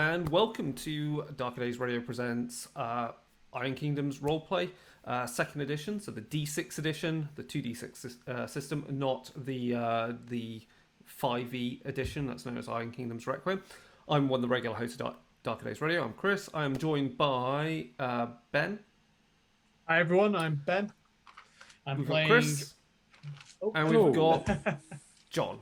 and welcome to Darker Days Radio presents Iron Kingdoms roleplay, second edition, so the D6 edition, the 2D6 system, not the 5e edition that's known as Iron Kingdoms Requiem. I'm one of the regular hosts of Darker Days Radio. I'm Chris. I am joined by Ben. Hi everyone, I'm Ben. I'm We've got playing. Chris, Oh, and we've hello. got John.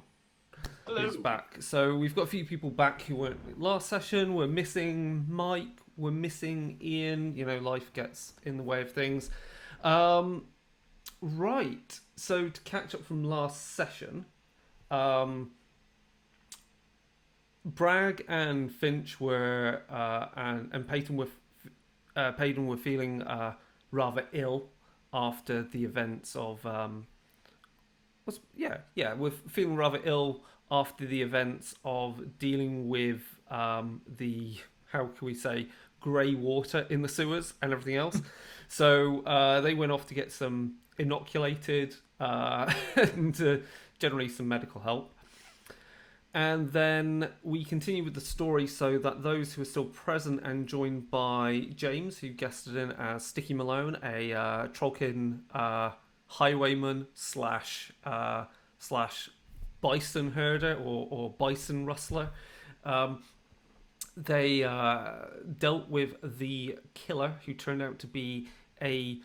Hello. Who's back. So we've got a few people back who weren't last session. We're missing Mike. We're missing Ian. You know, life gets in the way of things. Right. So to catch up from last session, Bragg and Finch were and Peyton were feeling rather ill after the events of we're feeling rather ill after the events of dealing with the, how can we say, grey water in the sewers and everything else. So they went off to get some inoculated and generally some medical help. And then we continue with the story so that those who are still present and joined by James, who guested in as Sticky Malone, a Trollkin highwayman slash bison herder or bison rustler. They dealt with the killer, who turned out to be a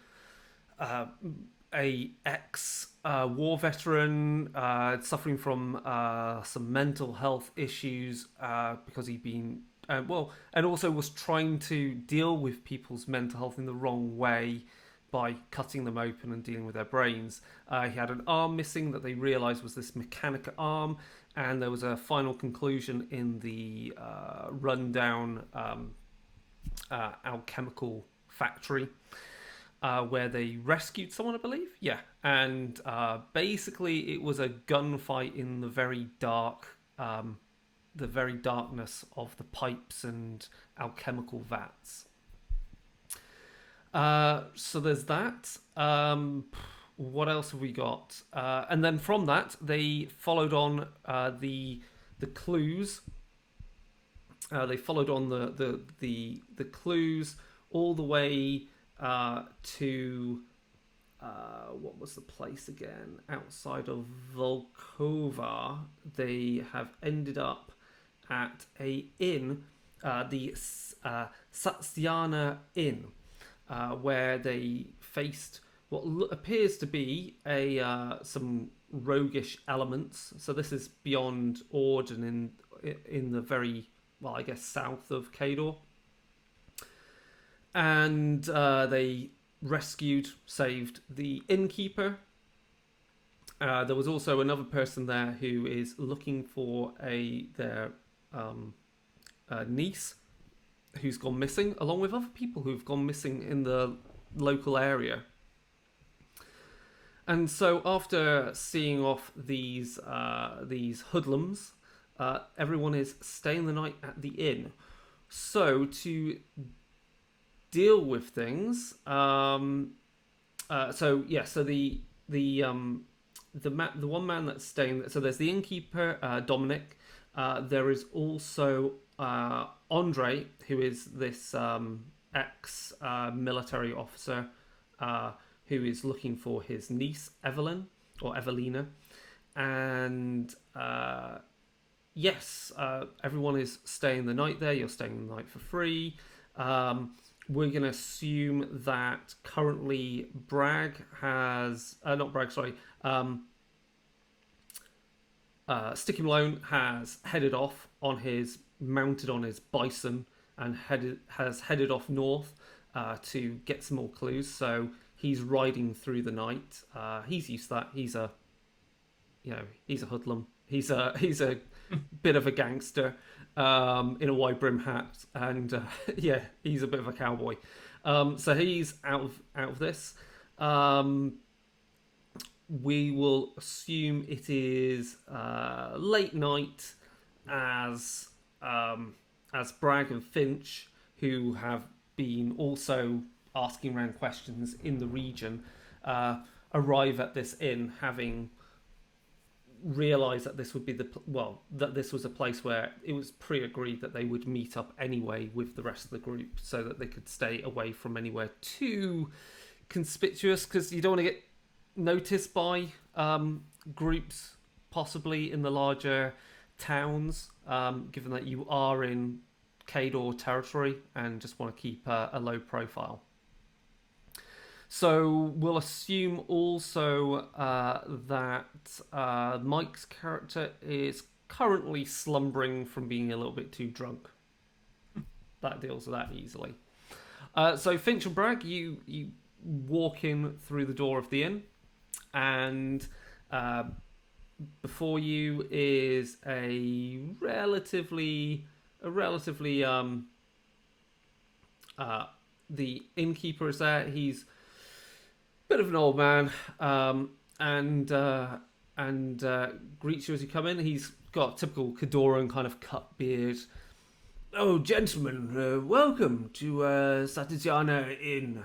ex war veteran suffering from some mental health issues because he'd been and also was trying to deal with people's mental health in the wrong way by cutting them open and dealing with their brains. He had an arm missing that they realised was this mechanic arm, and there was a final conclusion in the rundown alchemical factory where they rescued someone, I believe. Yeah, and basically it was a gunfight in the very darkness of the pipes and alchemical vats. So there's that. What else have we got? And then from that, they followed on the clues. They followed on the clues all the way to what was the place again? Outside of Volkova, they have ended up at a inn, the Satsiana Inn. Where they faced what appears to be some roguish elements. So this is beyond Ord and in the very, well, I guess, south of Kador. And they saved the innkeeper. There was also another person there who is looking for their niece, who's gone missing, along with other people who've gone missing in the local area. And so after seeing off these hoodlums, everyone is staying the night at the inn. So to deal with things, the one man that's staying. So there's the innkeeper, Dominic. There is also Andre, who is this ex-military officer who is looking for his niece, Evelyn, or Evelina. And everyone is staying the night there. You're staying the night for free. We're going to assume that currently Sticky Malone has headed off mounted on his bison and has headed off north to get some more clues. So he's riding through the night. He's used to that. He's a hoodlum. He's a bit of a gangster in a wide brim hat, and he's a bit of a cowboy. So he's out of this. We will assume it is late night as Bragg and Finch, who have been also asking around questions in the region, arrive at this inn, having realize that this would be that this was a place where it was pre-agreed that they would meet up anyway with the rest of the group, so that they could stay away from anywhere too conspicuous, because you don't want to get noticed by groups possibly in the larger towns, given that you are in Kador territory and just want to keep a low profile. So we'll assume also that Mike's character is currently slumbering from being a little bit too drunk. That deals with that easily. So Finch and Bragg, you walk in through the door of the inn, and before you is a relatively the innkeeper is there. He's bit of an old man, and greets you as you come in. He's got a typical Cadoran kind of cut beard. Oh, gentlemen, welcome to Satizana Inn.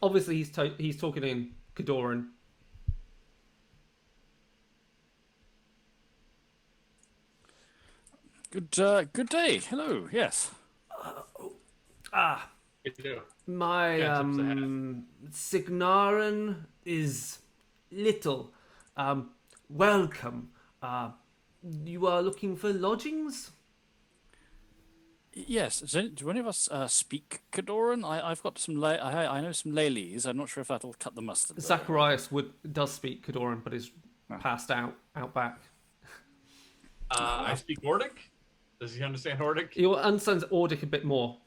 Obviously, he's talking in Cadoran. Good day. Hello. Yes. Ah, You do. my Yeah, tips ahead. Signarin is little. Welcome. You are looking for lodgings? Yes. Do any of us speak Cadoran? I've got some. I know some Lelees. I'm not sure if that'll cut the mustard. though. Zacharias does speak Cadoran, but is Ah. passed out back. I speak Nordic. Does he understand Nordic? You understand Ordic a bit more.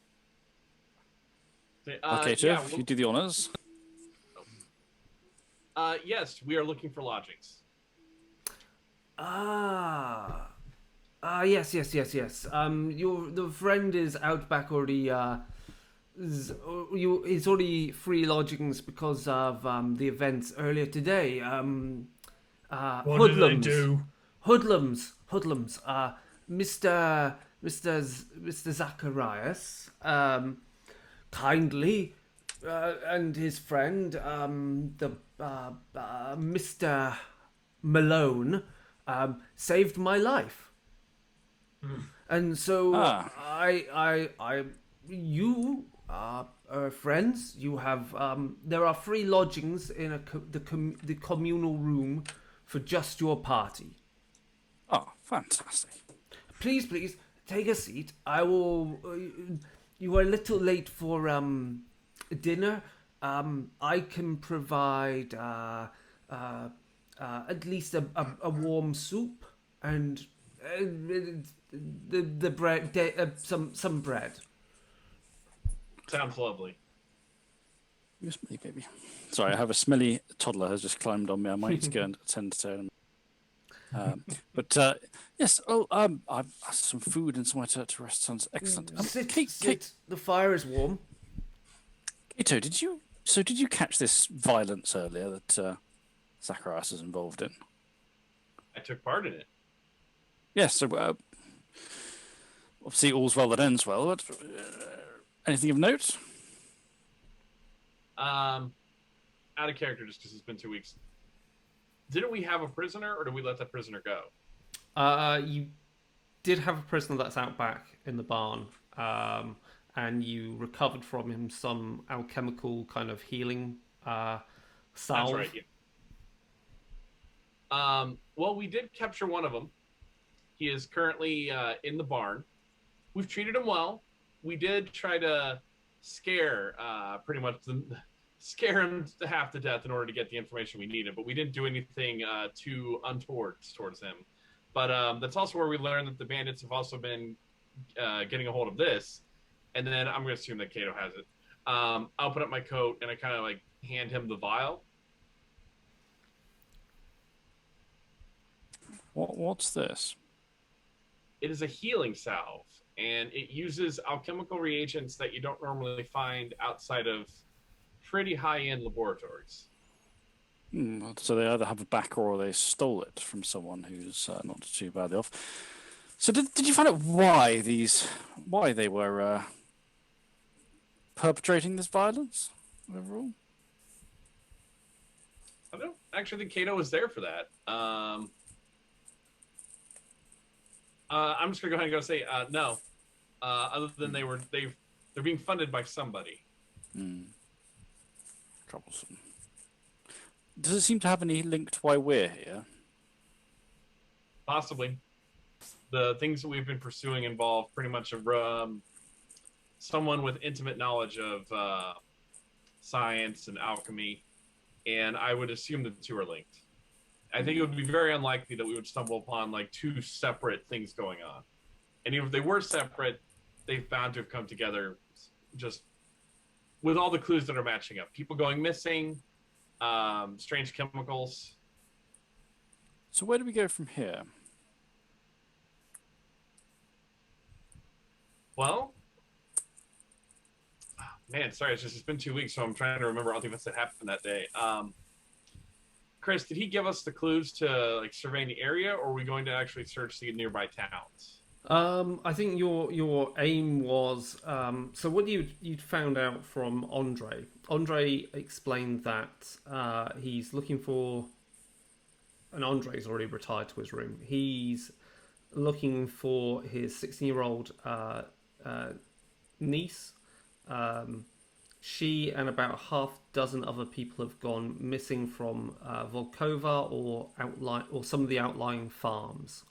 Okay, yeah, Jeff, you do the honors. yes, we are looking for lodgings. Yes. The friend is out back already. He's already free lodgings because of the events earlier today. What did they do? Hoodlums. Mr. Zacharias, kindly, and his friend, Mr. Malone, saved my life. And so you are friends. You have there are free lodgings in the communal room for just your party. Oh, fantastic. Please take a seat. I will. You are a little late for dinner. I can provide at least a warm soup and the bread, some bread. Sounds lovely. You smelly baby. Sorry, I have a smelly toddler has just climbed on me. I might need to go and attend to him. But yes, I've some food and somewhere to rest. Sounds excellent. Sit. The fire is warm. Kato, did you catch this violence earlier that Zacharias is involved in? I took part in it. Yes. So obviously all's well that ends well. But anything of note? Out of character, just because it's been 2 weeks. Didn't we have a prisoner, or did we let that prisoner go? You did have a prisoner that's out back in the barn, and you recovered from him some alchemical kind of healing salve. That's right. Yeah. Well, we did capture one of them. He is currently in the barn. We've treated him well. We did try to scare scare him to half to death in order to get the information we needed, but we didn't do anything too untoward towards him. But that's also where we learned that the bandits have also been getting a hold of this, and then I'm going to assume that Kato has it. I'll open up my coat and I kind of like hand him the vial. What's this? It is a healing salve, and it uses alchemical reagents that you don't normally find outside of pretty high-end laboratories. So they either have a backer or they stole it from someone who's not too badly off. So did you find out why they were perpetrating this violence overall? I don't actually think Kato was there for that. I'm just gonna go ahead and say no. Other than they're being funded by somebody. Troublesome. Does it seem to have any link to why we're here? Possibly. The things that we've been pursuing involve pretty much someone with intimate knowledge of science and alchemy, and I would assume the two are linked. I think it would be very unlikely that we would stumble upon like two separate things going on. And even if they were separate, they've bound to have come together just with all the clues that are matching up. People going missing, strange chemicals. So where do we go from here? Well, man, sorry, it's been 2 weeks, so I'm trying to remember all the events that happened that day. Chris, did he give us the clues to like surveying the area, or are we going to actually search the nearby towns? I think your aim was so what you'd found out from Andre. Andre explained that he's looking for, and Andre's already retired to his room. He's looking for his 16-year-old niece. She and about half dozen other people have gone missing from Volkova or some of the outlying farms.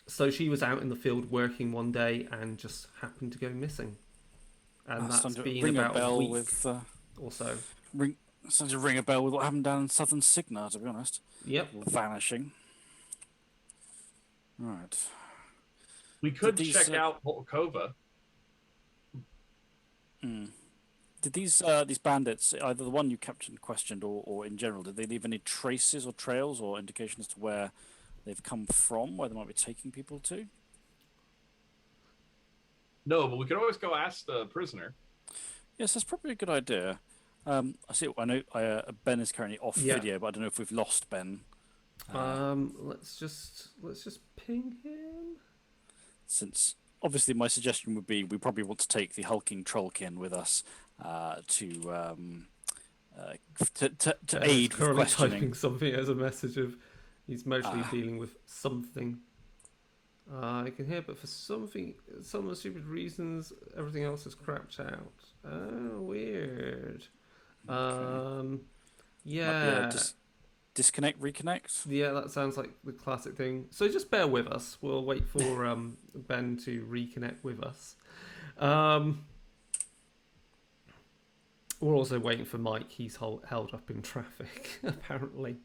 So she was out in the field working one day and just happened to go missing, and that's been ring about a bell week with or so. Starting to ring a bell with what happened down in Southern Cigna, to be honest. Yep. Vanishing. Right. We could check out Volkova. Did these bandits, either the one you captured and questioned or in general, did they leave any traces or trails or indications as to where they've come from, where they might be taking people to? No, but we could always go ask the prisoner. Yes, that's probably a good idea. I see. I know Ben is currently off video, but I don't know if we've lost Ben. Let's just ping him. Since obviously my suggestion would be we probably want to take the hulking trollkin with us to aid with questioning. Typing something as a message of he's mostly dealing with something. I can hear, but for some stupid reasons, everything else is crapped out. Oh, weird. Okay. Yeah. Disconnect, reconnect. Yeah, that sounds like the classic thing. So just bear with us. We'll wait for Ben to reconnect with us. We're also waiting for Mike. He's held up in traffic, apparently.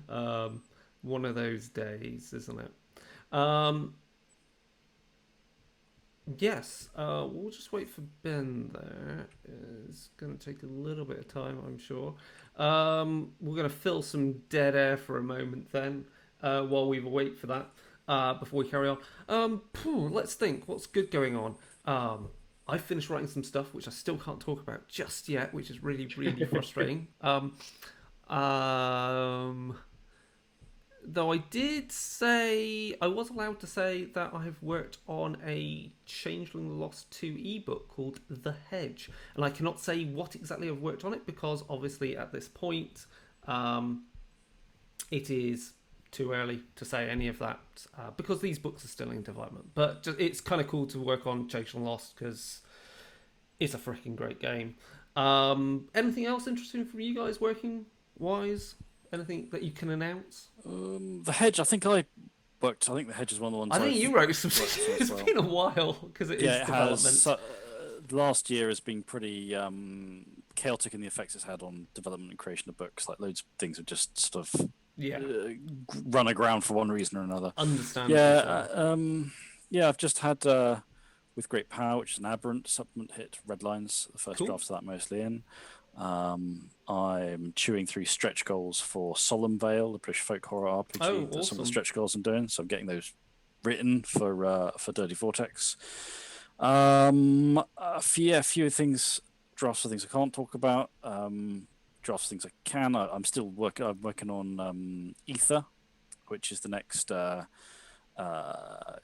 One of those days, isn't it? Yes, we'll just wait for Ben there. It's going to take a little bit of time, I'm sure. We're going to fill some dead air for a moment then, while we wait for that, before we carry on. Let's think. What's good going on? I finished writing some stuff, which I still can't talk about just yet, which is really, really frustrating. Though I did say, I was allowed to say that I have worked on a Changeling Lost 2 ebook called The Hedge. And I cannot say what exactly I've worked on it because obviously at this point it is too early to say any of that because these books are still in development. But it's kind of cool to work on Changeling Lost because it's a freaking great game. Anything else interesting for you guys working wise? Anything that you can announce? The Hedge, I think I think The Hedge is one of the ones I think you wrote some. It's well. been a while because it is development. Last year has been pretty chaotic in the effects it's had on development and creation of books. Like loads of things have just sort of run aground for one reason or another. Understandable. I've just had With Great Power, which is an Aberrant supplement, hit red lines. The first drafts of that mostly in. I'm chewing through stretch goals for Solemn Vale, the British folk horror RPG. Awesome. That's some of the stretch goals I'm doing, so I'm getting those written for Dirty Vortex. A few things, drafts of things I can't talk about. Drafts of things I can. I'm working on Ether, which is the next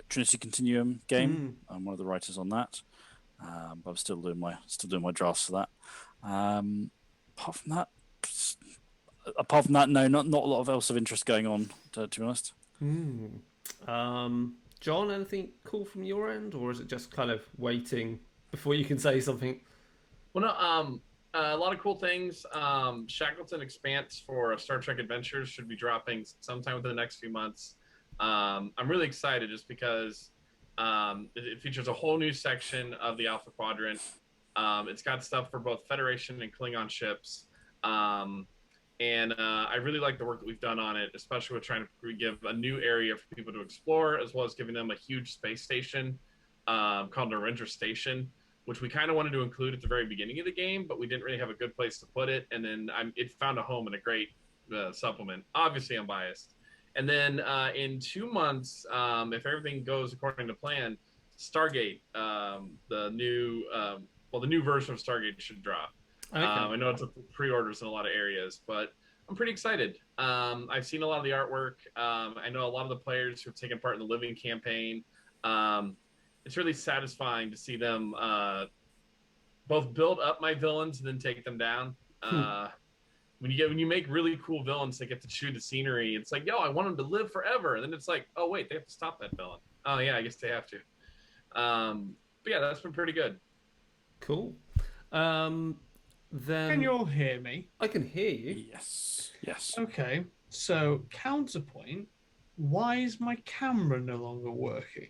Trinity Continuum game. I'm one of the writers on that, but I'm still doing my drafts for that. Apart from that, apart from that, no, not a lot of else of interest going on. To be honest. Hmm. John, anything cool from your end, or is it just kind of waiting before you can say something? Well, no, a lot of cool things. Shackleton Expanse for Star Trek Adventures should be dropping sometime within the next few months. I'm really excited just because it features a whole new section of the Alpha Quadrant. It's got stuff for both Federation and Klingon ships. Um, and I really like the work that we've done on it, especially with trying to give a new area for people to explore, as well as giving them a huge space station called Narendra Station, which we kind of wanted to include at the very beginning of the game, but we didn't really have a good place to put it. And then it found a home in a great supplement. Obviously, I'm biased. And then in 2 months, if everything goes according to plan, Stargate, the new version of Stargate should drop. Okay. I know it's pre-orders in a lot of areas, but I'm pretty excited. I've seen a lot of the artwork. I know a lot of the players who have taken part in the Living campaign. It's really satisfying to see them both build up my villains and then take them down. When you make really cool villains that get to chew the scenery, it's like, yo, I want them to live forever, and then it's like, oh wait, they have to stop that villain. Oh yeah, I guess they have to. But yeah, that's been pretty good. Cool. Um, Can then you all hear me? I can hear you. Yes. Yes. Okay. So counterpoint. Why is my camera no longer working?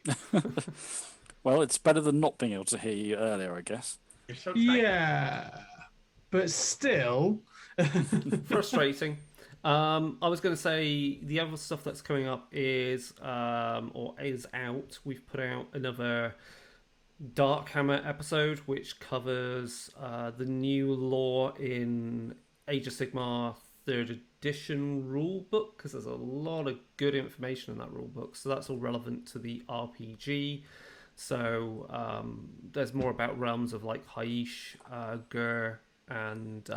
Well, it's better than not being able to hear you earlier, I guess. You're so tiny. Yeah, but still. Frustrating. I was going to say the other stuff that's coming up is or is out. We've put out another Dark Hammer episode, which covers the new lore in Age of Sigmar third edition rulebook, because there's a lot of good information in that rulebook. So that's all relevant to the RPG. So there's more about realms of like Haish, Gur, and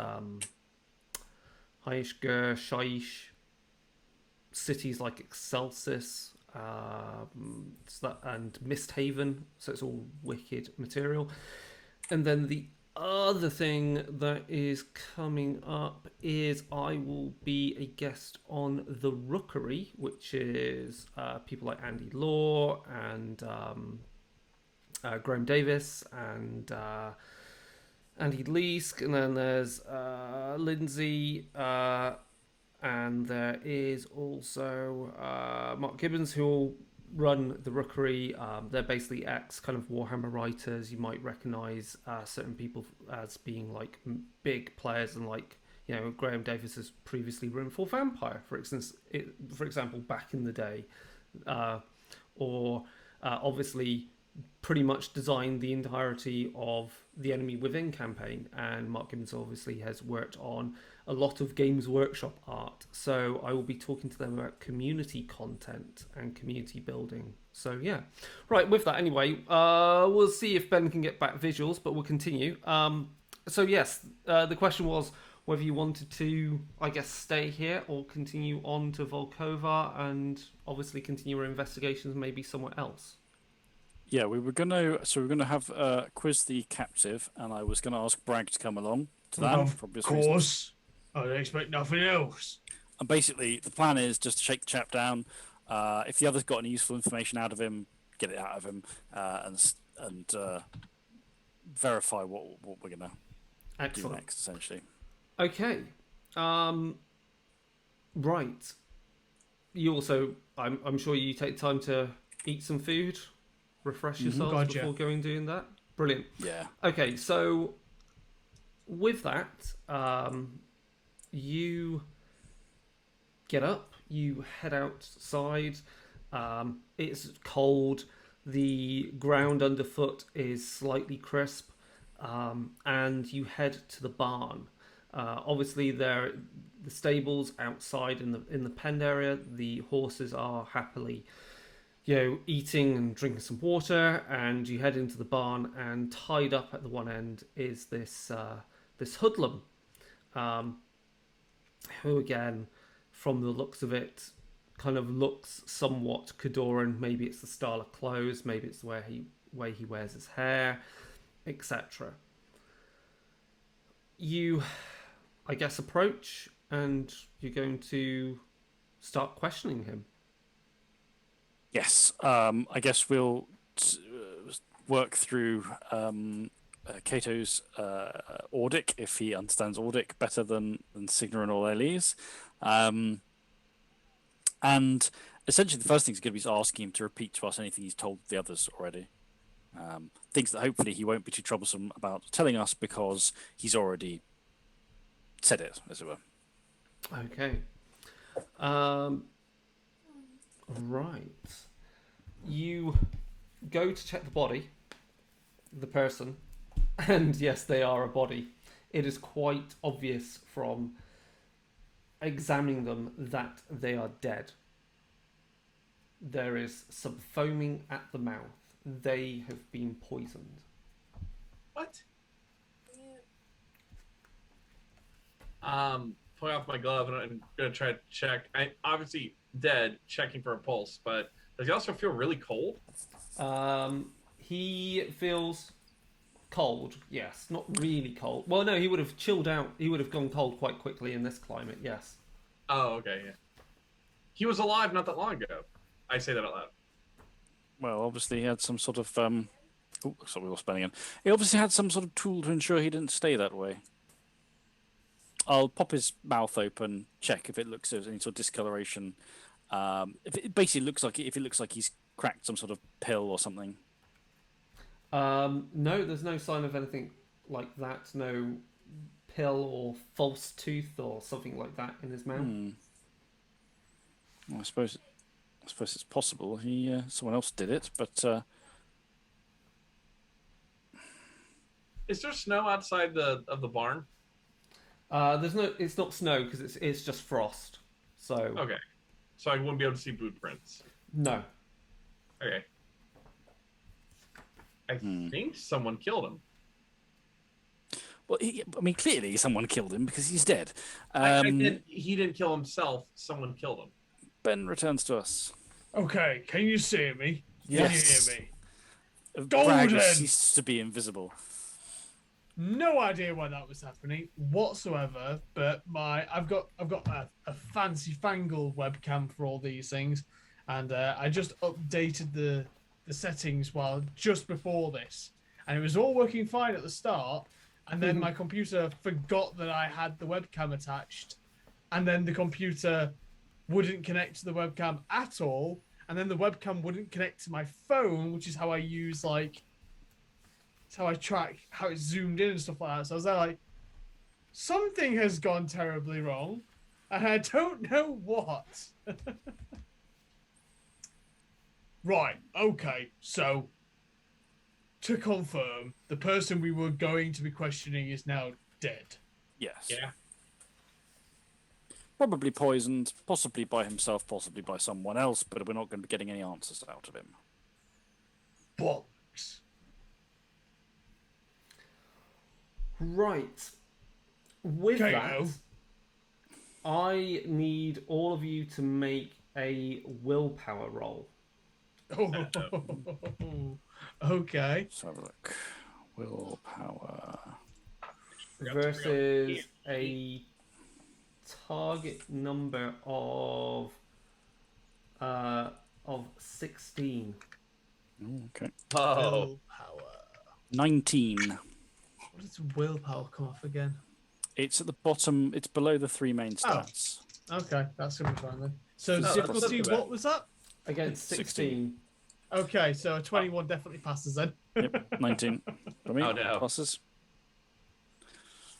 Haish, Gur, Shaish, cities like Excelsis, and Misthaven. So it's all wicked material. And then the other thing that is coming up is I will be a guest on The Rookery, which is people like Andy Law and Graham Davis and Andy Leask, and then there's Lindsay, and there is also Mark Gibbons, who will run The Rookery. They're basically ex kind of Warhammer writers. You might recognise certain people as being like big players, and like, you know, Graham Davis has previously written for Vampire, for example, back in the day, or obviously pretty much designed the entirety of the Enemy Within campaign, and Mark Gibbons obviously has worked on a lot of Games Workshop art. So I will be talking to them about community content and community building. So yeah, right, with that anyway, we'll see if Ben can get back visuals, but we'll continue. So yes, the question was whether you wanted to, I guess, stay here or continue on to Volkova and obviously continue our investigations maybe somewhere else. Yeah, we were gonna have quiz the captive, and I was gonna ask Bragg to come along to that Of for obvious course. reasons. I don't expect nothing else. And basically, the plan is just to shake the chap down. If the other's got any useful information out of him, get it out of him, and verify what we're gonna do Excellent. next, essentially. Okay. Right. You also, I'm sure you take time to eat some food, refresh yourselves Gotcha. before going doing that. Brilliant. Yeah. Okay, so with that, you get up, you head outside. It's cold. The ground underfoot is slightly crisp, and you head to the barn. Obviously, the stables outside in the pen area. The horses are happily, you know, eating and drinking some water, and you head into the barn. And tied up at the one end is this hoodlum, who again, from the looks of it, kind of looks somewhat Cadoran. Maybe it's the style of clothes, maybe it's the way he wears his hair, etc. You, I guess, approach. and you're going to start questioning him. Yes. I guess we'll work through Cato's Audic, if he understands Audic better than Signar or Elise. And essentially, the first thing is going to be asking him to repeat to us anything he's told the others already. Things that hopefully he won't be too troublesome about telling us because he's already said it, as it were. Okay. Right. You go to check the body, the person, and yes, they are a body. It is quite obvious from examining them that they are dead. There is some foaming at the mouth. They have been poisoned. What? Pulling off my glove and I'm gonna try to check. I obviously dead, checking for a pulse, but does he also feel really cold? He feels cold, yes. Not really cold. Well, no, he would have chilled out. He would have gone cold quite quickly in this climate, yes. Oh, okay, yeah. He was alive not that long ago. I say that out loud. Well, obviously, he had some sort of. Oh, sorry, we were spelling in. He obviously had some sort of tool to ensure he didn't stay that way. I'll pop his mouth open, check if it looks there's any sort of discoloration. If it basically looks like he's cracked some sort of pill or something. No, there's no sign of anything like that. No pill or false tooth or something like that in his mouth. Well, I suppose it's possible. Someone else did it, but Is there snow outside of the barn? There's no. It's not snow because it's just frost. So Okay. So I wouldn't be able to see boot prints. no. Okay. I think someone killed him. well, clearly someone killed him because he's dead. He didn't kill himself. Someone killed him. Ben returns to us. Okay, can you see me? Yes. Can you hear me? Bragg Golden! ceased to be invisible. No idea why that was happening whatsoever, but I've got a fancy fangled webcam for all these things, and I just updated the settings just before this, and it was all working fine at the start, and then my computer forgot that I had the webcam attached, and then the computer wouldn't connect to the webcam at all, and then the webcam wouldn't connect to my phone, which is how I use it's how I track how it's zoomed in and stuff like that. So I was there like, something has gone terribly wrong, and I don't know what. Right, okay, so to confirm, the person we were going to be questioning is now dead. Yes. Yeah. Probably poisoned, possibly by himself, possibly by someone else, but we're not going to be getting any answers out of him. Bollocks. Right. With Okay, that, I need all of you to make a willpower roll. Oh, okay. Let's have a look. Willpower. Versus a target number of 16. Okay. Oh. Willpower. 19. What does willpower come off again? It's at the bottom. It's below the three main stats. Okay, that's gonna be fine then. So No, that's difficulty, not too bad. what was that? Against 16. Okay, so a 21 definitely passes then. Yep, 19. For me, Oh, no. passes.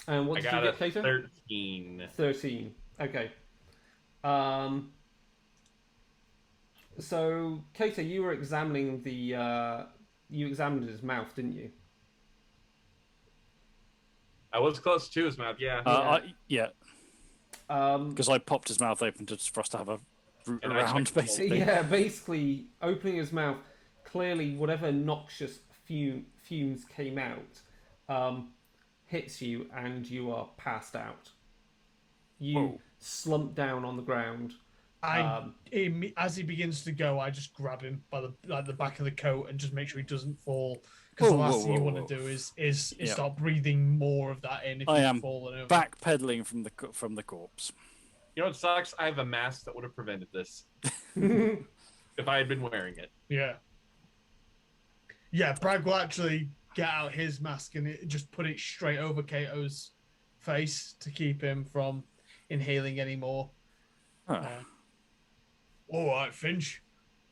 And what I did got you a get, Kato? 13. 13. Okay. So, Kato, you were examining you examined his mouth, didn't you? I was close to his mouth, yeah. Yeah, because I popped his mouth open for us to have a root And I around, checked the basically. Yeah, basically, opening his mouth, clearly whatever noxious fumes came out hits you and you are passed out. You Whoa. slump down on the ground. As he begins to go, I just grab him by the back of the coat and just make sure he doesn't fall. because the Whoa, last whoa, thing you whoa, want whoa. to do is Yeah. start breathing more of that in if I you've am fallen over. backpedaling from the corpse. You know what sucks? I have a mask that would have prevented this if I had been wearing it. Yeah. Yeah, Bragg will actually get out his mask and just put it straight over Kato's face to keep him from inhaling anymore. Huh. All right, Finch.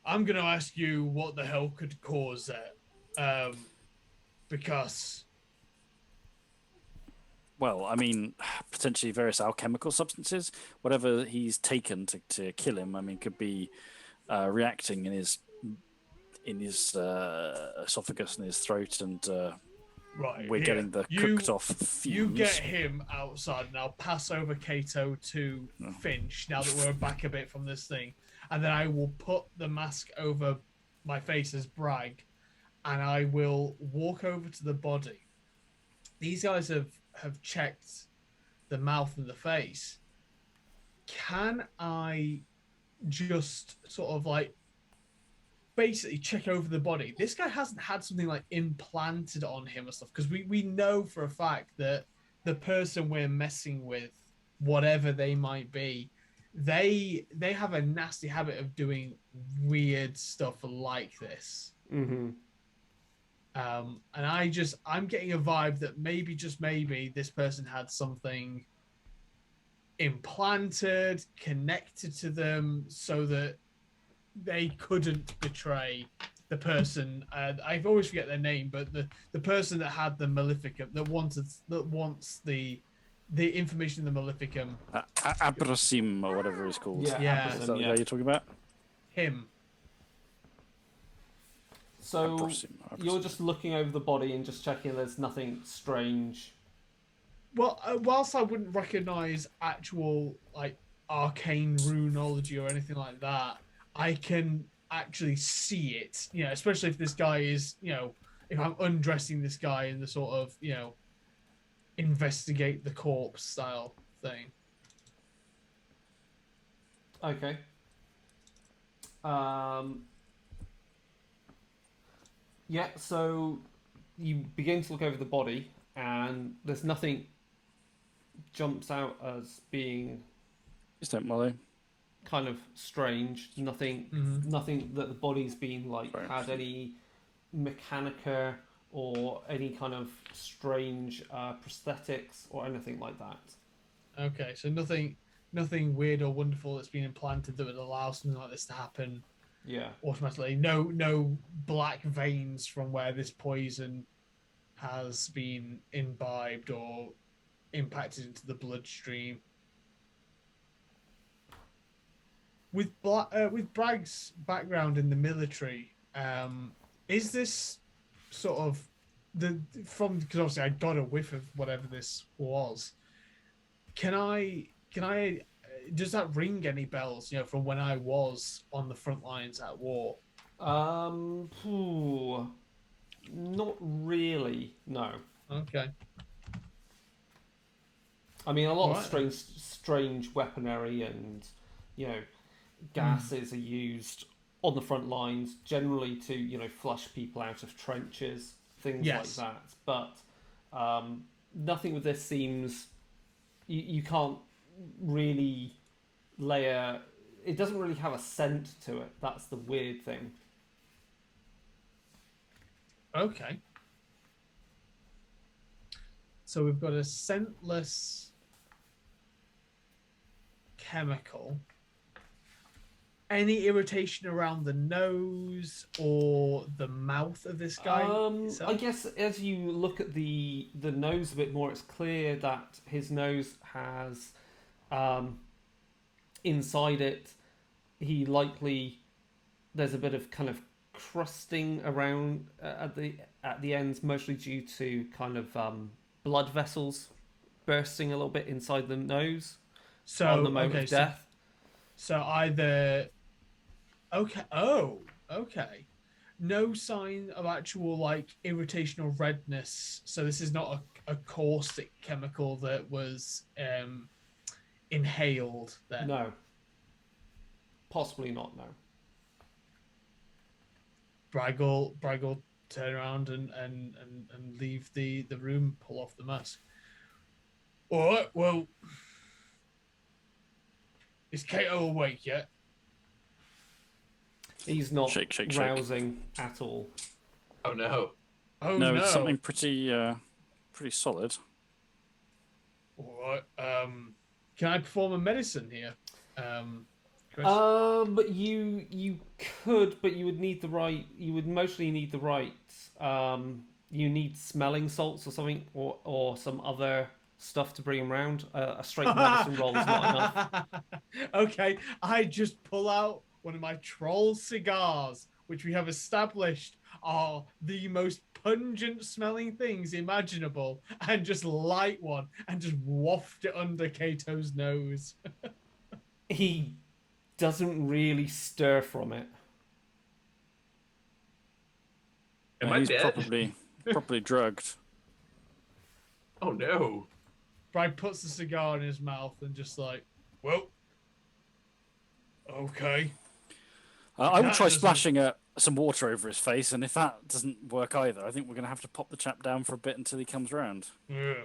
I'm going to ask you what the hell could cause that. Because. Well, I mean, potentially various alchemical substances. Whatever he's taken to kill him, I mean, could be reacting in his esophagus and his throat, and Right, we're here. getting the cooked off fumes. You get him outside, and I'll pass over Kato to Finch now that we're back a bit from this thing. And then I will put the mask over my face as Bragg, and I will walk over to the body. These guys have checked the mouth and the face. Can I just sort of like basically check over the body? This guy hasn't had something like implanted on him or stuff, because we know for a fact that the person we're messing with, whatever they might be, they have a nasty habit of doing weird stuff like this. Mm-hmm. And I'm getting a vibe that maybe, just maybe, this person had something implanted, connected to them, so that they couldn't betray the person. I always forget their name, but the person that had the Maleficum, that wants the information in the Maleficum. Abrasim, or whatever it's called. Yeah. Is that the guy you're talking about? Him. So Abrasim. you're just looking over the body and just checking there's nothing strange. Well, whilst I wouldn't recognize actual like arcane runology or anything like that, I can actually see it. You know, especially if this guy is, if I'm undressing this guy in the sort of, investigate the corpse style thing. Okay. Yeah, so you begin to look over the body, and there's nothing jumps out as being Just don't Molly. kind of strange. Nothing, nothing that the body's been like Sorry. had any mechanica or any kind of strange prosthetics or anything like that. Okay, so nothing weird or wonderful that's been implanted that would allow something like this to happen Yeah. automatically. No black veins from where this poison has been imbibed or impacted into the bloodstream. With Bragg's background in the military, is this sort of because obviously I got a whiff of whatever this was. Can I does that ring any bells? From when I was on the front lines at war. Not really. No. Okay. I mean, a lot of Right. strange weaponry and, gases are used on the front lines, generally to, flush people out of trenches, things Yes. like that. But nothing with this seems... You can't really layer... It doesn't really have a scent to it. That's the weird thing. Okay. So we've got a scentless chemical. Any irritation around the nose or the mouth of this guy? I guess as you look at the nose a bit more, it's clear that his nose has inside it. There's a bit of kind of crusting around at the ends, mostly due to kind of blood vessels bursting a little bit inside the nose on the moment of death. So either okay. Oh, okay. No sign of actual like irritation or redness. So this is not a caustic chemical that was inhaled then. No. Possibly not, no. Braggle turn around and leave the room, pull off the mask. All right, well, is Kato awake yet? He's not Shake, shake, shake. rousing at all. Oh no. Oh No, no! it's something pretty solid. All right. Can I perform a medicine here? Chris? But you could, but you would need the right. You would mostly need the right. You need smelling salts or something, or some other stuff to bring him round. A straight medicine roll is not enough. Okay, I just pull out one of my troll cigars, which we have established are the most pungent smelling things imaginable, and just light one and just waft it under Kato's nose. He doesn't really stir from it. Am I He's dead? properly drugged. Oh no. Brad puts the cigar in his mouth and just like, well, okay. I would That try doesn't- splashing some water over his face, and if that doesn't work either, I think we're going to have to pop the chap down for a bit until he comes round. Yeah.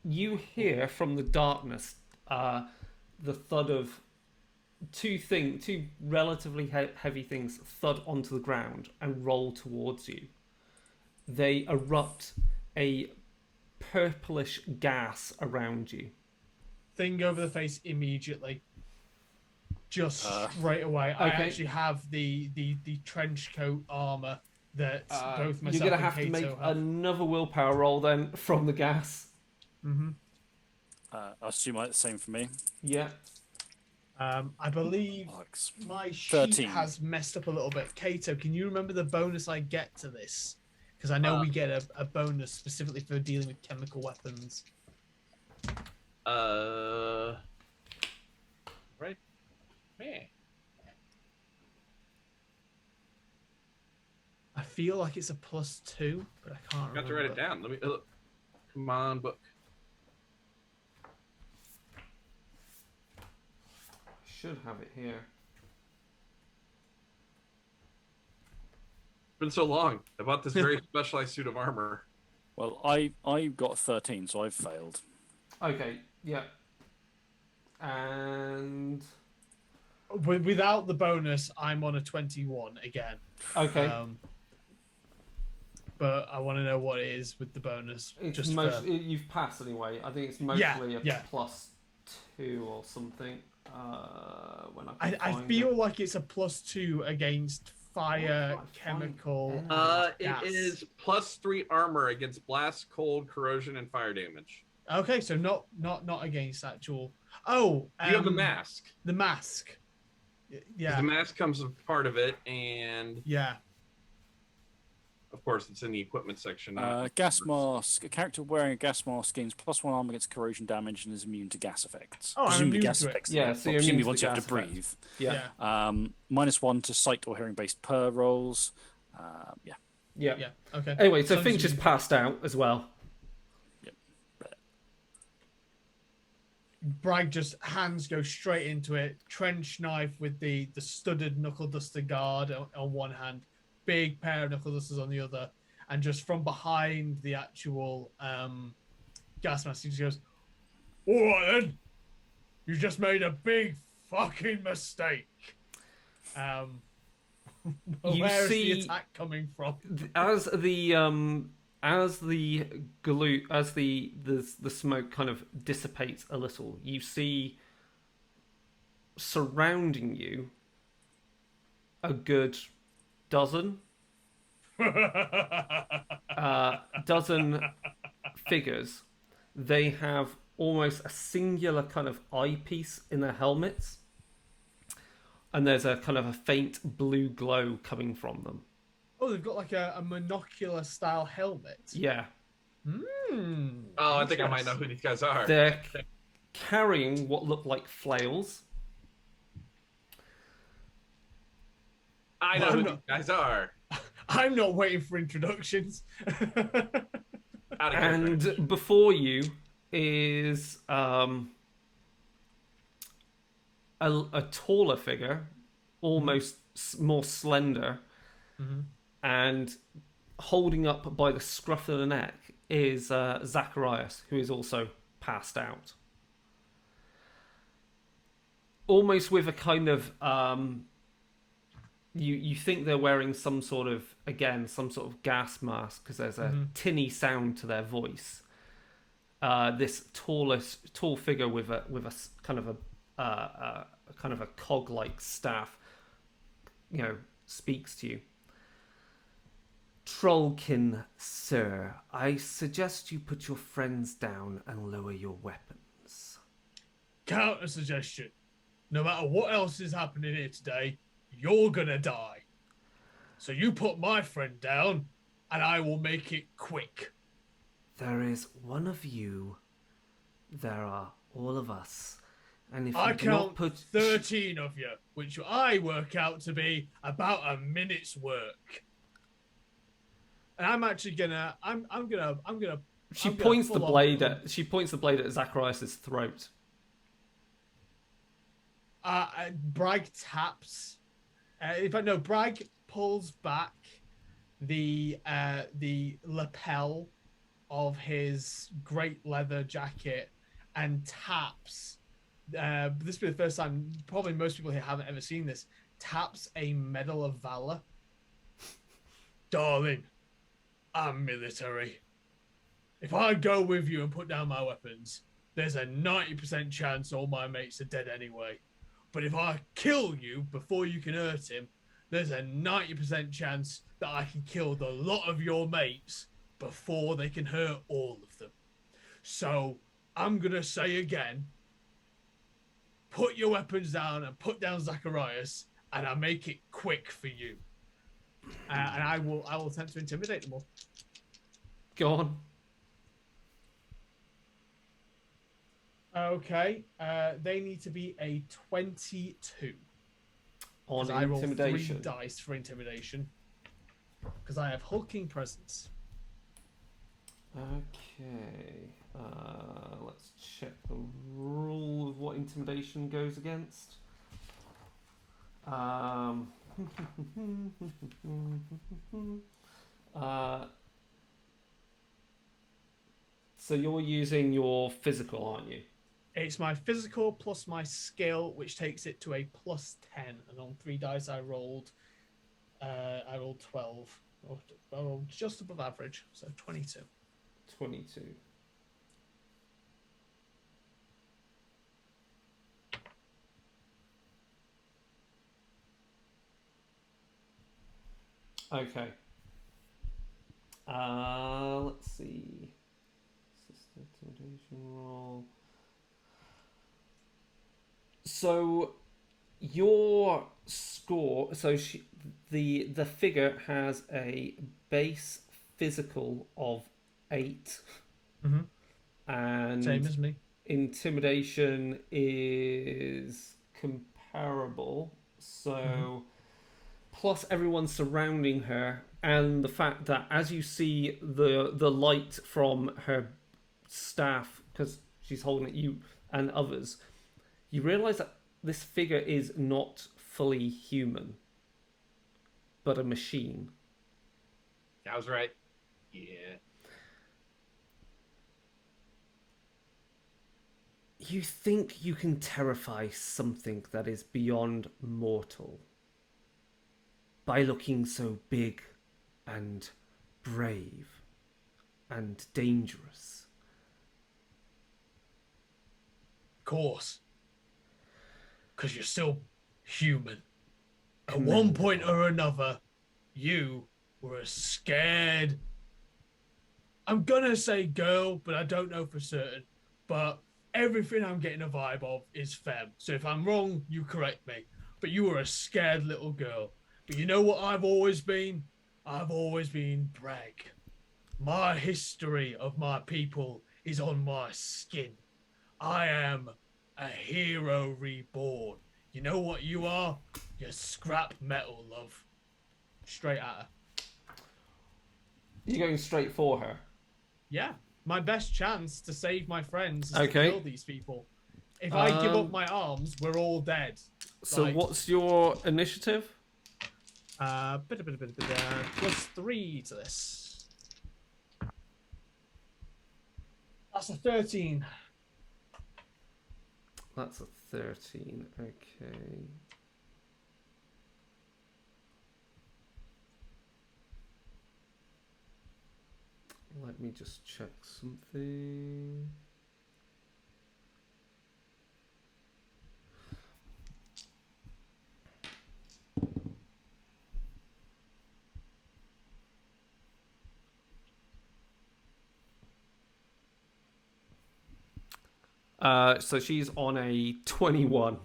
You hear from the darkness the thud of two relatively heavy things thud onto the ground and roll towards you. They erupt a purplish gas around you. Thing over the face immediately. Just straight away. I okay. actually have the trench coat armor that both myself You're gonna and have to Kato make have. another willpower roll then from the gas. Mm-hmm. I assume the same for me. Yeah. I believe Alex. my sheet 13. has messed up a little bit. Kato, can you remember the bonus I get to this? Because I know we get a bonus specifically for dealing with chemical weapons. Right. Man. I feel like it's a +2, but I can't Got remember. to write it down. Let me look. Come on, book. Should have it here. It's been so long. I bought this very specialized suit of armor. Well, I got 13, so I've failed. Okay, yeah. And Without the bonus, I'm on a 21 again. okay. But I want to know what it is with the bonus. It's Just you've passed anyway. I think it's mostly yeah. +2 or something. When I find feel it. like it's a +2 against fire, What do I chemical. find? It Gas. is +3 armor against blast, cold, corrosion, and fire damage. Okay, so not against actual. Oh, You have the mask. The mask. 'Cause Yeah, the mask comes as part of it, and yeah. of course, it's in the equipment section. Gas mask. A character wearing a gas mask gains +1 armor against corrosion damage and is immune to gas effects. Oh, I'm Presumably immune gas to it. effects. Yeah, so you're presumably immune to once the you have to gas breathe. Yeah. -1 to sight or hearing based per rolls. Yeah. Yeah. Yeah. Okay. Anyway, so Sounds Finch is easy. passed out as well. Bragg just hands go straight into it. Trench knife with the studded knuckle duster guard on one hand, big pair of knuckle dusters on the other, and just from behind the actual gas mask, he just goes, "All right then, you just made a big fucking mistake." You Where is see- the attack coming from? As the smoke kind of dissipates a little, you see surrounding you a good dozen figures. They have almost a singular kind of eyepiece in their helmets, and there's a kind of a faint blue glow coming from them. Oh, they've got like a monocular style helmet. Yeah. Oh, I think I might know who these guys are. They're carrying what look like flails. I know I'm who not- these guys are. I'm not waiting for introductions. Out of And character. before you is a taller figure, almost more slender, and holding up by the scruff of the neck is Zacharias, who is also passed out. Almost with a kind of you think they're wearing some sort of gas mask because there's a tinny sound to their voice. This tall figure with a kind of a cog-like staff, speaks to you. Trollkin, sir, I suggest you put your friends down and lower your weapons. Counter suggestion. No matter what else is happening here today, you're gonna die. So you put my friend down, and I will make it quick. There is one of you. There are all of us. And if I you do not count put 13 of you, which I work out to be about a minute's work. And I'm actually gonna. She points the blade at Zacharias' throat. Bragg taps. Bragg pulls back the lapel of his great leather jacket and taps. This will be the first time. Probably most people here haven't ever seen this. Taps a Medal of Valor. Darling, I'm military. If I go with you and put down my weapons, there's a 90% chance all my mates are dead anyway. But if I kill you before you can hurt him, there's a 90% chance that I can kill the lot of your mates before they can hurt all of them. So I'm going to say again, put your weapons down and put down Zacharias, and I make it quick for you. And I will attempt to intimidate them all. Go on. Okay, they need to be a 22. On I roll 3 intimidation. dice for intimidation. Because I have hulking presence. Okay. Let's check the rule of what intimidation goes against. So you're using your physical, aren't you? It's my physical plus my skill, which takes it to a plus 10. And on 3 dice, I rolled 12. Or just above average, so 22. 22. Okay. Let's see. Sister intimidation roll. So your score. So the figure has a base physical of 8, and Same as me. intimidation is comparable. So plus everyone surrounding her, and the fact that as you see the light from her staff, because she's holding it, you and others, you realize that this figure is not fully human, but a machine. I was right. Yeah. You think you can terrify something that is beyond mortal by looking so big and brave and dangerous. Of course. Because you're still human. At Commendable. one point or another, you were a scared... I'm going to say girl, but I don't know for certain. But everything I'm getting a vibe of is femme. So if I'm wrong, you correct me. But you were a scared little girl. But you know what I've always been? I've always been Bragg. My history of my people is on my skin. I am a hero reborn. You know what you are? You're scrap metal, love. Straight at her. You're going straight for her. Yeah. My best chance to save my friends is Okay. to kill these people. If I give up my arms, we're all dead. So Like, what's your initiative? +3 to this. That's a 13. That's a 13. Okay. Let me just check something. So she's on a 21.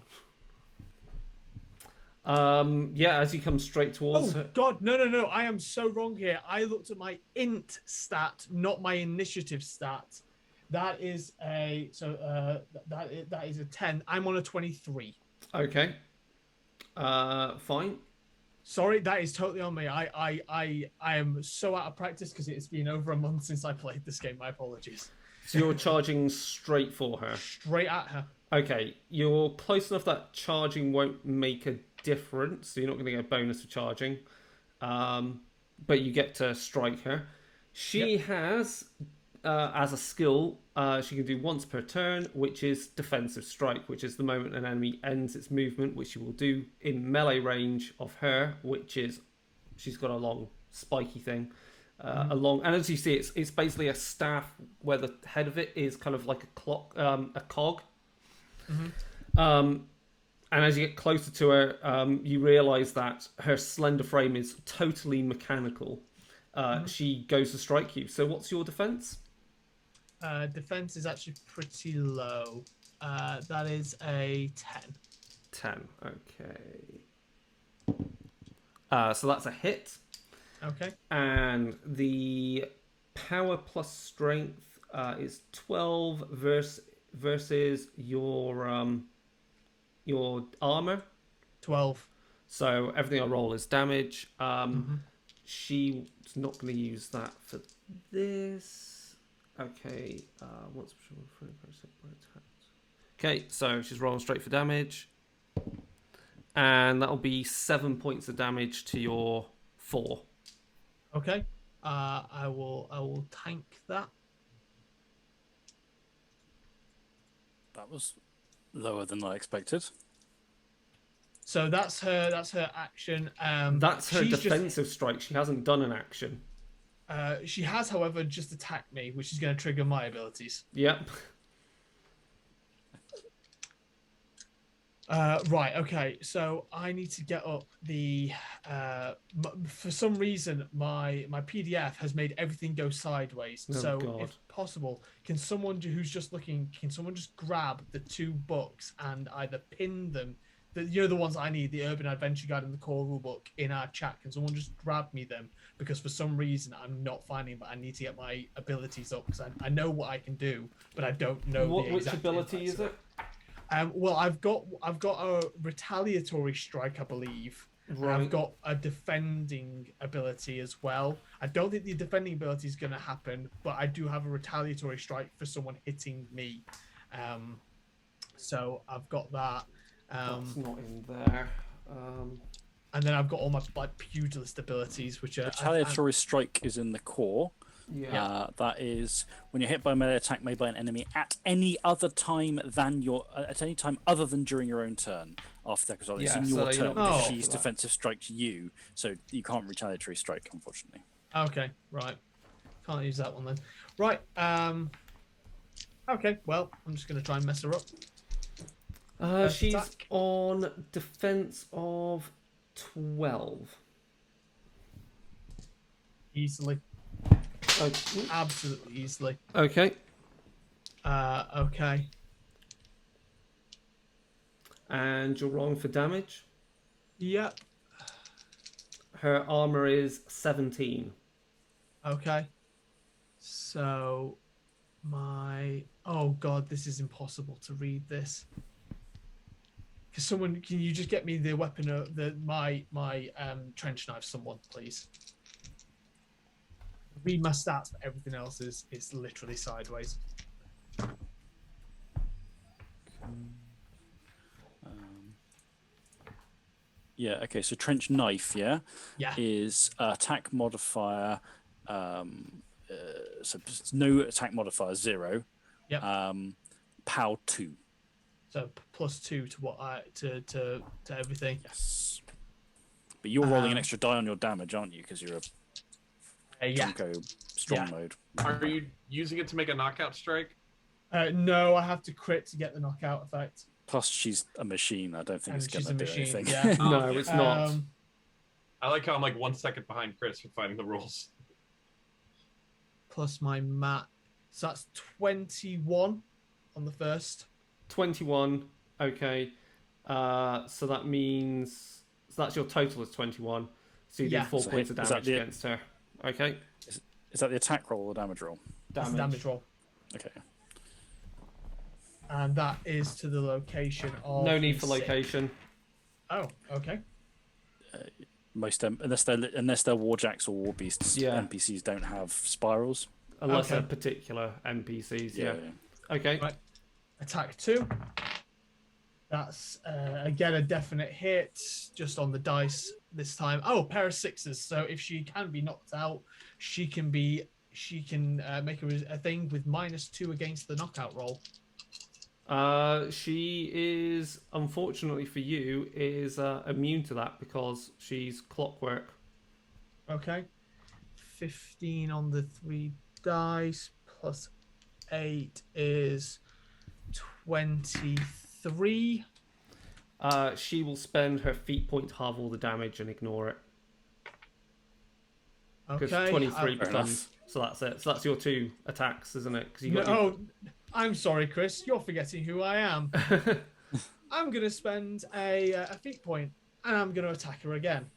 Yeah, as you come straight towards Oh her. God, no! I am so wrong here. I looked at my int stat, not my initiative stat. That is a that is a 10. I'm on a 23. Okay. Fine. Sorry, that is totally on me. I am so out of practice because it's been over a month since I played this game. My apologies. So you're charging straight for her. Straight at her. Okay, you're close enough that charging won't make a difference. So you're not going to get a bonus for charging. But you get to strike her. She has, as a skill, she can do once per turn, which is defensive strike, which is the moment an enemy ends its movement, which she will do in melee range of her, which is she's got a long spiky thing. Along, and as you see, it's basically a staff where the head of it is kind of like a clock, a cog. And as you get closer to her, you realise that her slender frame is totally mechanical. She goes to strike you. So what's your defense? Defense is actually pretty low. That is a 10. 10. Okay. So that's a hit. Okay. And the power plus strength is 12 versus your armor. 12. So everything I roll is damage. She's not going to use that for this. Okay. Once per attack. Okay, so she's rolling straight for damage, and that'll be 7 points of damage to your 4. Okay. I will tank that. That was lower than I expected. So that's her action. That's her she's defensive strike. She hasn't done an action. She has, however, just attacked me, which is going to trigger my abilities. Yep. Right. Okay. So I need to get up the. For some reason, my PDF has made everything go sideways. Oh, so, God. if possible, can someone who's just looking, can someone just grab the 2 books and either pin them? The ones I need, the Urban Adventure Guide and the Core Rulebook, in our chat. Can someone just grab me them? Because for some reason I'm not finding, but I need to get my abilities up because I know what I can do, but I don't know the Which exact ability impacts is of it? Well, I've got a retaliatory strike, I believe. Right. I've got a defending ability as well. I don't think the defending ability is going to happen, but I do have a retaliatory strike for someone hitting me. So I've got that. That's not in there. And then I've got all my pugilist abilities, which are Retaliatory strike is in the core. Yeah. That is when you're hit by a melee attack made by an enemy at any other time than at any time other than during your own turn. After that, because it's in your turn. Oh. She's defensive strikes you, so you can't retaliatory strike, unfortunately. Okay, right. Can't use that one then. Right. Okay. Well, I'm just going to try and mess her up. She's attack. on defense of 12. Easily. Okay. Absolutely easily. Okay. Okay. And you're rolling for damage. Yep. Her armor is 17. Okay. So oh God, this is impossible to read this. Can you just get me the weapon of my trench knife, someone, please? Read my stats, but everything else is literally sideways. Yeah. Okay. So trench knife. Yeah. Yeah. Is attack modifier. So it's no attack modifier 0. Yep. POW 2. So +2 to what to everything. Yes. But you're rolling an extra die on your damage, aren't you? Because you're a Yeah. Junko strong Yeah. mode. Are you using it to make a knockout strike? No, I have to crit to get the knockout effect. Plus, she's a machine. I don't think And it's going she's to a do machine, anything. yeah. No, it's not. I like how I'm like 1 second behind Chris with finding the rules. Plus my mat. So that's 21 on the first. 21. Okay. So that means that's your total is 21. So you do Yeah. 4 So points of is that damage the- against her. Okay. Is that the attack roll or damage roll? That's the damage roll. Okay. And that is to the location of. No need the for sick. location. Oh, okay. Most unless they're warjacks or war beasts, Yeah. NPCs don't have spirals. Unless Okay. they're particular NPCs. Yeah. yeah. Okay. Right. Attack 2. That's again a definite hit, just on the dice this time. Oh, pair of 6s. So if she can be knocked out, she can make a thing with -2 against the knockout roll. She is, unfortunately for you, is immune to that because she's clockwork. Okay. 15 on the 3 dice plus 8 is 23. She will spend her feat point to halve all the damage and ignore it. Because Okay. 23 Fair becomes. So that's it. So that's your 2 attacks, isn't it? Because you No, got. oh, I'm sorry, Chris. You're forgetting who I am. I'm going to spend a feat point, and I'm going to attack her again.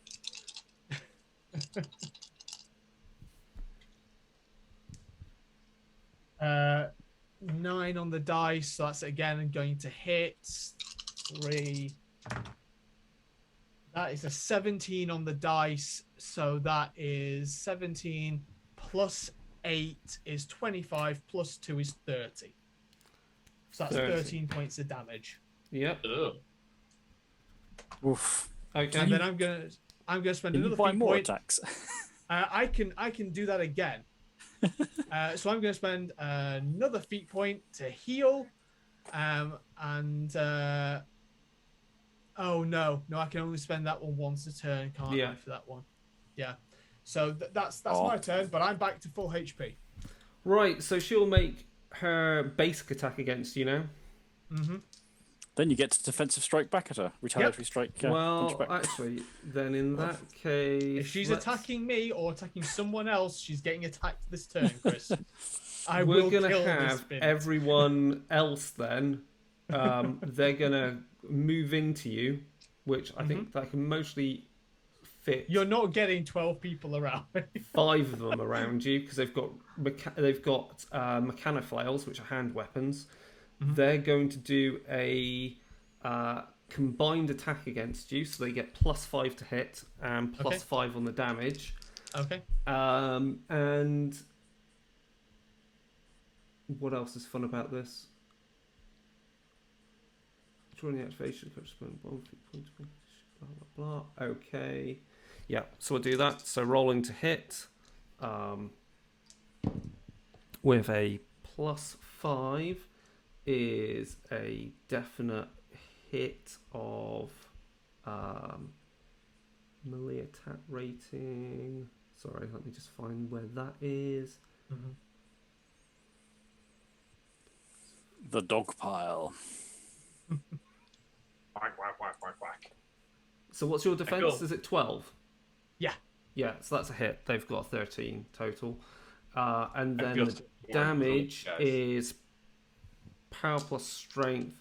9 on the dice, so that's again going to hit. 3. That is a 17 on the dice, so that is 17 plus 8 is 25 plus 2 is 30. So that's 30. 13 points of damage. Yep. Ugh. Oof. Okay. And then I'm gonna spend Can you another buy feat more point. attacks? I can do that again. So I'm going to spend another feat point to heal, and oh no, I can only spend that one once a turn, can't Yeah. I? For that one, yeah. So that's Oh. my turn, but I'm back to full HP. Right. So she'll make her basic attack against you now. Mm-hmm. Then you get to defensive strike back at her. Retaliatory strike. Punch Well, back. actually, then in that case, If she's let's- attacking me or attacking someone else, she's getting attacked this turn, Chris. we're will gonna kill this have bitch. everyone else then. They're gonna move into you, which I think that can mostly fit You're not getting 12 people around. 5 of them around you because they've got mechanoflails, which are hand weapons. They're going to do a combined attack against you, so they get +5 to hit and +5 on the damage. Okay. And what else is fun about this? During the activation, blah blah blah. Okay, yeah. So we'll do that. So rolling to hit, with a +5 is a definite hit of melee attack rating. Sorry, let me just find where that is. Mm-hmm. The dog pile. Whack, whack, whack, whack, whack. So what's your defense? Cool. Is it 12? Yeah. Yeah, so that's a hit. They've got 13 total. And I then feel the so damage guys. is power plus strength.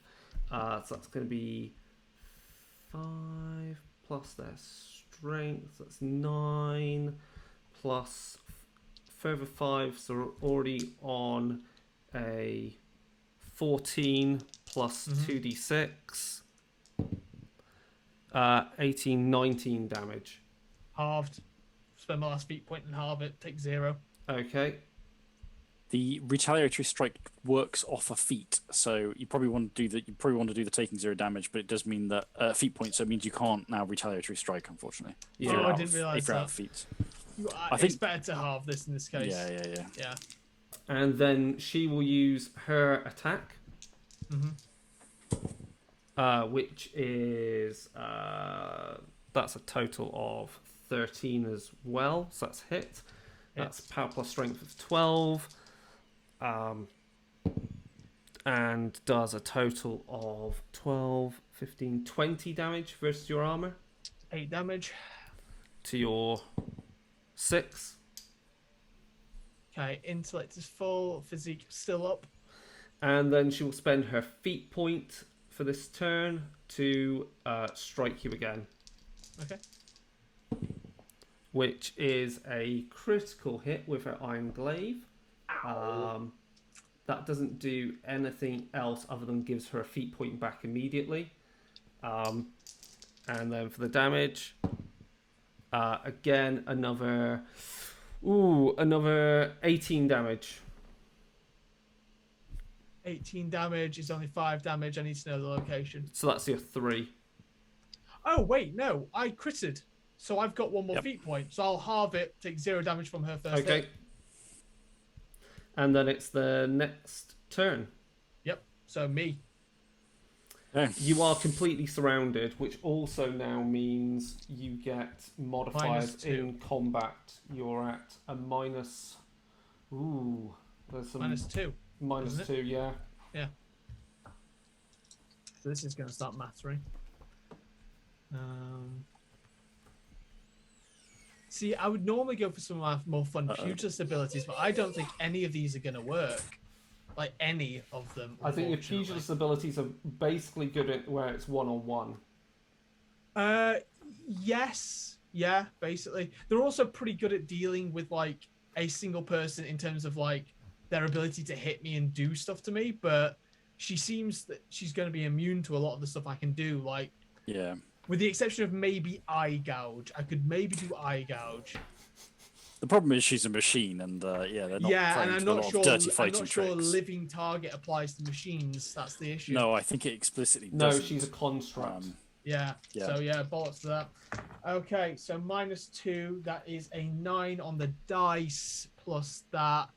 So that's going to be 5 plus their strength. That's 9 plus further 5. So we're already on a 14 plus 2d6. 18, 19 damage. Halved. Spend my last feat point and halve it. Take 0. Okay. The retaliatory strike works off a feat, so you probably want to do that. You probably want to do the taking 0 damage, but it does mean that feat points. So it means you can't now retaliatory strike, unfortunately. Yeah. If you're Oh, I out didn't of- realise if you're out that. of feats. I think- it's better to halve this in this case. Yeah. Yeah. And then she will use her attack, Mm-hmm. which is that's a total of 13 as well. So that's hit. That's power plus strength of 12. And does a total of 12, 15, 20 damage versus your armor 8 damage. to your 6. Okay, intellect is full, physique still up. And then she will spend her feat point for this turn to strike you again, Okay. which is a critical hit with her Iron Glaive. That doesn't do anything else other than gives her a feat point back immediately. And then for the damage, again, another 18 damage. 18 damage is only 5 damage. I need to know the location. So that's your 3. Oh, wait, no. I critted. So I've got one more Yep. feat point. So I'll halve it, take 0 damage from her first Okay. hit. And then it's the next turn. Yep. So me. Okay. You are completely surrounded, which also now means you get modifiers -2. in combat. You're at a minus. Ooh, there's some -2. minus isn't 2, yeah. So this is going to start mattering. See, I would normally go for some of my more fun pugilist abilities, but I don't think any of these are going to work. Like any of them. I think your unfortunately. pugilist abilities are basically good at where it's one-on-one. Yes. Yeah, basically. They're also pretty good at dealing with like a single person in terms of like their ability to hit me and do stuff to me, but she seems that she's going to be immune to a lot of the stuff I can do, like Yeah. with the exception of maybe eye gouge. I could maybe do eye gouge. The problem is she's a machine, and they're not Yeah, prone and I'm to a not lot sure. of dirty I'm fighting not sure tricks. living target applies to machines. That's the issue. No, I think it explicitly No, doesn't. she's a construct. Yeah. Yeah. So yeah, bollocks to that. Okay, so -2. That is a 9 on the dice plus that.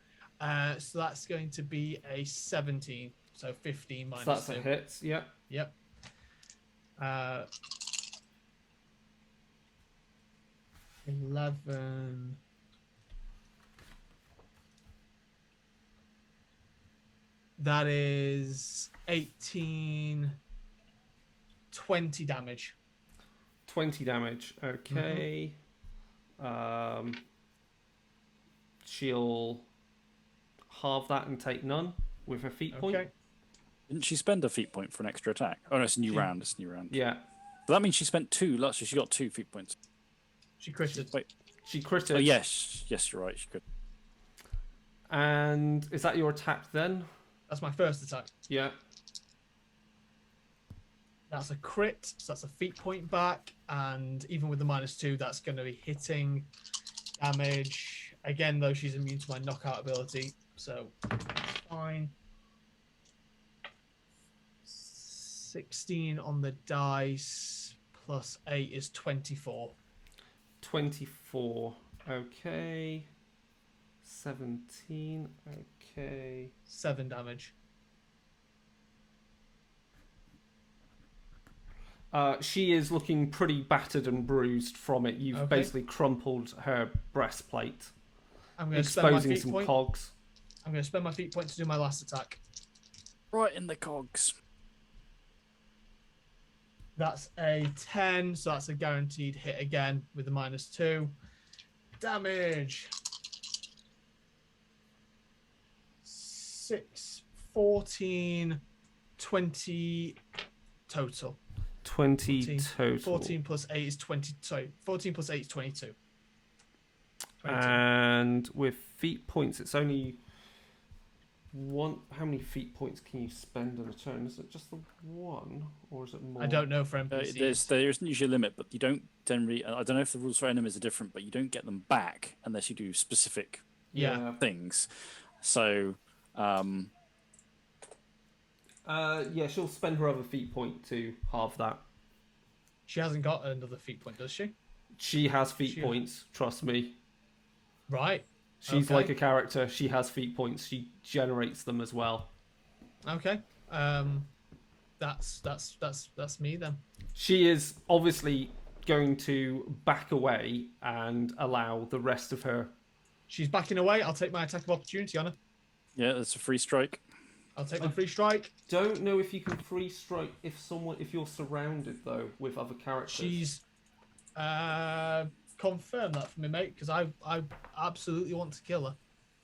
So that's going to be a 17. So 15 minus So that's 2. a hit, yeah. Yep. 11. That is 18. 20 damage. 20 damage. Okay. She'll halve that and take none with her feat point. Okay. Didn't she spend a feat point for an extra attack? Oh no, it's a new She- round. It's a new round. Yeah. But that means she spent 2. So she got 2 feat points. She critted. Wait. She critted. Oh yes, you're right. She could. And is that your attack then? That's my first attack. Yeah. That's a crit, so that's a feat point back, and even with the -2, that's going to be hitting damage. Again, though, she's immune to my knockout ability, so that's fine. 16 on the dice, plus 8 is 24. 24. Okay. 17. Okay. 7 damage. She is looking pretty battered and bruised from it. You've Okay. basically crumpled her breastplate, I'm going to spend my exposing feat some point. cogs. I'm going to spend my feat point to do my last attack. Right in the cogs. That's a 10, so that's a guaranteed hit again with the -2. Damage. 6, 14, 20 total. 20 14. total. 14 plus 8 is 20. Sorry, 14 plus 8 is 22. 22. And with feat points, it's only one. How many feat points can you spend in a turn? Is it just the one, or is it more? I don't know for NPCs. There isn't usually a limit, but you don't generally. I don't know if the rules for enemies are different, but you don't get them back unless you do specific Yeah. things. So, Yeah, she'll spend her other feat point to halve that. She hasn't got another feat point, does she? She has feat She- points, trust me. Right. She's Okay. like a character. She has feat points. She generates them as well. Okay. That's me then. She is obviously going to back away and allow the rest of her. She's backing away. I'll take my attack of opportunity on her. Yeah, it's a free strike. I'll take my free strike. Don't know if you can free strike if you're surrounded though with other characters. She's confirm that for me, mate, because I absolutely want to kill her.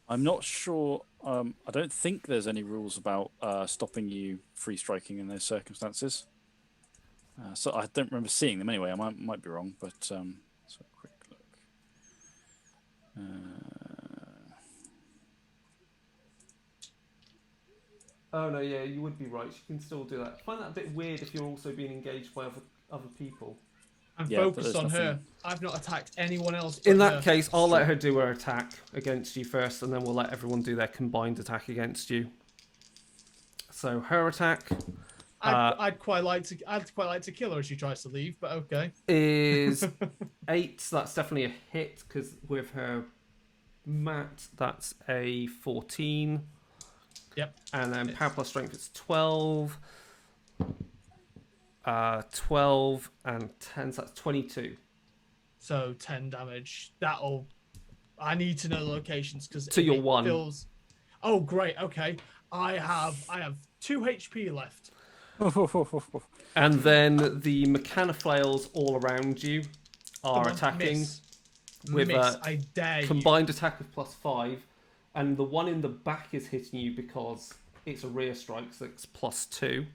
I'm not sure. I don't think there's any rules about stopping you free striking in those circumstances. So I don't remember seeing them anyway. I might be wrong, but so quick look. Oh no, yeah, you would be right. She can still do that. I find that a bit weird if you're also being engaged by other people. I'm Yeah, but focused there's on her. nothing- I've not attacked anyone else. In but that her. case, I'll let her do her attack against you first, and then we'll let everyone do their combined attack against you. So her attack I'd quite like to kill her as she tries to leave, but okay. is 8. So that's definitely a hit because with her mat, that's a 14. Yep. And then Hits. power plus strength is 12. 12 and 10, so that's 22. So 10 damage. I need to know the locations because To your one. Oh great, okay. I have 2 HP left. And then the mechanoflails all around you are Come on, attacking miss. with Miss, a I dare you. combined attack of +5. And the one in the back is hitting you because it's a rear strike, so it's +2.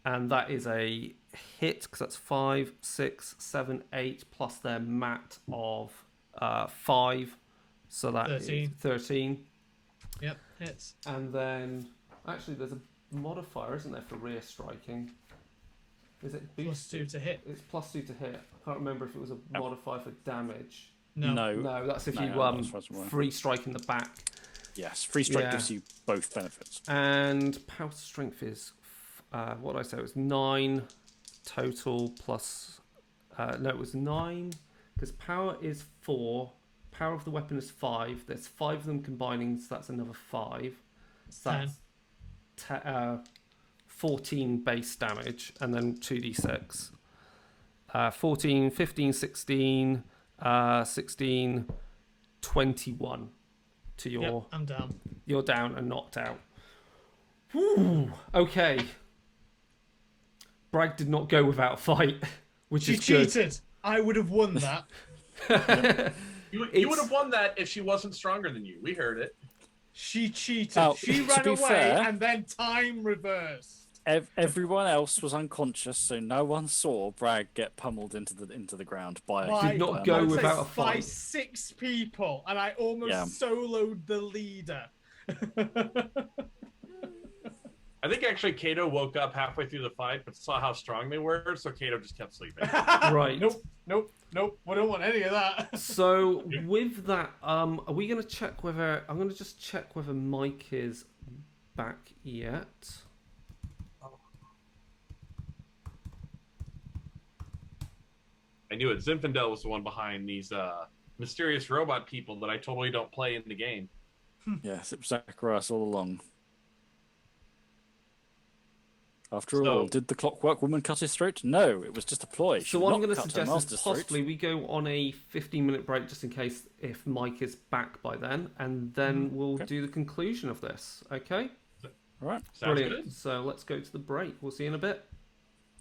And that is a hit because that's 5, 6, 7, 8 plus their mat of 5. So that is 13. 13. Yep, hits. And then, actually, there's a modifier, isn't there, for rear striking? Is it boost? +2 to hit. It's +2 to hit. I can't remember if it was a modifier for damage. No. No, that's if No, you not as far as I'm aware. free strike in the back. Yes, free strike Yeah. gives you both benefits. And power strength is, what did I say? It was 9 total plus. No, it was 9 because power is 4. Power of the weapon is 5. There's 5 of them combining, so that's another 5. So that's 14 base damage, and then 2d6. 14, 15, 16, 16, 21 to your. Yep, I'm down. You're down and knocked out. Whew. Okay. Bragg did not go without a fight, which She is good. cheated. I would have won that. You would have won that if she wasn't stronger than you. We heard it. She cheated. Oh, She to ran be away fair- and then time reversed. Everyone else was unconscious, so no one saw Bragg get pummeled into the ground by. Did not by go a with- monkey. without a By fight. 6 people, and I almost Yeah. soloed the leader. I think actually Kato woke up halfway through the fight, but saw how strong they were, so Kato just kept sleeping. Right. Nope. We don't want any of that. So with that, are we going to check whether I'm going to just check whether Mike is back yet? I knew it. Zinfandel was the one behind these mysterious robot people that I totally don't play in the game. Yes, it was Zacharias all along. After So- all, did the Clockwork Woman cut his throat? No, it was just a ploy. She So would what I'm not going to cut her suggest is master's throat. possibly we go on a 15-minute break just in case if Mike is back by then, and then we'll Okay. do the conclusion of this. Okay? All right, Sounds Brilliant. good. So let's go to the break. We'll see you in a bit.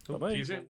bye-bye. See you soon.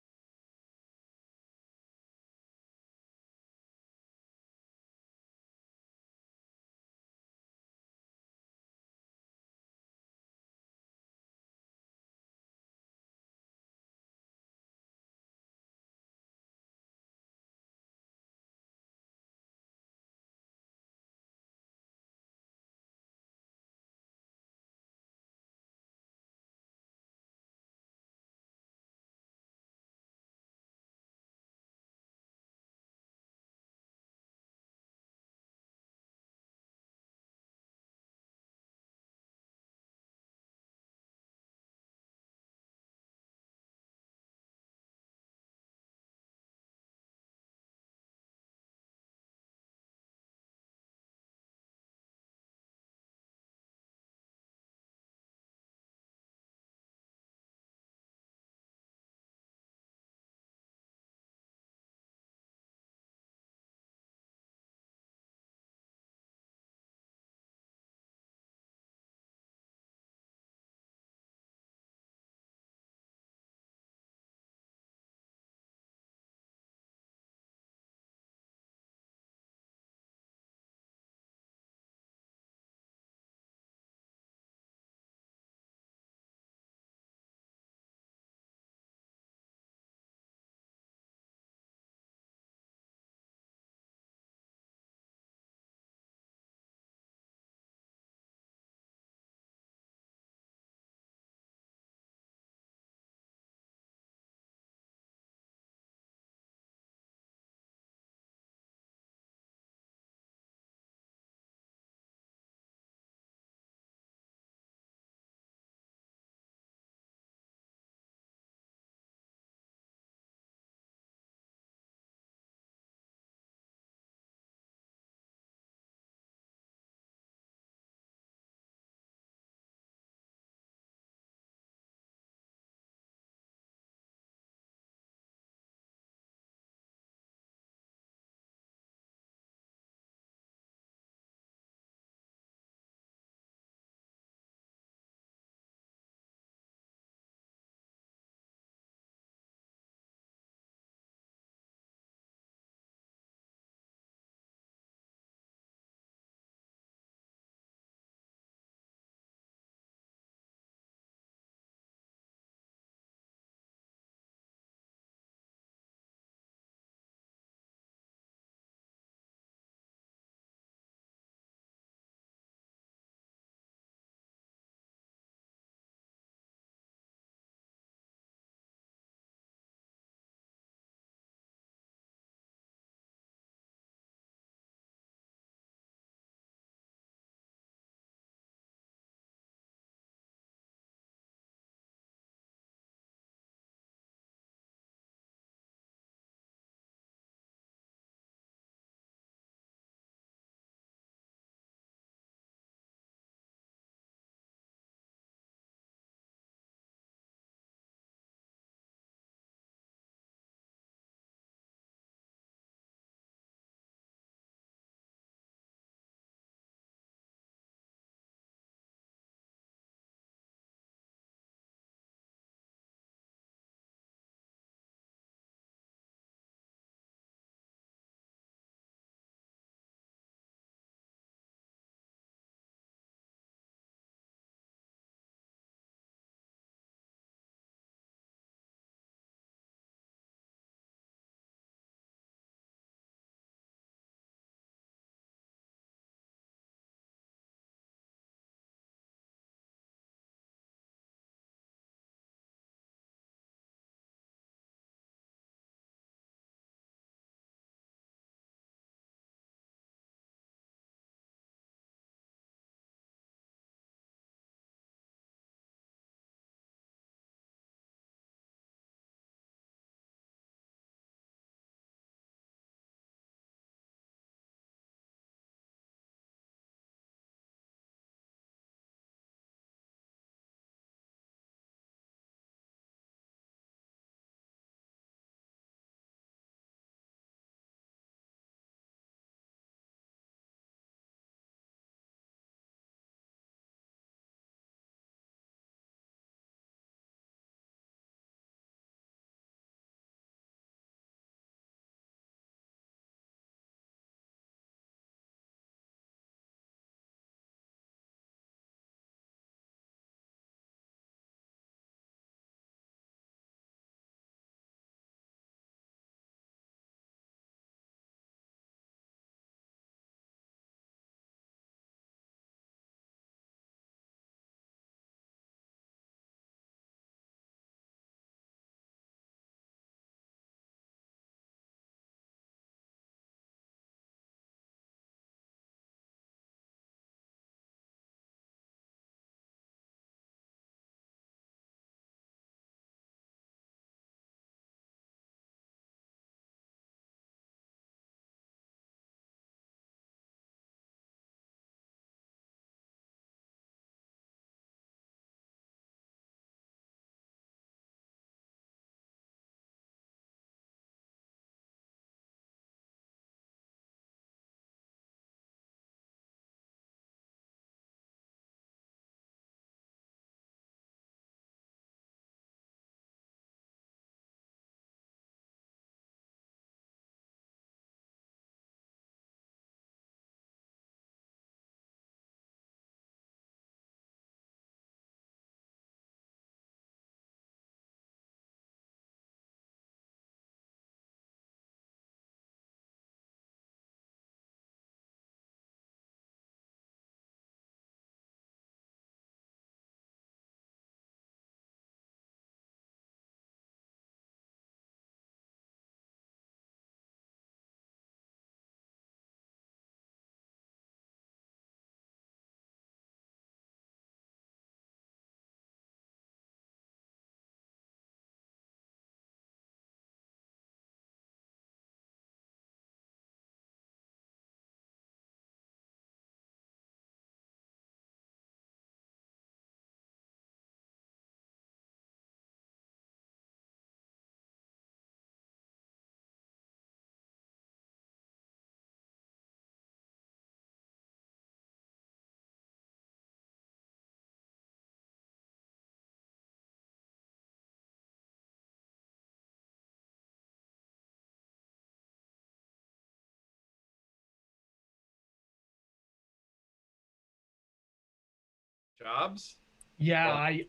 jobs. Yeah, Well, I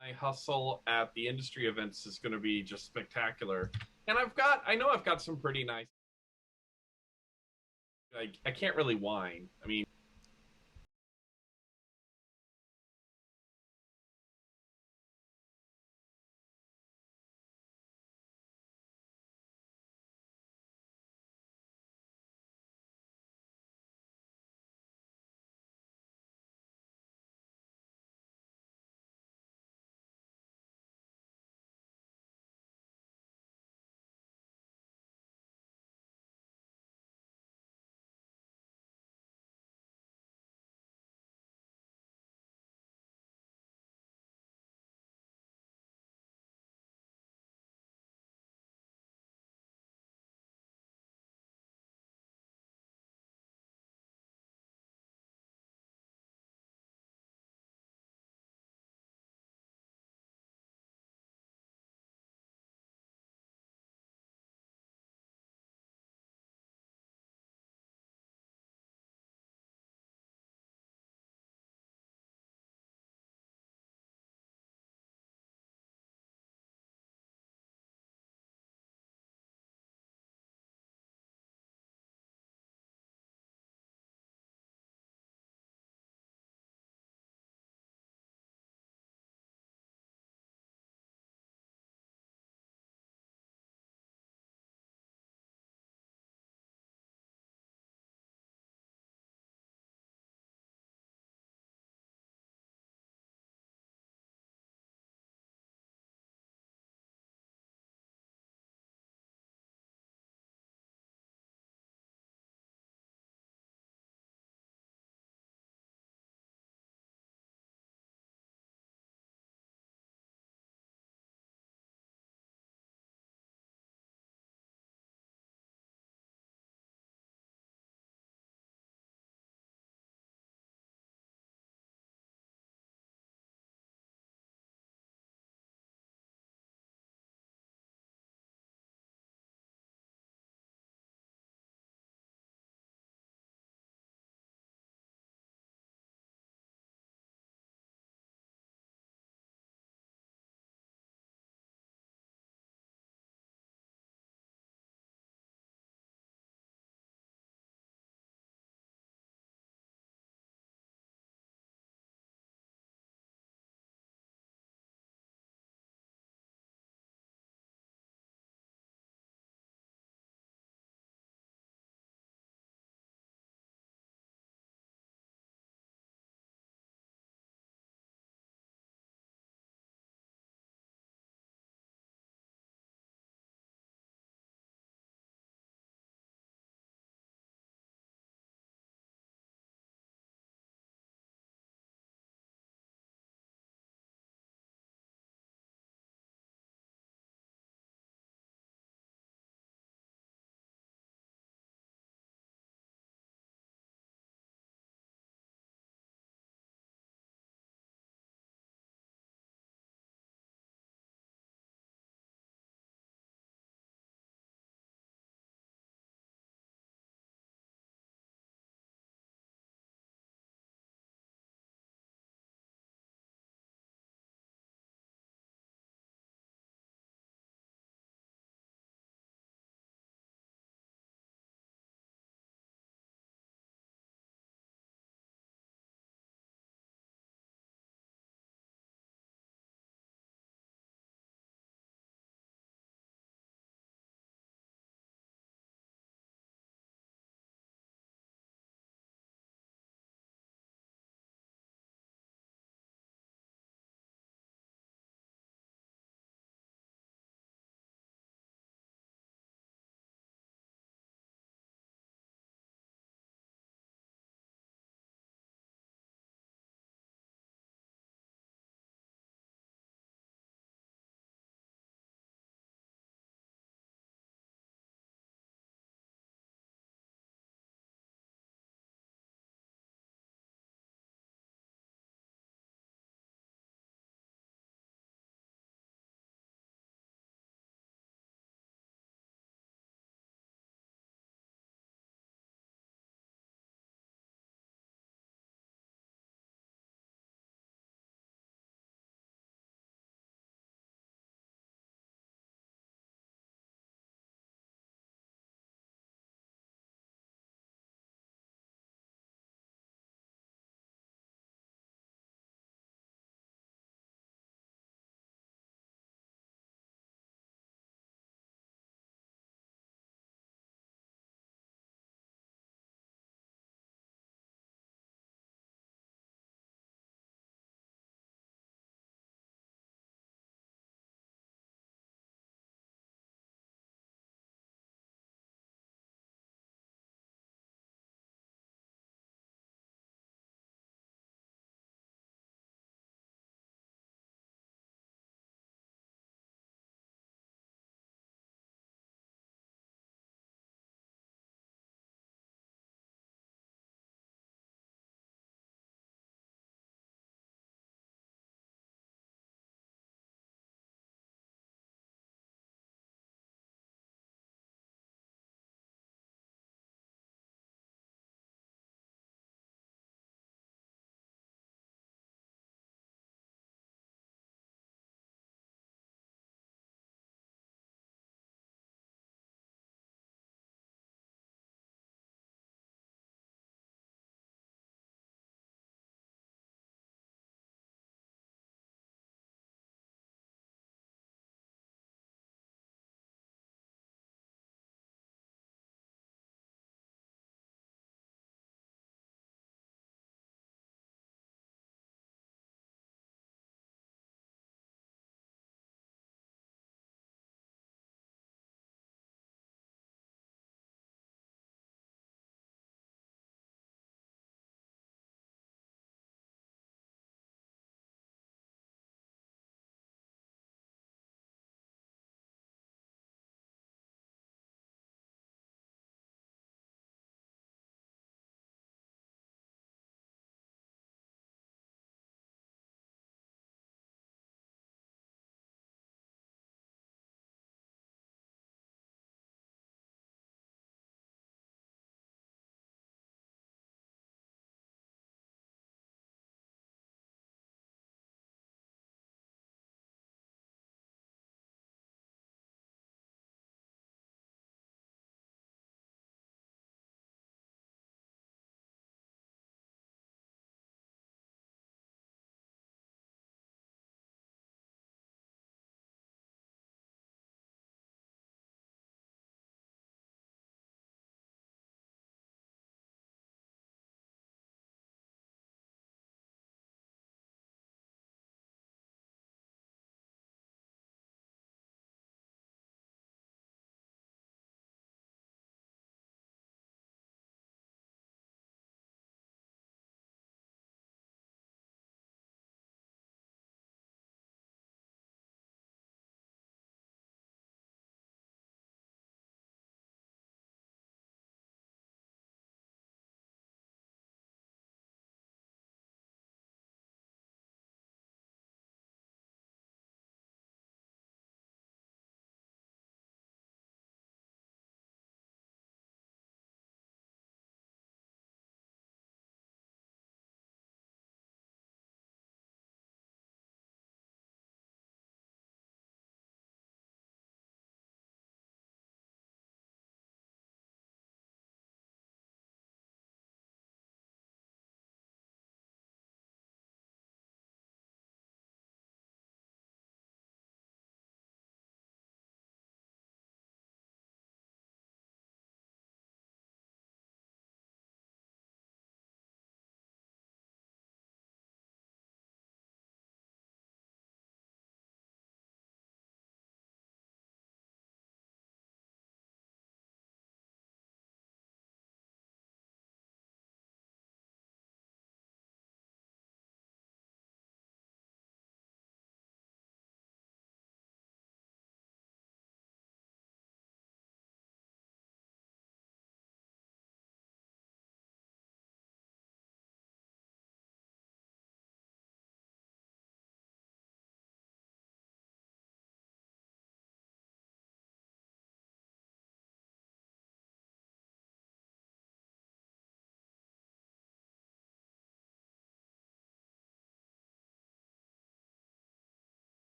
my hustle at the industry events is going to be just spectacular. And I know I've got some pretty nice. I can't really whine. I mean,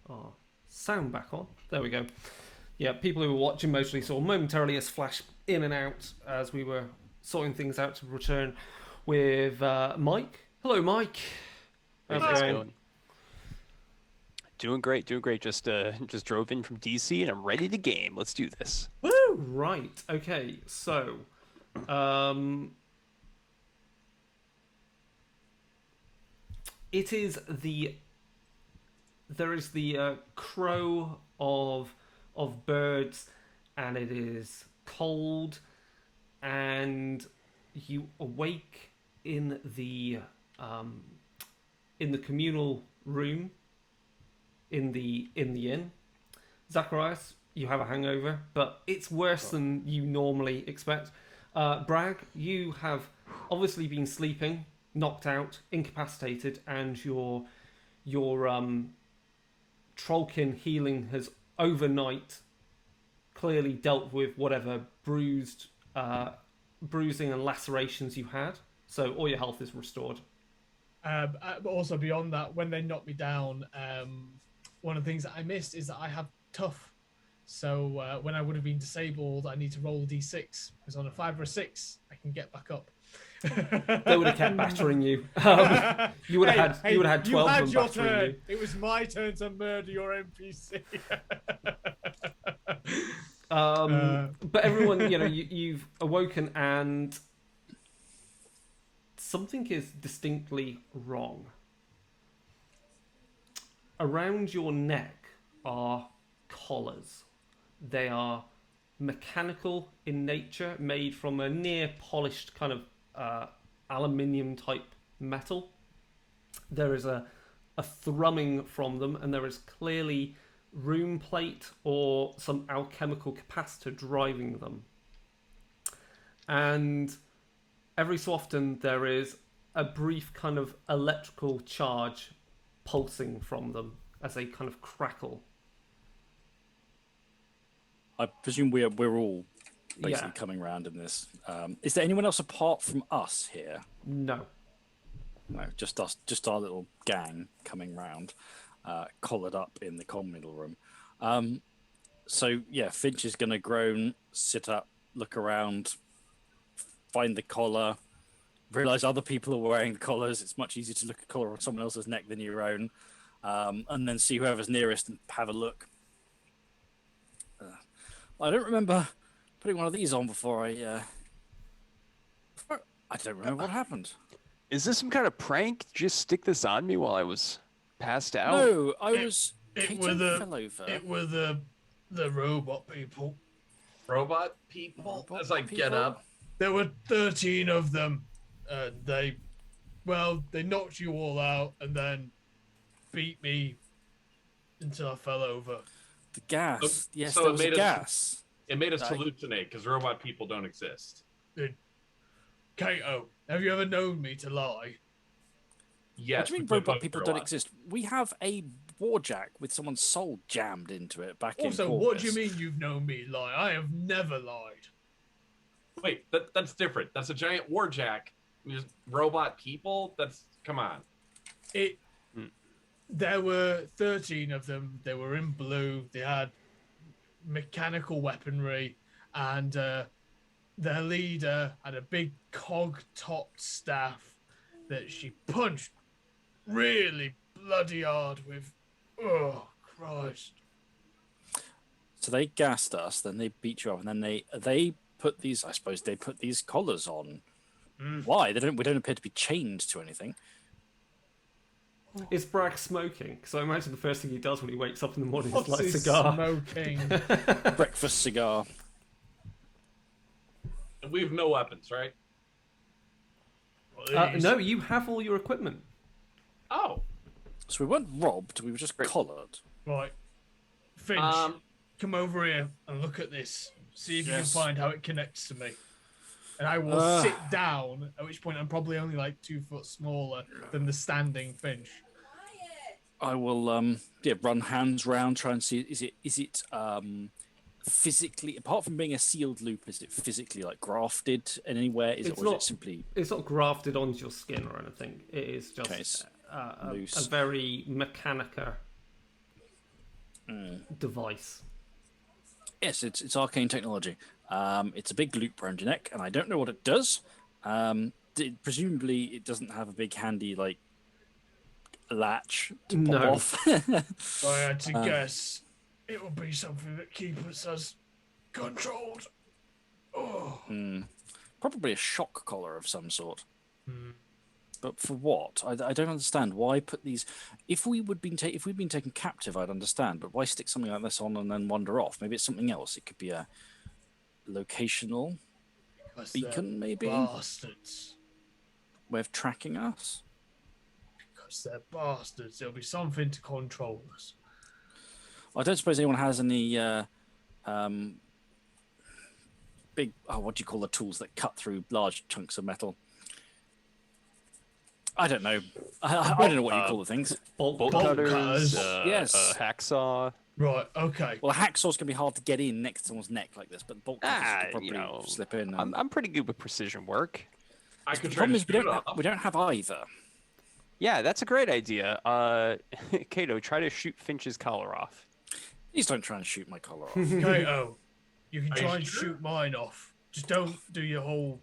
our sound back on. There we go. Yeah, people who were watching mostly saw momentarily us flash in and out as we were sorting things out to return with Mike. Hello, Mike. How's it going? Doing great, doing great. Just drove in from DC and I'm ready to game. Let's do this. Woo! Right. Okay. So, it is there is the crow of birds, and it is cold, and you awake in the communal room in the inn. Zacharias, you have a hangover, but it's worse than you normally expect. Bragg, you have obviously been sleeping, knocked out, incapacitated, and your Trollkin healing has overnight clearly dealt with whatever bruising and lacerations you had. So all your health is restored. But also beyond that, when they knocked me down, one of the things that I missed is that I have tough. So when I would have been disabled, I need to roll a d6 because on a 5 or a 6, I can get back up. They would have kept battering you. You would have had 12 you had of them your battering turn. you. It was my turn to murder your NPC. But everyone, you've awoken and something is distinctly wrong. Around your neck are collars. They are mechanical in nature, made from a near polished kind of aluminium type metal. There is a thrumming from them, and there is clearly room plate or some alchemical capacitor driving them. And every so often there is a brief kind of electrical charge pulsing from them as they kind of crackle. I presume we're all basically coming around in this. Is there anyone else apart from us here? No. No, just us, just our little gang coming round, collared up in the communal room. So yeah, Finch is going to groan, sit up, look around, find the collar, realize other people are wearing collars. It's much easier to look at a collar on someone else's neck than your own, and then see whoever's nearest and have a look. I don't remember putting one of these on before I don't remember what happened. Is this some kind of prank? Did you just stick this on me while I was passed out? No, I was. It Kato were fell over. It were the robot people. Robot people? As I get up. There were 13 of them. They knocked you all out and then beat me until I fell over. The gas. Yes, so there it was made gas. It made us hallucinate because robot people don't exist. Kato, have you ever known me to lie? Yes. What do you mean robot people don't exist? We have a warjack with someone's soul jammed into it back in Also, Corpus. what do you mean you've known me lie? I have never lied. Wait, that's different. That's a giant warjack. Just robot people? Come on. There were 13 of them. They were in blue. They had mechanical weaponry, and their leader had a big cog-topped staff that she punched really bloody hard with. Oh, Christ. So they gassed us, then they beat you up, and then they put these. I suppose they put these collars on. Why? We don't appear to be chained to anything. Is Bragg smoking? Because I imagine the first thing he does when he wakes up in the morning What's is light a his cigar. smoking? Breakfast cigar. We have no weapons, right? No, you have all your equipment. Oh. So we weren't robbed. We were just collared. Right. Finch, come over here and look at this. See if you can find how it connects to me. And I will sit down, at which point I'm probably only like 2 foot smaller than the standing Finch. I will run hands round, try and see is it physically, apart from being a sealed loop, is it physically like grafted anywhere? Is it simply? It's not grafted onto your skin or anything. It is just loose. a very mechanica device. Yes, it's arcane technology. It's a big loop around your neck, and I don't know what it does. Presumably, it doesn't have a big handy like latch to pop No. off. If I had to guess, it will be something that keeps us controlled. Oh. Probably a shock collar of some sort. Hmm. But for what? I don't understand. Why put these? If we'd been taken captive, I'd understand. But why stick something like this on and then wander off? Maybe it's something else. It could be a locational Because beacon, they're maybe bastards. way of tracking us. Because they're bastards. There'll be something to control us. I don't suppose anyone has any big. Oh, what do you call the tools that cut through large chunks of metal? I don't know. I don't know what you call the things. Bolt Bolt cutters. cutters, Yes. hacksaw. Right, okay. Well, a hacksaw's can be hard to get in next to someone's neck like this, but the bolt cutters you could probably You know, slip in. And... I'm pretty good with precision work. I could The try problem to is shoot it off. we don't have either. Yeah, that's a great idea. Kato, try to shoot Finch's collar off. Please don't try and shoot my collar off. Kato, you can Are you try and sure? shoot mine off. Just don't do your whole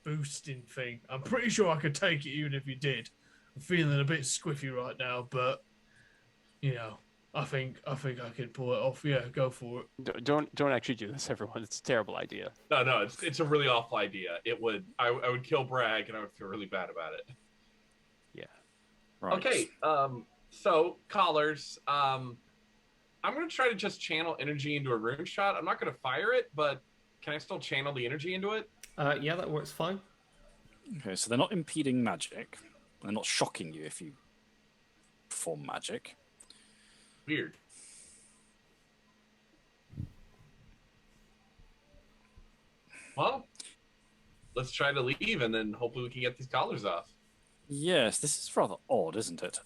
boosting thing. I'm pretty sure I could take it even if you did. I'm feeling a bit squiffy right now, but you know, I think I could pull it off. Yeah, go for it. Don't actually do this, everyone. It's a terrible idea. No, it's a really awful idea. I would kill Bragg, and I would feel really bad about it. Yeah. Right. Okay, so collars. I'm gonna try to just channel energy into a rune shot. I'm not gonna fire it, but can I still channel the energy into it? Yeah, that works fine. Okay, so they're not impeding magic. They're not shocking you if you perform magic. Weird. Well, let's try to leave, and then hopefully we can get these collars off. Yes, this is rather odd, isn't it?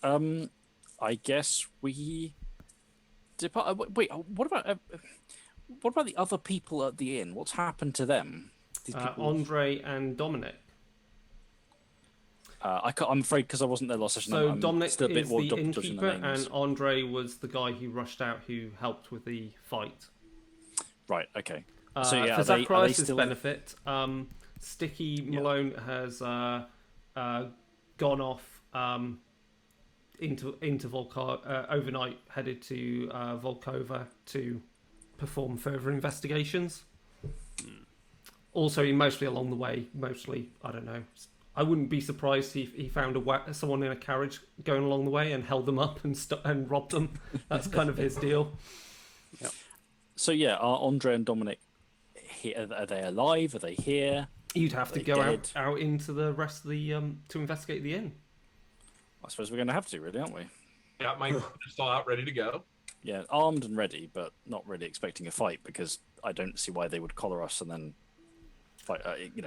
I guess we depart. Wait, what about the other people at the inn? What's happened to them? These people. Andre and Dominic. I'm afraid because I wasn't there last session. So I'm Dominic still a bit is more the dodging innkeeper, the names. and Andre was the guy who rushed out, who helped with the fight. Right. Okay. For are they Zacharias' still... benefit, Sticky Malone has gone off into overnight, headed to Volkova to perform further investigations. Also, mostly along the way, I don't know. I wouldn't be surprised if he found someone in a carriage going along the way and held them up and robbed them. That's kind of his deal. Yep. So yeah, are Andre and Dominic here? Are they alive? Are they here? You'd have to They go dead? out into the rest of the to investigate the inn. I suppose we're going to have to, really, aren't we? Got my pistol out, ready to go. Yeah, armed and ready, but not really expecting a fight because I don't see why they would collar us and then fight.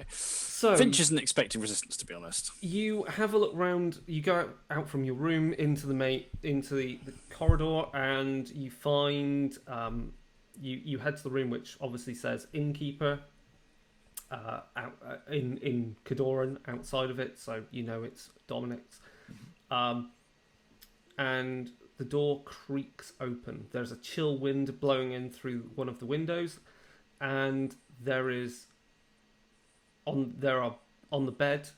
So Finch isn't expecting resistance, to be honest. you have a look round. You go out from your room into the corridor, and you find you head to the room which obviously says innkeeper out in Cadoran outside of it, so you know it's Dominic's. And the door creaks open. There's a chill wind blowing in through one of the windows, and there are on the bed,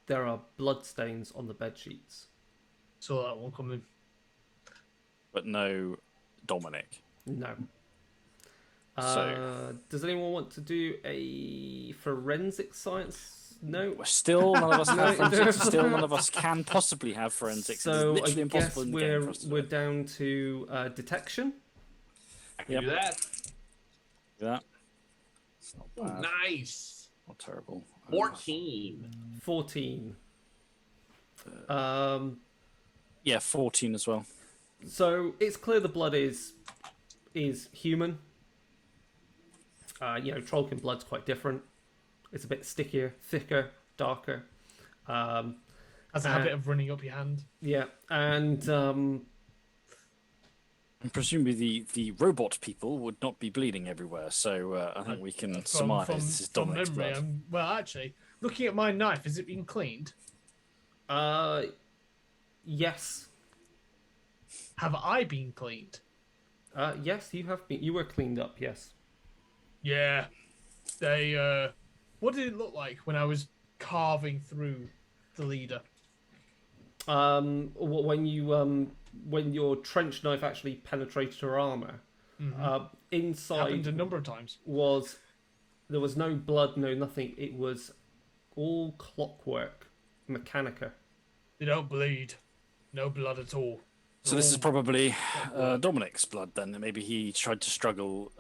there are blood stains on the bed sheets. Saw that one coming. But no Dominic. No. So- Does anyone want to do a forensic science? No. Still, none of us have No. forensics. Still, none of us can possibly have forensics. So it's I literally guess impossible in the game for us to do we're it. down to detection. I can Yep. do that. Yeah. It's not Ooh, bad. nice. Not terrible. 14. 14. Yeah, 14 as well. So it's clear the blood is human. Trollkin blood's quite different. It's a bit stickier, thicker, darker. Has a habit of running up your hand. Yeah, and And presumably the robot people would not be bleeding everywhere, so I think we can surmise this is from Dominic's memory, blood. well, actually, looking at my knife, has it been cleaned? yes, Have I been cleaned? Yes, you have been. You were cleaned up. Yes. Yeah. They what did it look like when I was carving through the leader? When your trench knife actually penetrated her armor, Mm-hmm. Happened inside a number of times. was there was no blood, no nothing. It was all clockwork, mechanica. They don't bleed. No blood at all. So this is probably clockwork. Dominic's blood then. Maybe he tried to struggle.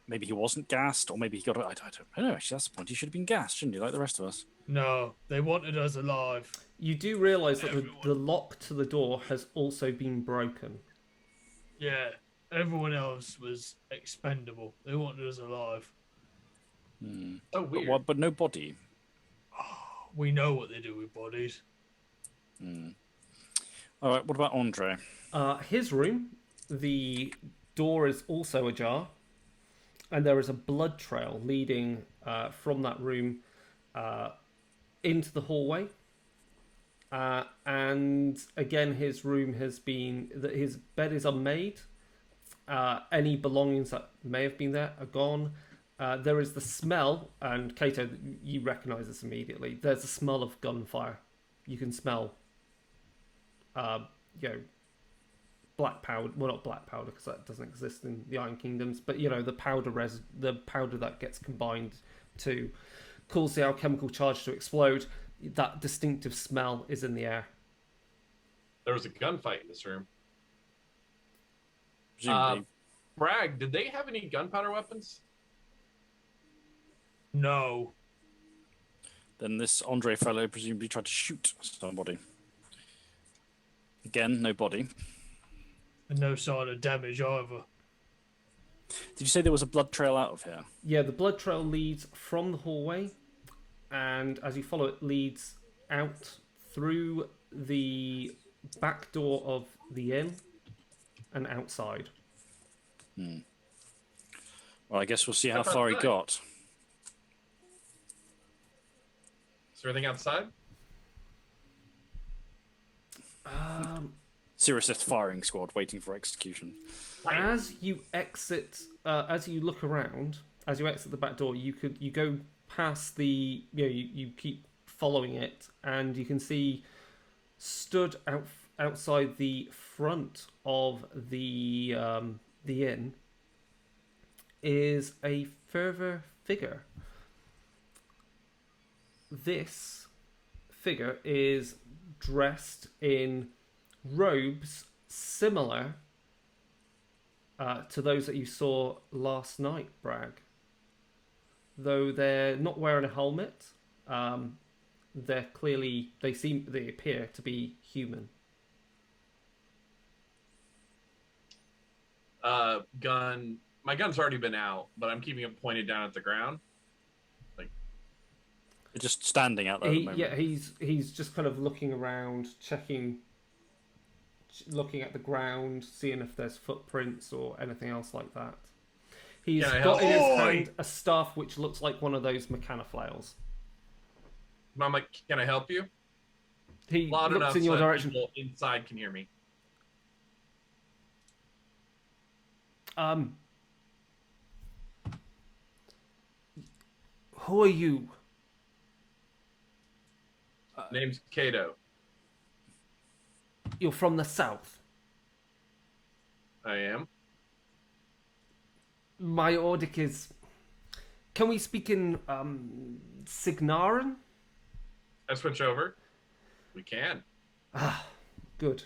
Maybe he wasn't gassed, or maybe he got. I don't know. Actually, that's the point. He should have been gassed, shouldn't he? Like the rest of us. No, they wanted us alive. You do realise that Everyone. the lock to the door has also been broken. Yeah, everyone else was expendable. They wanted us alive. Hmm. Oh, But weird. what? But no body. We know what they do with bodies. Hmm. All right. What about Andre? His room, the door is also ajar, and there is a blood trail leading from that room into the hallway. And again, his room has been that his bed is unmade. Any belongings that may have been there are gone. There is the smell, and Kato, you recognise this immediately. There's a smell of gunfire. You can smell, uh, you know, black powder. Well, not black powder because that doesn't exist in the Iron Kingdoms, but you know the the powder that gets combined to cause the alchemical charge to explode. That distinctive smell is in the air. There was a gunfight in this room. Presumably, Bragg, did they have any gunpowder weapons? No. then this Andre fellow presumably tried to shoot somebody. Again, no body. And no sign of damage either. Did you say there was a blood trail out of here? Yeah, the blood trail leads from the hallway, and as you follow it, leads out through the back door of the inn and outside. Well, I guess we'll see how Step far he outside. got. Is there anything outside? Seriously, firing squad waiting for execution. As you exit, as you look around, as you exit the back door, you go past the, you keep following it, and you can see stood outside the front of the inn is a further figure. This figure is dressed in robes similar to those that you saw last night, Bragg. Though they're not wearing a helmet, they appear to be human. Gun. My gun's already been out, but I'm keeping it pointed down at the ground. You're just standing out there at the moment. Yeah, he's just kind of looking around, looking at the ground, seeing if there's footprints or anything else like that. He's Can I got in his help? hand a staff which looks like one of those mechanoflails. Mama, can I help you? He Loud looks enough in your so that direction. people inside can hear me. Who are you? Name's Kato. You're from the south. I am. My Ordic is. Can we speak in Signaran? I switch over. We can. Good.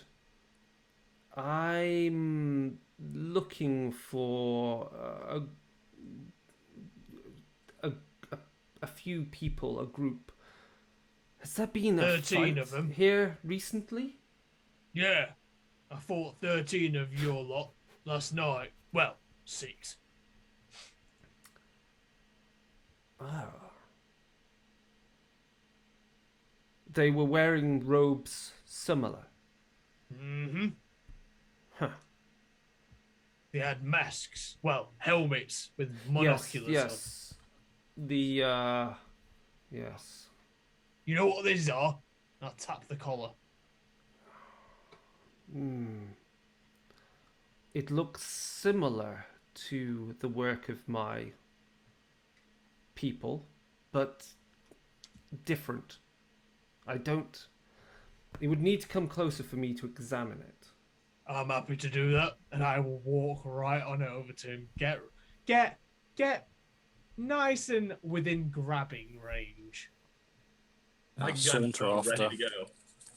I'm looking for a few people, a group. Has there been a 13 fight of them. here recently? Yeah. I fought 13 of your lot last night. Well, 6. Oh. They were wearing robes similar. Mm-hmm. Huh. They had masks. Well, helmets with monoculars on. Yes. Yes. You know what these are? I'll tap the collar. It looks similar to the work of my people, but different. I don't. It would need to come closer for me to examine it. I'm happy to do that, and I will walk right on over to him. Get nice and within grabbing range. Like saunter gunpowder, after ready to go.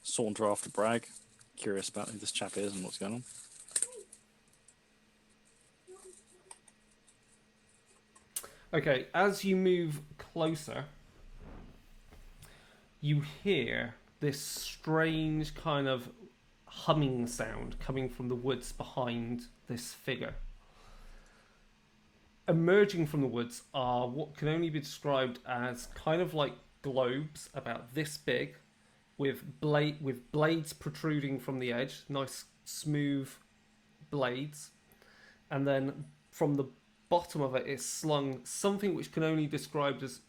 saunter after Bragg. Curious about who this chap is and what's going on. Okay, as you move closer, you hear this strange kind of humming sound coming from the woods behind this figure. Emerging from the woods are what can only be described as kind of like globes about this big, with blades protruding from the edge, nice smooth blades, and then from the bottom of it is slung something which can only be described as,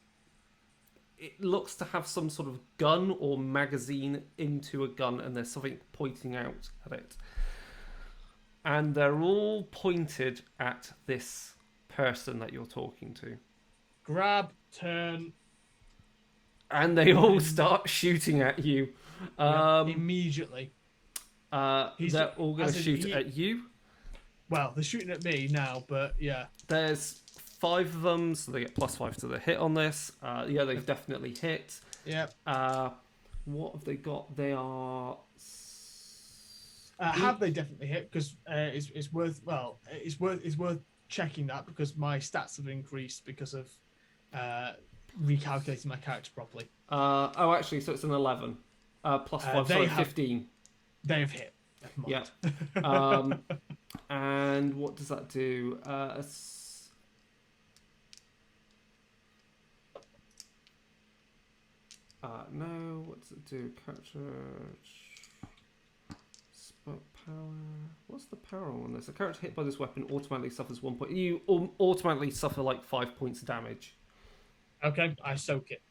it looks to have some sort of gun or magazine into a gun, and there's something pointing out at it. And they're all pointed at this person that you're talking to. Grab, turn, And they all start shooting at you. immediately. They're all going to shoot at you. Well, they're shooting at me now, but yeah. There's 5 of them, so they get +5 to the hit on this. Yeah, they've definitely hit. Yeah. What have they got? They are. Have they definitely hit? Because it's worth checking that, because my stats have increased because of recalculating my character properly. Oh, actually, so it's an 11. +5, sorry, 15. They've hit. Yeah. And what does that do? No, what does it do? Character. Spot power. What's the power on this? A character hit by this weapon automatically suffers 1 point. You automatically suffer like 5 points of damage. Okay, I soak it.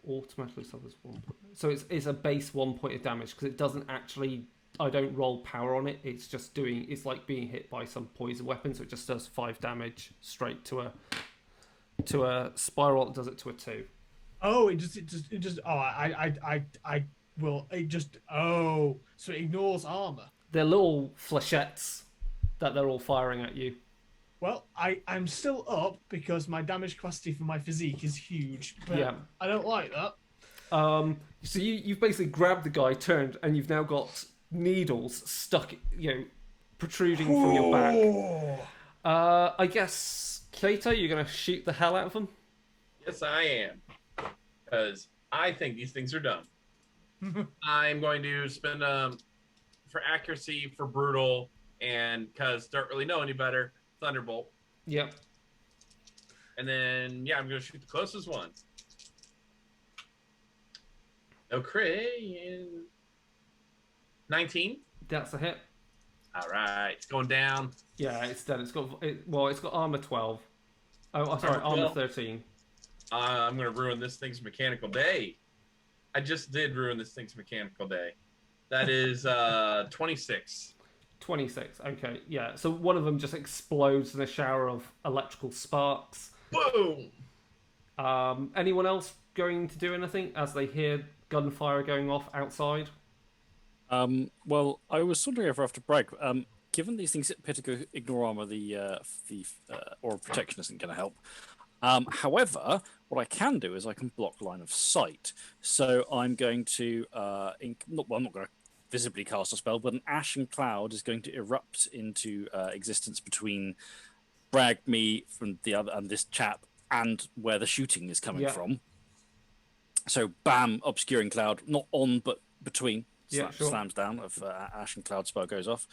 Automatically suffers 1 point. So it's a base 1 point of damage, because it doesn't actually. I don't roll power on it. It's just doing. It's like being hit by some poison weapon, so it just does 5 damage straight to a spiral. It does it to a 2. Oh, it just. Oh, I will. It just. Oh, so it ignores armor. They're little flechettes that they're all firing at you. Well, I'm still up because my damage capacity for my physique is huge, but Yeah. I don't like that. So you've basically grabbed the guy, turned, and you've now got needles stuck, protruding from your back. I guess, Kato, you're going to shoot the hell out of them? Yes, I am. Because I think these things are dumb. I'm going to spend for accuracy, for brutal, and because don't really know any better, Thunderbolt. Yep. And then, yeah, I'm going to shoot the closest one. Okay. 19. That's a hit. All right. It's going down. Yeah, it's dead. It's got armor 12. Oh, sorry, armor 13. I'm going to ruin this thing's mechanical day. I just did ruin this thing's mechanical day. That is 26. 26. Okay, yeah. So one of them just explodes in a shower of electrical sparks. Boom! Anyone else going to do anything as they hear gunfire going off outside? Well, I was wondering if after Bragg, given these things hit ignore armor, the aura of protection isn't going to help. However, what I can do is I can block line of sight. So I'm going to I'm not going to visibly cast a spell, but an ashen cloud is going to erupt into existence between Bragg, me from the other, and this chap, and where the shooting is coming from. So, bam, obscuring cloud, not on but between. Slams down of ashen cloud spell goes off.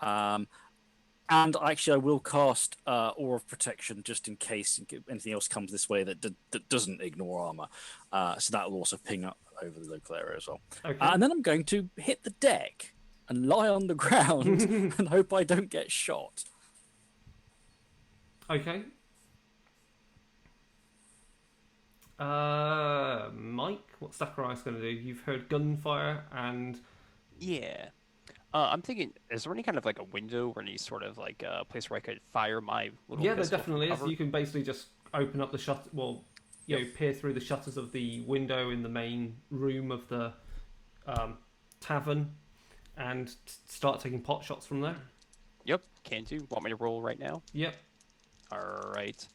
And actually, I will cast Aura of Protection just in case anything else comes this way that doesn't ignore armor. So that will also ping up over the local area as well. Okay. And then I'm going to hit the deck and lie on the ground and hope I don't get shot. Okay. Mike, what's Zacharias going to do? You've heard gunfire and Yeah. I'm thinking, is there any kind of like a window or any sort of like place where I could fire my little yeah, there pistol from definitely is. cover? You can basically just open up the shut. Well, Yep. peer through the shutters of the window in the main room of the um, tavern and start taking pot shots from there. Yep. Can do. Want me to roll right now? Yep. All right.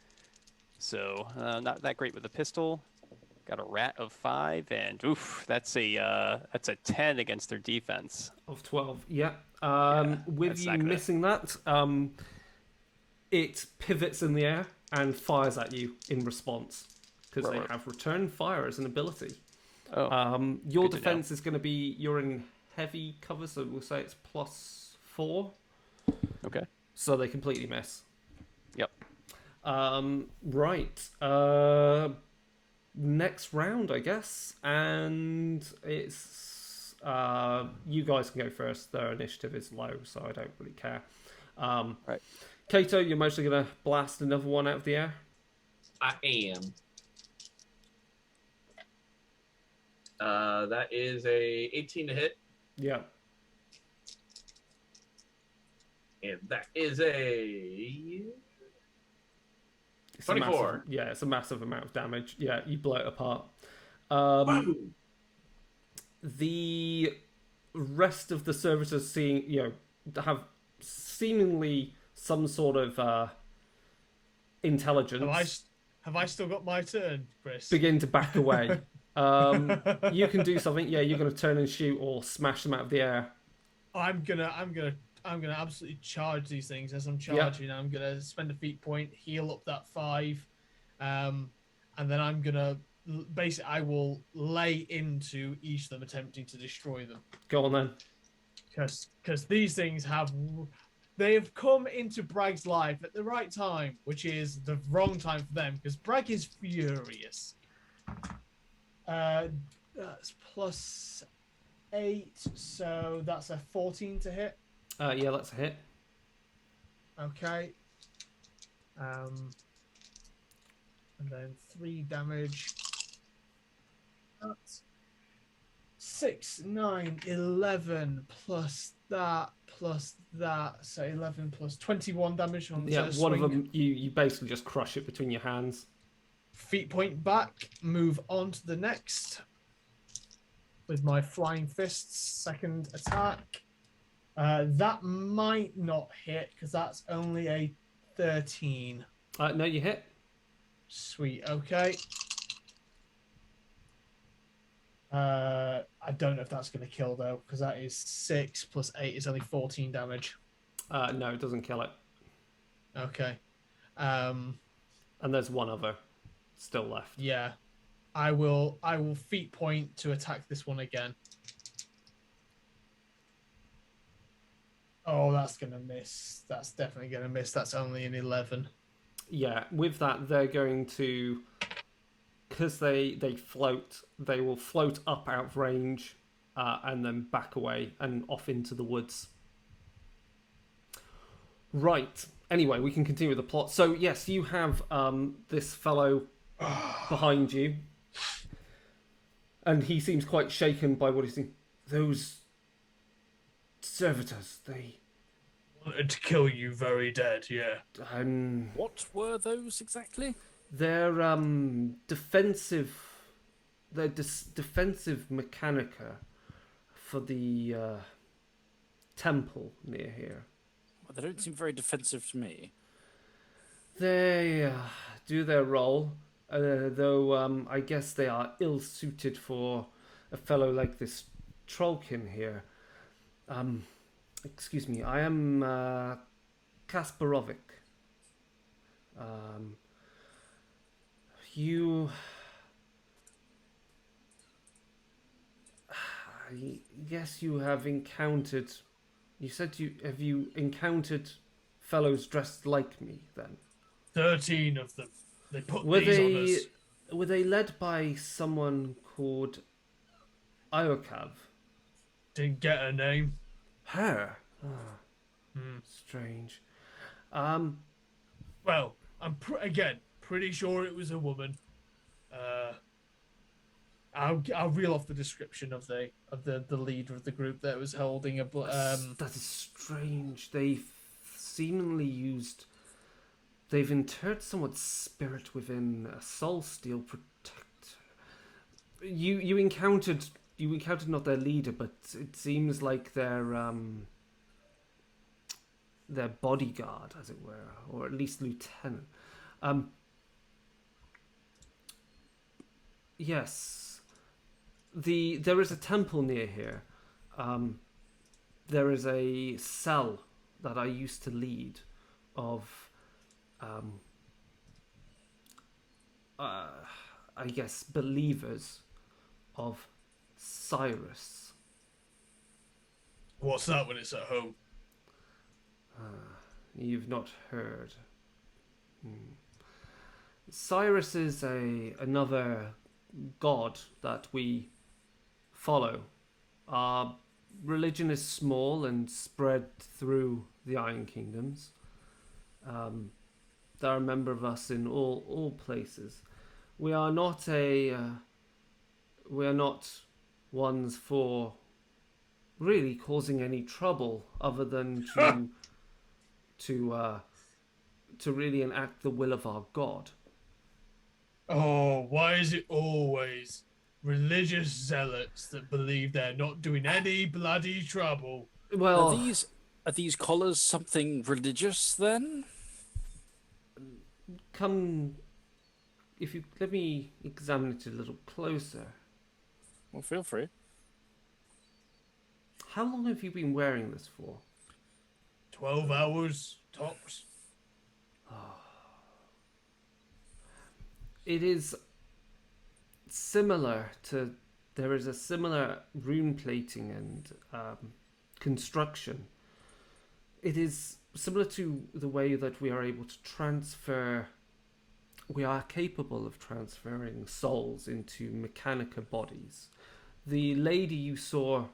So not that great with the pistol. Got a rat of 5, and oof, that's a 10 against their defense. Of 12. Yeah. Yeah, With that's you not gonna. missing that, it pivots in the air and fires at you in response because they Right. have return fire as an ability. Oh, Your good to know. defense is going to be you're in heavy cover, so we'll say it's +4, okay. so they completely miss. Yep. Right. Next round, I guess, and it's you guys can go first. Their initiative is low, so I don't really care. Right. Kato, you're mostly gonna blast another one out of the air. I am. That is a 18 to hit, Yeah. and that is a It's 24. It's a massive amount of damage. Yeah, you blow it apart. Boom! The rest of the servitors seeing, have seemingly some sort of intelligence Have I still got my turn, Chris? begin to back away. You can do something. Yeah, you're going to turn and shoot or smash them out of the air. I'm gonna absolutely charge these things as I'm charging. I'm gonna spend a feat point, heal up that 5, and then I'm gonna basically I will lay into each of them, attempting to destroy them. Go on then. Because these things they have come into Bragg's life at the right time, which is the wrong time for them, because Bragg is furious. That's +8, so that's a 14 to hit. Yeah, that's a hit. Okay. And then 3 damage. That's 6, 9, 11 plus that, so 11 plus 21 damage on Yeah, the one of swing. them you basically just crush it between your hands. Feet point back, move on to the next with my flying fists. Second attack. That might not hit because that's only a 13. No, you hit. Sweet. Okay. I don't know if that's going to kill though, because that is 6 plus 8 is only 14 damage. No, it doesn't kill it. Okay. And there's one other still left. Yeah. I will feat point to attack this one again. Oh, that's gonna miss. That's definitely gonna miss. That's only an 11. Yeah, with that they're going to, because they float, they will float up out of range and then back away and off into the woods. Right. Anyway, we can continue with the plot. So yes, you have this fellow behind you, and he seems quite shaken by what he's seeing. Those servitors, they Wanted to kill you very dead, yeah. What were those exactly? they're defensive. They're defensive mechanica for the temple near here. Well, they don't seem very defensive to me. They do their role, though I guess they are ill-suited for a fellow like this Trollkin here. Excuse me, I am Kasparovic. You... Yes, you have encountered... You said have you encountered fellows dressed like me, then? 13 of them. They put Were these on they us. were they led by someone called Iokav? Didn't get a name. Her? Strange. Well, I'm again pretty sure it was a woman. I'll reel off the description of the leader of the group that was holding a That is strange. They've seemingly used. They've interred somewhat spirit within a soul steel protector. You encountered not their leader, but it seems like their bodyguard, as it were, or at least lieutenant. Um, yes, there is a temple near here. There is a cell that I used to lead of, I guess, believers of Cyrus. What's that when it's at home? You've not heard. Cyrus is another god that we follow. Our religion is small and spread through the Iron Kingdoms. There are a member of us in all places. We are not ones for really causing any trouble, other than to really enact the will of our God. Oh, why is it always religious zealots that believe they're not doing any bloody trouble? Well, Are these collars something religious then? come, if you let me examine it a little closer. Well, feel free. How long have you been wearing this for? 12 hours tops. It is similar to. There is a similar rune plating and construction. It is similar to the way that we are able to transfer. We are capable of transferring souls into mechanical bodies. The lady you saw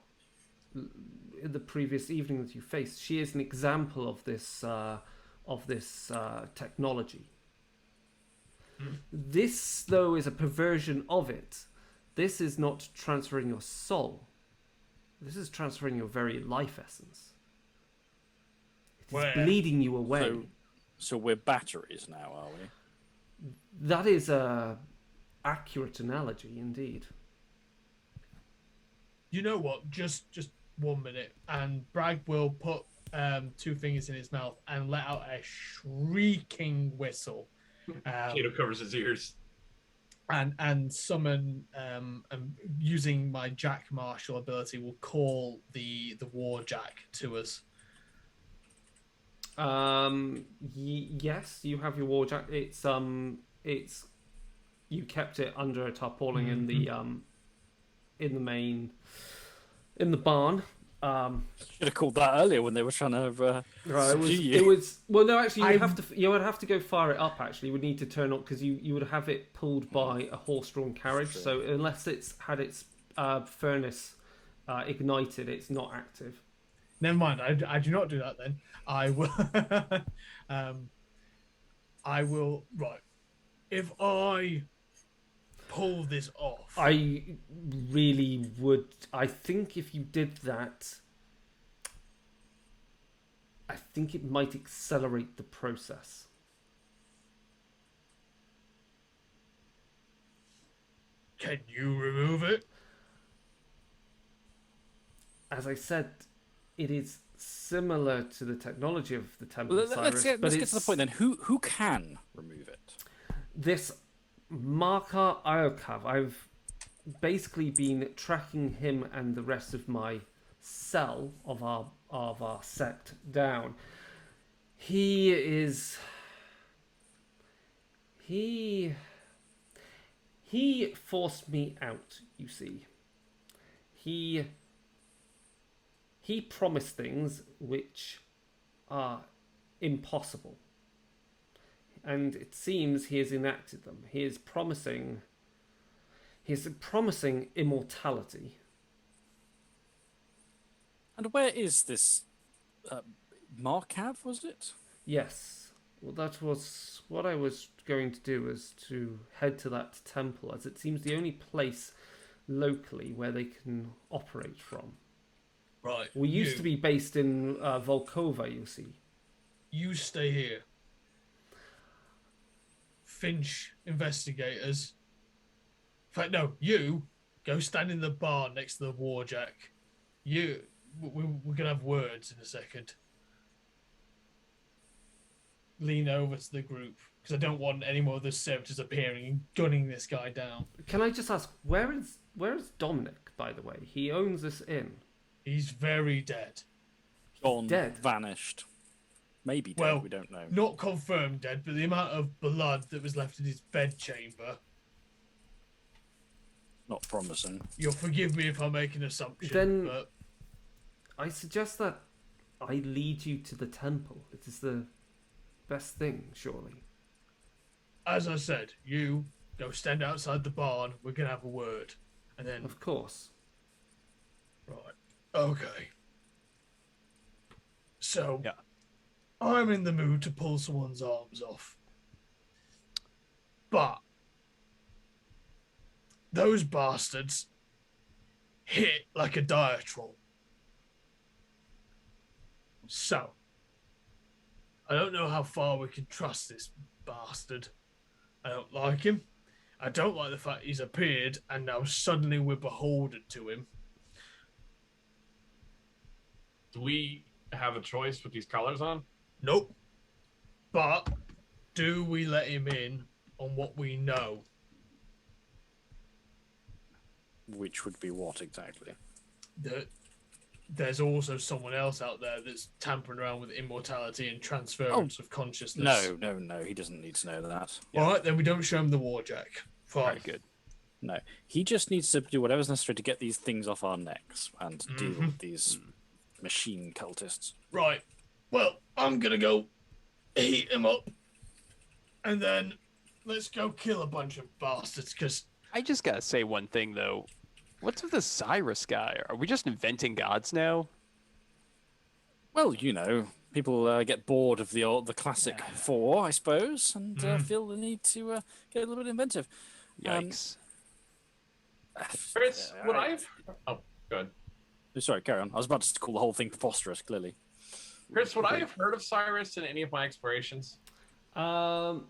in the previous evening that you faced, she is an example of this technology. This, though, is a perversion of it. This is not transferring your soul. This is transferring your very life essence. It is Where? bleeding you away. So we're batteries now, are we? That is a accurate analogy, indeed. You know what? Just 1 minute, and Bragg will put 2 fingers in his mouth and let out a shrieking whistle. Kato covers his ears. And summon using my Jack Marshall ability will call the war jack to us. Yes, you have your war jack. It's you kept it under a tarpaulin in the barn. Should have called that earlier when they were trying to Right, subdue you. it was well. No, actually, you would have to go fire it up. Actually, you would need to turn up because you would have it pulled by a horse-drawn carriage. Sure. So unless it's had its furnace ignited, it's not active. Never mind. I do not do that. Then I will. I will. Right. If I pull this off, I really would. I think if you did that, I think it might accelerate the process. can you remove it? As I said, it is similar to the technology of the Temple Well, of Cyrus, let's get to the point then. Who can remove it? This Markar Iokav, I've basically been tracking him and the rest of my cell of our sect down. He forced me out, you see. He promised things which are impossible. And it seems he has enacted them. He is promising immortality. And where is this Markav, was it? Yes, Well, that was what I was going to do, was to head to that temple, as it seems the only place locally where they can operate from. Right. We used to be based in Volkova, you see. You stay here. Finch investigators. In fact, no, you go stand in the bar next to the warjack. We're gonna have words in a second. Lean over to the group because I don't want any more of the servitors appearing and gunning this guy down. Can I just ask, where is Dominic, by the way? He owns this inn. He's very dead. Gone, Dead. vanished. Maybe dead, Well, we don't know. Not confirmed dead, but the amount of blood that was left in his bedchamber. Not promising. You'll forgive me if I make an assumption, Then- but I suggest that I lead you to the temple. It is the best thing, surely. as I said, you go stand outside the barn. We're gonna have a word, and then Of course. right, okay. So, Yeah. I'm in the mood to pull someone's arms off, but those bastards hit like a diatrol. So, I don't know how far we can trust this bastard. I don't like him. I don't like the fact he's appeared and now suddenly we're beholden to him. Do we have a choice with these collars on? Nope. But do we let him in on what we know? Which would be what exactly? That there's also someone else out there that's tampering around with immortality and transference of consciousness. No. He doesn't need to know that. All right, then we don't show him the warjack. Fine. Very good. No. He just needs to do whatever's necessary to get these things off our necks and deal with these machine cultists. Right. Well, I'm gonna go heat him up, and then let's go kill a bunch of bastards. Because I just gotta say one thing though. What's with the Cyrus guy? Are we just inventing gods now? Well, people get bored of the classic four, I suppose, and feel the need to get a little bit inventive. Yikes. Chris, what I've... Oh, good. Sorry, carry on. I was about to call the whole thing preposterous, clearly. Chris, would I have heard of Cyrus in any of my explorations? No.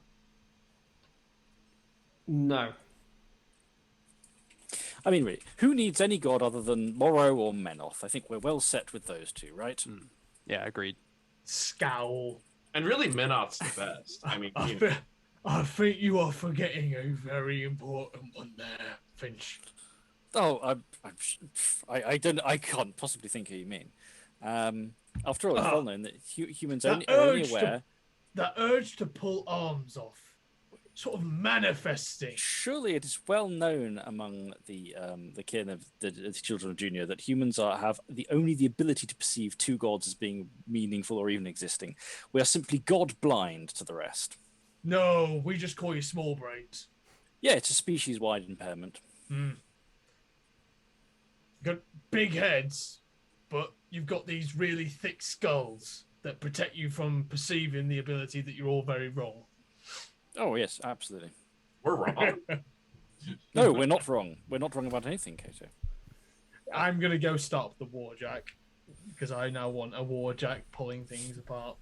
I mean, really, who needs any god other than Morrow or Menoth? I think we're well set with those two, right? Yeah, agreed. scowl. And really, Minoth's the best. I mean, I think you are forgetting a very important one there, Finch. Oh, I can't possibly think who you mean. After all, it's well known that humans are only aware. That urge to pull arms off, sort of manifesting. Surely it is well known among the kin of the children of Junior that humans have only the ability to perceive two gods as being meaningful or even existing. We are simply god blind to the rest. No, we just call you small brains. Yeah, it's a species-wide impairment. Got big heads, but you've got these really thick skulls that protect you from perceiving the ability that you're all very wrong. Oh yes, absolutely. we're wrong. No, we're not wrong. We're not wrong about anything, Kato. I'm gonna go stop the warjack because I now want a warjack pulling things apart.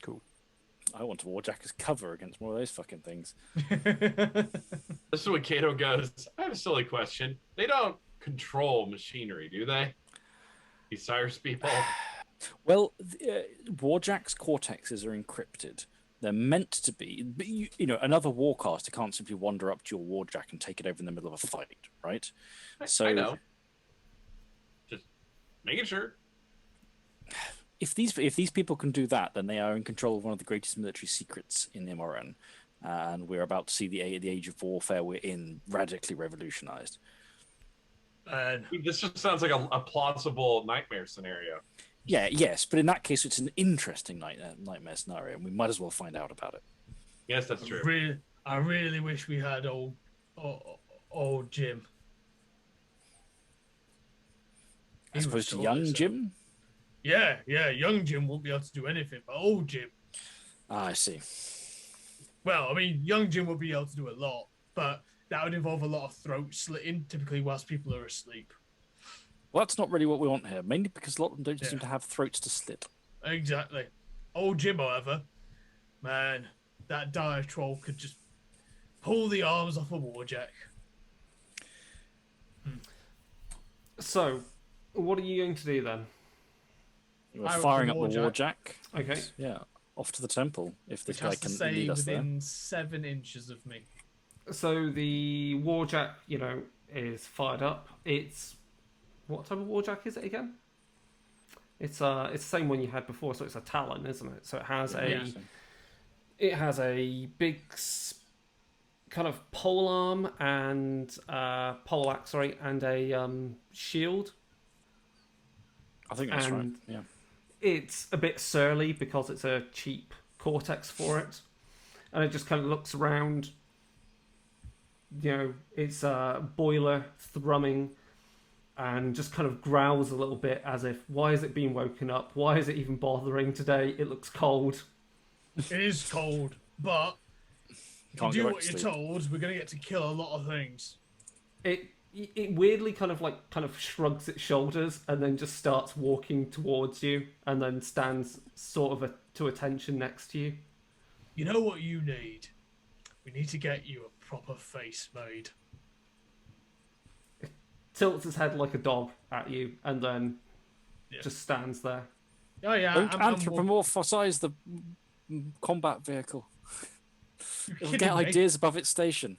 Cool. I want to warjack as cover against more of those fucking things. This is when Kato goes, I have a silly question. They don't control machinery, do they? These Cyrus people? Well, warjack's cortexes are encrypted. They're meant to be, but another warcaster can't simply wander up to your warjack and take it over in the middle of a fight, right? I know. Just making sure. If these people can do that, then they are in control of one of the greatest military secrets in MRN, and we're about to see the age of warfare we're in radically revolutionized. This just sounds like a plausible nightmare scenario. Yeah, yes, but in that case, it's an interesting nightmare scenario, and we might as well find out about it. Yes, that's true. I really wish we had old Jim. As opposed to young Jim? Yeah, young Jim won't be able to do anything, but old Jim. Ah, I see. Well, I mean, young Jim would be able to do a lot, but that would involve a lot of throat slitting, typically whilst people are asleep. Well, that's not really what we want here, mainly because a lot of them don't Yeah. seem to have throats to slit. Exactly. Old Jim, however, man, that dire troll could just pull the arms off a warjack. So, what are you going to do then? We're Fire up the firing up the warjack. warjack. Okay. Yeah, off to the temple if this Which guy has to can stay lead us there. within 7 inches of me. So the warjack, is fired up. It's what type of warjack is it again? It's the same one you had before, so it's a Talon, isn't it? So it has a big kind of pole arm and pole axe, sorry, and a shield. I think that's right. And Yeah. it's a bit surly because it's a cheap cortex for it, and it just kind of looks around. It's a boiler thrumming and just kind of growls a little bit as if, why is it being woken up? Why is it even bothering today? It looks cold. It is cold, but if you Can't do go back what to you're sleep. told, we're going to get to kill a lot of things. It weirdly kind of shrugs its shoulders and then just starts walking towards you and then stands sort of to attention next to you. You know what you need? We need to get you a proper face made. Tilts its head like a dog at you and then Yeah. just stands there. Oh yeah, Don't I'm anthropomorphize the combat vehicle. It'll kidding get me? ideas above its station.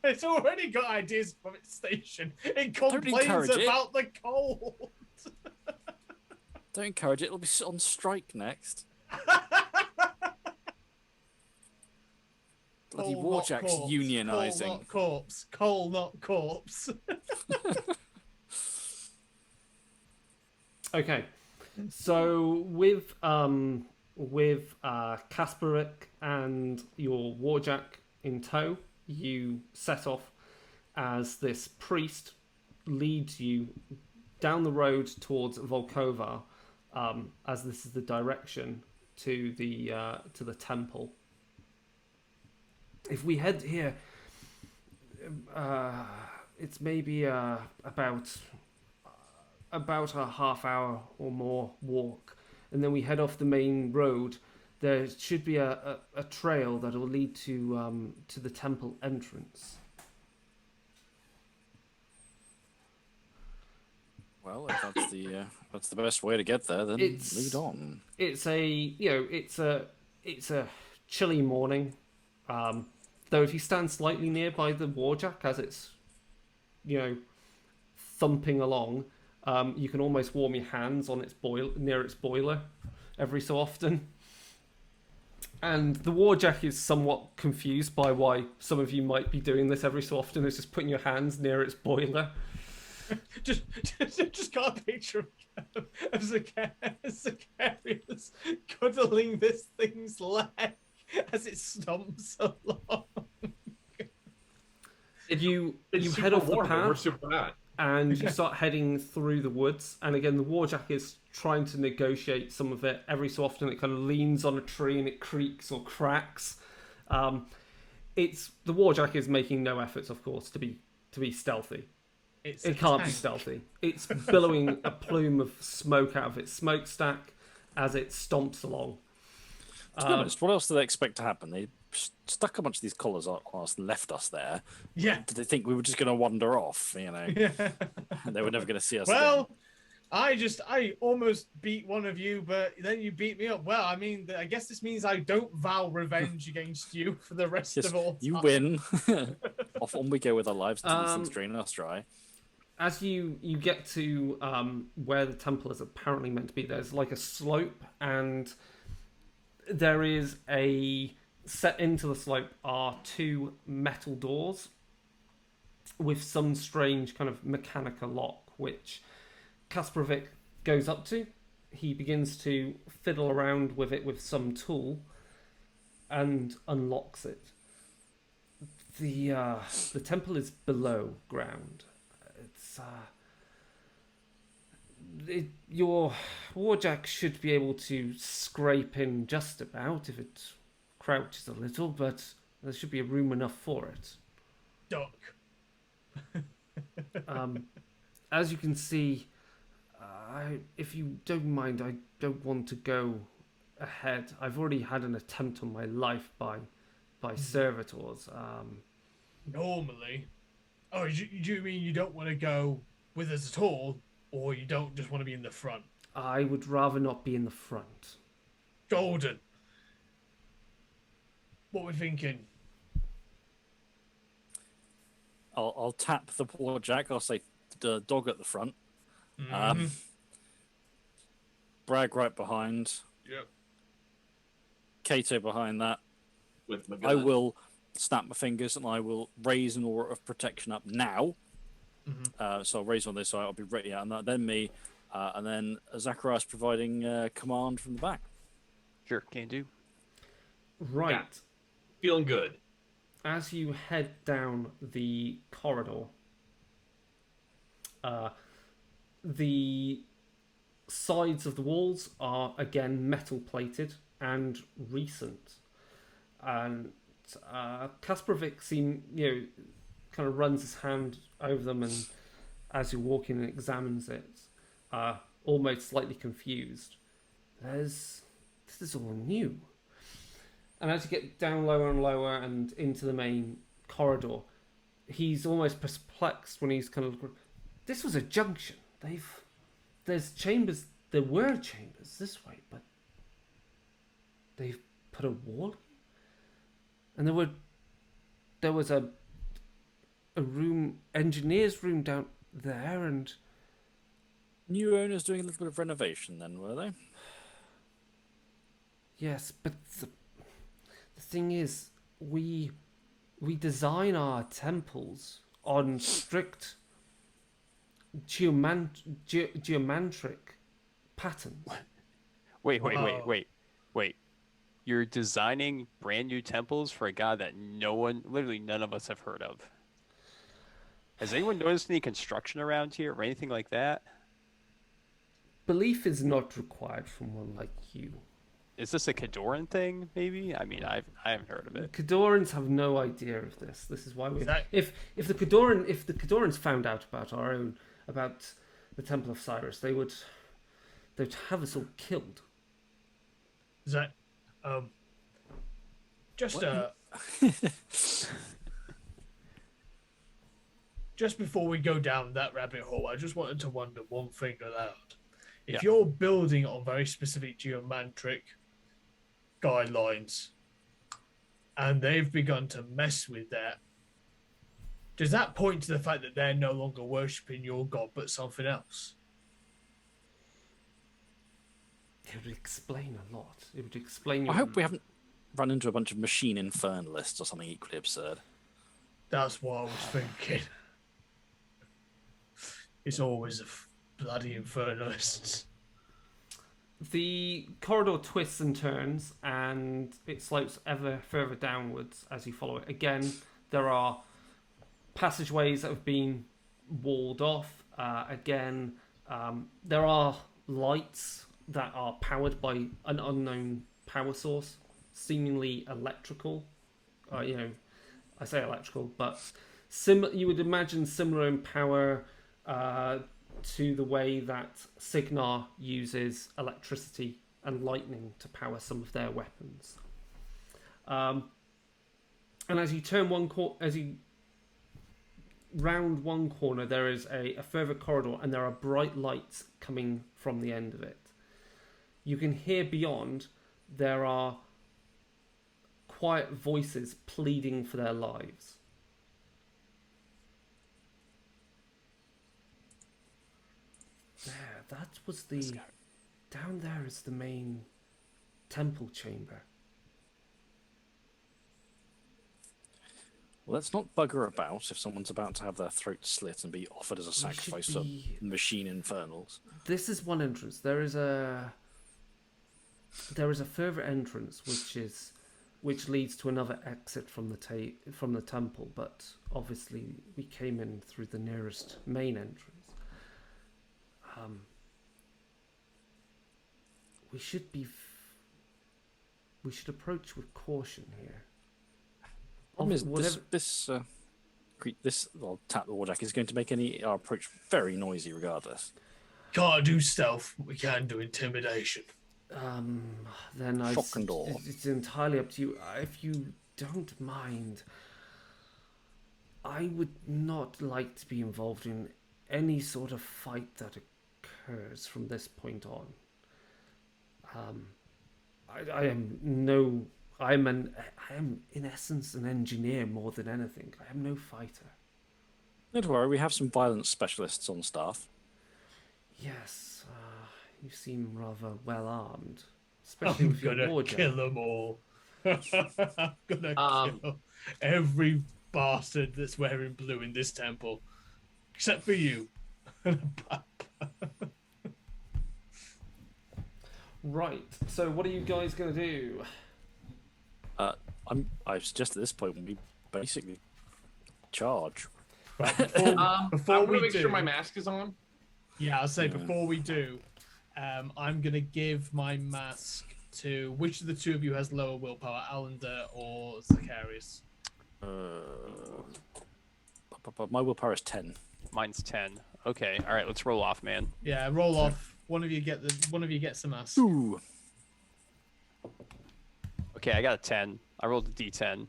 It's already got ideas from its station. It complains encourage it. about the cold. Don't encourage it. It'll be on strike next. Bloody Coal, not warjacks corpse. unionising. Coal, not corpse. Coal, not corpse. Okay, so with Kasperic and your warjack in tow, you set off as this priest leads you down the road towards Volkova, as this is the direction to the temple. If we head here, it's maybe about a half hour or more walk, and then we head off the main road. There should be a trail that will lead to the temple entrance. Well, if that's the best way to get there, then lead on. It's a chilly morning, though if you stand slightly nearby the warjack as it's thumping along, you can almost warm your hands on near its boiler every so often. And the warjack is somewhat confused by why some of you might be doing this every so often. Is just putting your hands near its boiler. just got a picture of Zacharias cuddling this thing's leg as it stomps along. You It's head super off the warm, but we're path super hot. and you start heading through the woods. And again, the warjack is trying to negotiate some of it. Every so often, it kind of leans on a tree and it creaks or cracks. The warjack is making no efforts, of course, to be stealthy. It can't be stealthy. It's billowing a plume of smoke out of its smokestack as it stomps along. To be honest, what else do they expect to happen? They stuck a bunch of these collars on us and left us there. Yeah. Did they think we were just going to wander off? Yeah. And they were never going to see us Well, again. I almost beat one of you, but then you beat me up. Well, I mean, I guess this means I don't vow revenge against you for the rest Yes, of all time. you win. Off on we go with our lives until these things drain us dry. As you get to where the temple is apparently meant to be, there's like a slope, and there is set into the slope are 2 metal doors with some strange kind of mechanical lock, which Kasparovic goes up to. He begins to fiddle around with it with some tool and unlocks it. The temple is below ground. Your warjack should be able to scrape in just about if it crouches a little, but there should be room enough for it. Duck. As you can see, if you don't mind, I don't want to go ahead. I've already had an attempt on my life by servitors. Normally. Oh, do you mean you don't want to go with us at all, or you don't just want to be in the front? I would rather not be in the front. Golden. What we're thinking? I'll tap the poor Jack. I'll say the dog at the front. Bragg right behind. Yep. Kato behind that. With my I gun. will snap my fingers and I will raise an aura of protection up now. So I'll raise on this side. I'll be ready out on that. Then me, and then Zacharias providing command from the back. Sure, can do. Right. Yeah. Feeling good. As you head down the corridor, the sides of the walls are again metal plated and recent. And Kasparovic kind of runs his hand over them, and as you walk in and examines it, almost slightly confused. This is all new. And as you get down lower and lower and into the main corridor, he's almost perplexed when he's kind of... This was a junction. There's chambers... There were chambers this way, but they've put a wall in? And there was a room, engineer's room down there, and... New owners doing a little bit of renovation then, were they? Yes, but the thing is, we design our temples on strict geometric patterns. Wait. You're designing brand new temples for a god that literally none of us have heard of. Has anyone noticed any construction around here or anything like that? Belief is not required from one like you. Is this a Kadoran thing, maybe? I mean, I haven't heard of it. Cadorans have no idea of this. This is why we... That- If the Cadorans found out about the Temple of Cyrus, they'd have us all killed. Is that just just before we go down that rabbit hole, I just wanted to wonder one thing aloud. If you're building on very specific geometric guidelines and they've begun to mess with that, does that point to the fact that they're no longer worshipping your god but something else? It would explain a lot. It would explain... I hope we haven't run into a bunch of machine infernalists or something equally absurd. That's what I was thinking. It's always the bloody infernalists. The corridor twists and turns, and it slopes ever further downwards as you follow it. Again, there are passageways that have been walled off. There are lights that are powered by an unknown power source, seemingly electrical. I say electrical, but you would imagine similar in power to the way that Signar uses electricity and lightning to power some of their weapons. And as you turn round one corner, there is a further corridor, and there are bright lights coming from the end of it. You can hear beyond, there are quiet voices pleading for their lives. There, that was down there is the main temple chamber. Well, let's not bugger about if someone's about to have their throat slit and be offered as a sacrifice to machine infernals. This is one entrance. There is a further entrance which leads to another exit from the temple, but obviously we came in through the nearest main entrance. we should be. We should approach with caution here. Problem is, Whatever. well, tap the warjack is going to make our approach very noisy, regardless. Can't do stealth. We can do intimidation. Then Shock and awe. it's entirely up to you. If you don't mind, I would not like to be involved in any sort of fight that occurs from this point on. I am in essence an engineer more than anything. I am no fighter. Don't worry, we have some violence specialists on staff. Yes, you seem rather well armed, especially I'm with your gonna warjack. kill them all. I'm gonna kill every bastard that's wearing blue in this temple, except for you. Right. So, what are you guys gonna do? I suggest at this point we basically charge. Right, I'm before gonna we make do, sure my mask is on. yeah, I'll say before we do, I'm gonna give my mask to which of the two of you has lower willpower, Allender or Zacharias? My willpower is 10. Mine's 10. Okay, all right, let's roll off, man. Yeah, roll off. One of you gets the mask. Ooh. Okay, I got a 10. I rolled a d10.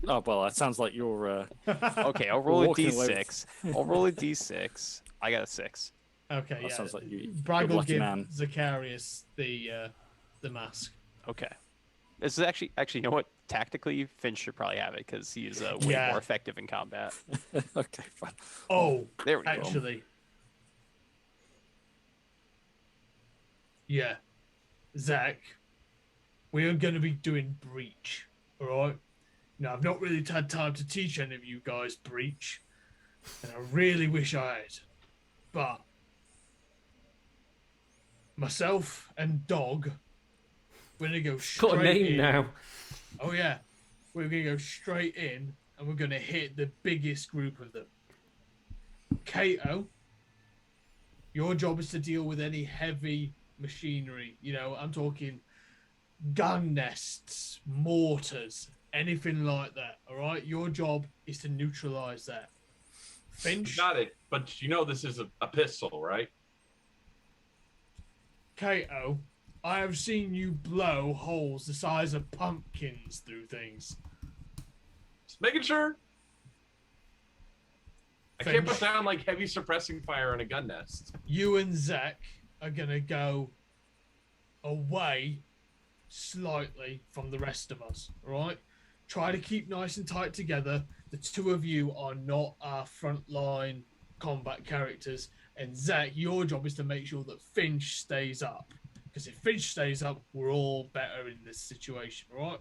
Oh, well, that sounds like you're... Okay, I'll roll a Walking away d6. I'll roll a d6. I got a 6. Okay, That yeah. sounds like you're Bragg a will lucky give man. Zacharias the mask. Okay. This is actually, you know what? Tactically, Finch should probably have it because he is way Yeah. more effective in combat. Okay, fine. Oh, There we go. actually. Yeah. Zach, we are going to be doing Breach, alright? Now, I've not really had time to teach any of you guys Breach, and I really wish I had. But myself and Dog, we're going to go straight Got a name in. now. Oh, yeah. We're going to go straight in, and we're going to hit the biggest group of them. Kato, your job is to deal with any heavy machinery. You know, I'm talking gun nests, mortars, anything like that. All right, your job is to neutralize that. Finch, Got it. But you know this is a pistol, right? Kato, I have seen you blow holes the size of pumpkins through things. Just making sure. I can't Finch. put down like heavy suppressing fire on a gun nest. You and Zach are gonna go away slightly from the rest of us, all right? Try to keep nice and tight together. The two of you are not our frontline combat characters, and Zach, your job is to make sure that Finch stays up. Because if Finch stays up, we're all better in this situation, all right?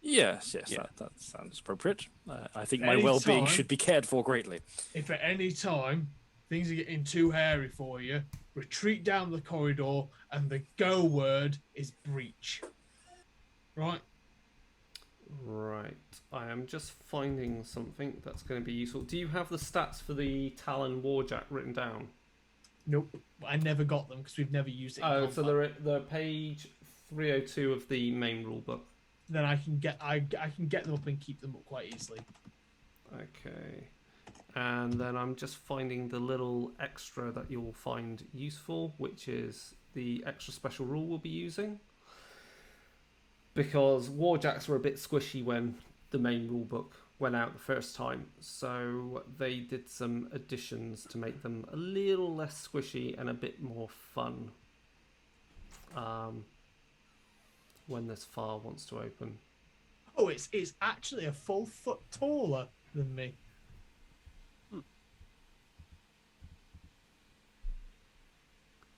Yes, Yeah. that sounds appropriate. I think Any my well-being time- should be cared for greatly. If at any time things are getting too hairy for you, retreat down the corridor, and the go word is breach. Right? Right. I am just finding something that's going to be useful. Do you have the stats for the Talon Warjack written down? Nope. I never got them because we've never used it. in Oh, so combat. they're page 302 of the main rulebook. Then I can get them up and keep them up quite easily. Okay. And then I'm just finding the little extra that you'll find useful, which is the extra special rule we'll be using. Because Warjacks were a bit squishy when the main rulebook went out the first time. So they did some additions to make them a little less squishy and a bit more fun. When this file wants to open. Oh, it's actually a full foot taller than me.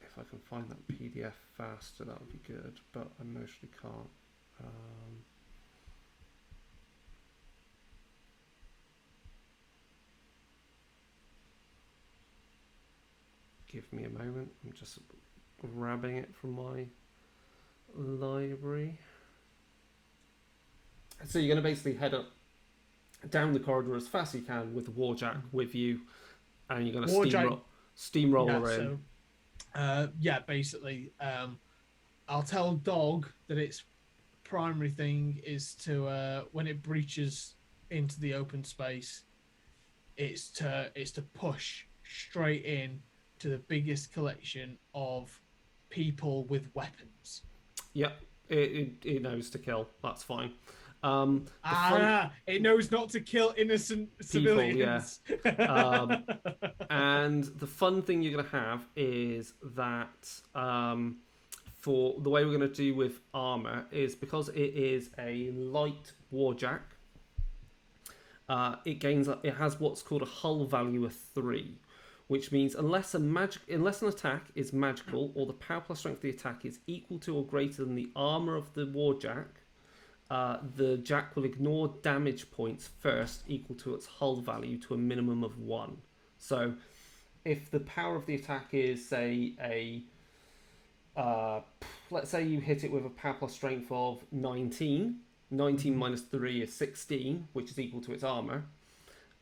If I can find that PDF faster, that would be good, but I mostly can't. Give me a moment. I'm just grabbing it from my library. So you're going to basically head up down the corridor as fast as you can with the Warjack with you, and you're going to Warjack- steamroller in. Yeah, basically, I'll tell Dog that its primary thing is to when it breaches into the open space, it's to push straight in to the biggest collection of people with weapons. Yep, it knows to kill. That's fine. It knows not to kill innocent People, yeah. civilians. And the fun thing you're going to have is that for the way we're going to do with armor is because it is a light warjack. It has what's called a hull value of 3, which means unless an attack is magical or the power plus strength of the attack is equal to or greater than the armor of the warjack, the jack will ignore damage points first equal to its hull value to a minimum of 1. So if the power of the attack is, say, let's say you hit it with a power plus strength of 19. 19 minus 3 is 16, which is equal to its armor.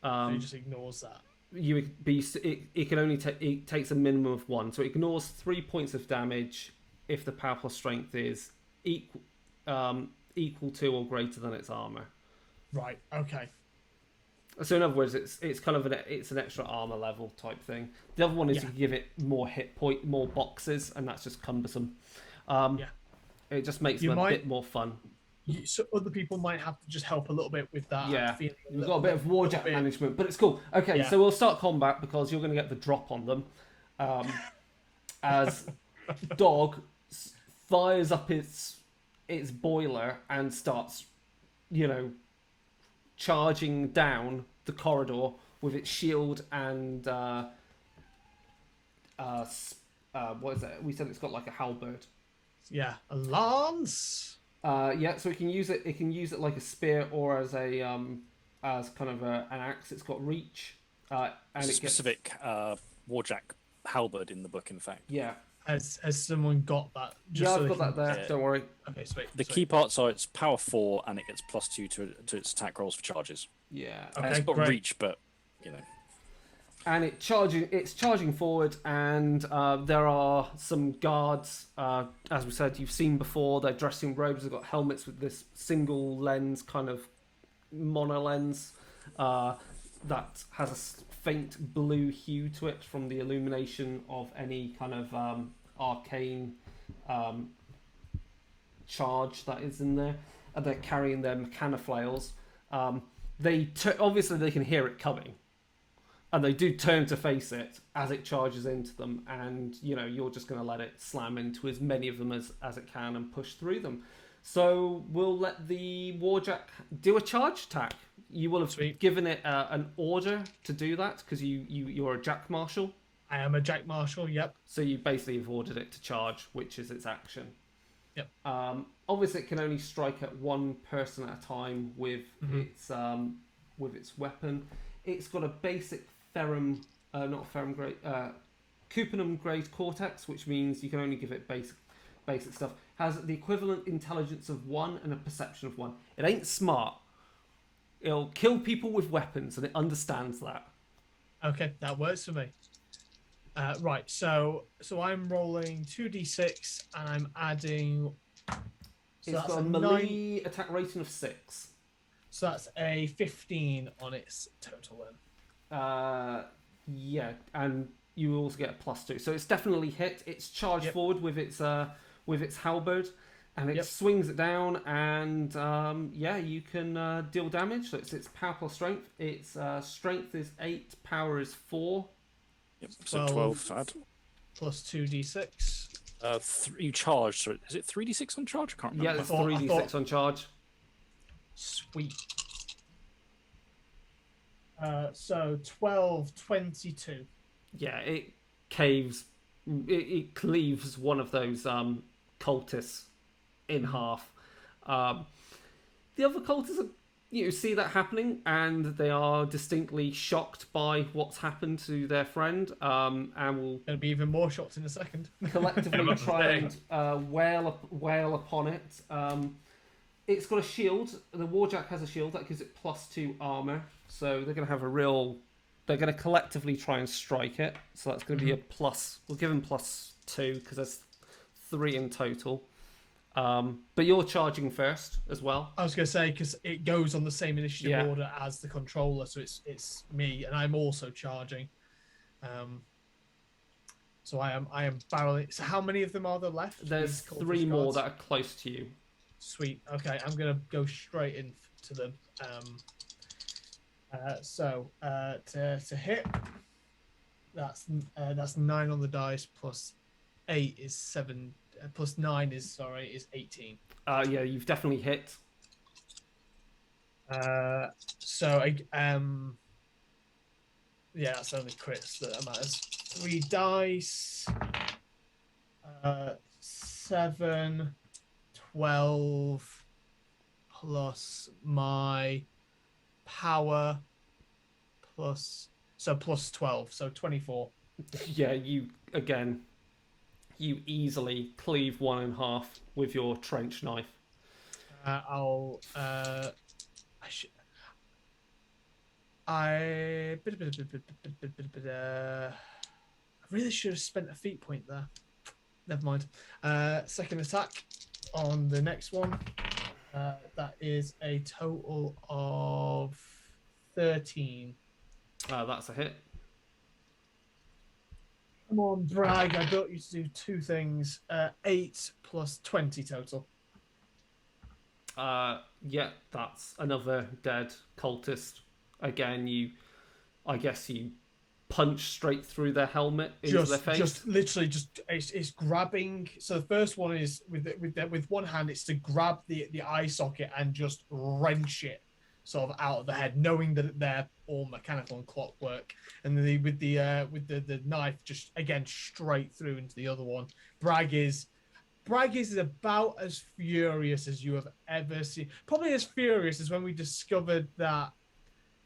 So it just ignores that. It can only it takes a minimum of 1, so it ignores 3 points of damage if the power plus strength is equal to or greater than its armor. Right. Okay. So in other words, it's kind of an extra armor level type thing. The other one is you give it more hit point, more boxes, and that's just cumbersome. It just makes them a bit more fun. So other people might have to just help a little bit with that. Yeah, we've got a bit of warjack management, but it's cool. Okay, so we'll start combat because you're going to get the drop on them. As Dog fires up its boiler and starts, charging down the corridor with its shield and what is it? We said it's got like a halberd. Yeah, a lance. So it can use it. It can use it like a spear or as a as kind of an axe. It's got reach. And a specific warjack halberd in the book, in fact. Yeah. Has someone got that? I've got that there. Don't worry. Okay, sweet. The key parts are it's power 4 and it gets +2 to its attack rolls for charges. Yeah. Okay, it's got great. reach, but And it's charging forward, and there are some guards. As we said, you've seen before. They're dressed in robes. They've got helmets with this single lens, kind of monolens, that has a faint blue hue to it from the illumination of any kind of arcane charge that is in there. And they're carrying their mechanoflails. Obviously they can hear it coming. And they do turn to face it as it charges into them, and you're just going to let it slam into as many of them as it can and push through them. So we'll let the warjack do a charge attack. You will have given it an order to do that because you're a jack marshal. I am a jack marshal. Yep. So you basically have ordered it to charge, which is its action. Yep. Obviously, it can only strike at one person at a time with its weapon. It's got a basic Cupunum grade cortex, which means you can only give it basic stuff. Has the equivalent intelligence of 1 and a perception of 1. It ain't smart. It'll kill people with weapons, and it understands that. Okay, that works for me. Right, so I'm rolling 2d6, and I'm adding. It's got a melee attack rating of 6. So that's a 15 on its total then. And you also get a +2, so it's definitely hit. It's charged forward with its halberd, and it swings it down, and you can deal damage. So it's power plus strength. Its strength is 8, power is 4. Yep. So 12 to add. Plus 2d6. You charge. So is it 3d6 on charge? I can't remember. Yeah, it's 3d6 on charge. Sweet. So 12, 22. Yeah, it caves. It cleaves one of those cultists in half. The other cultists, see that happening, and they are distinctly shocked by what's happened to their friend, and will Gonna be even more shocked in a second. collectively try and wail upon it. It's got a shield. The warjack has a shield that gives it +2 armor. So they're going to have they're going to collectively try and strike it. So that's going to be a plus. We'll give them +2 because there's 3 in total. But you're charging first as well. I was going to say because it goes on the same initiative Yeah. order as the controller, so it's me, and I'm also charging. So I am barreling. So how many of them are there left? There's These cultist 3 more guards? that are close to you. Sweet. Okay, I'm gonna go straight in to them. To hit, that's 9 on the dice plus 8 is 7 plus 9 is 18. Yeah, you've definitely hit. Yeah, that's only crits that matters. 3 dice. 7, 12 plus my power plus 12, so 24. Yeah, you easily cleave one in half with your trench knife. I really should have spent a feat point there. Never mind. Second attack on the next one. That is a total of 13. That's a hit. Come on, brag. I built you to do 2 things. 8 plus 20 total. Yeah, that's another dead cultist. Again, I guess you punch straight through their helmet into their face. Just literally, it's grabbing. So the first one is with one hand, it's to grab the eye socket and just wrench it sort of out of the head, knowing that they're all mechanical and clockwork. And then with the knife, just again straight through into the other one. Bragg is about as furious as you have ever seen. Probably as furious as when we discovered that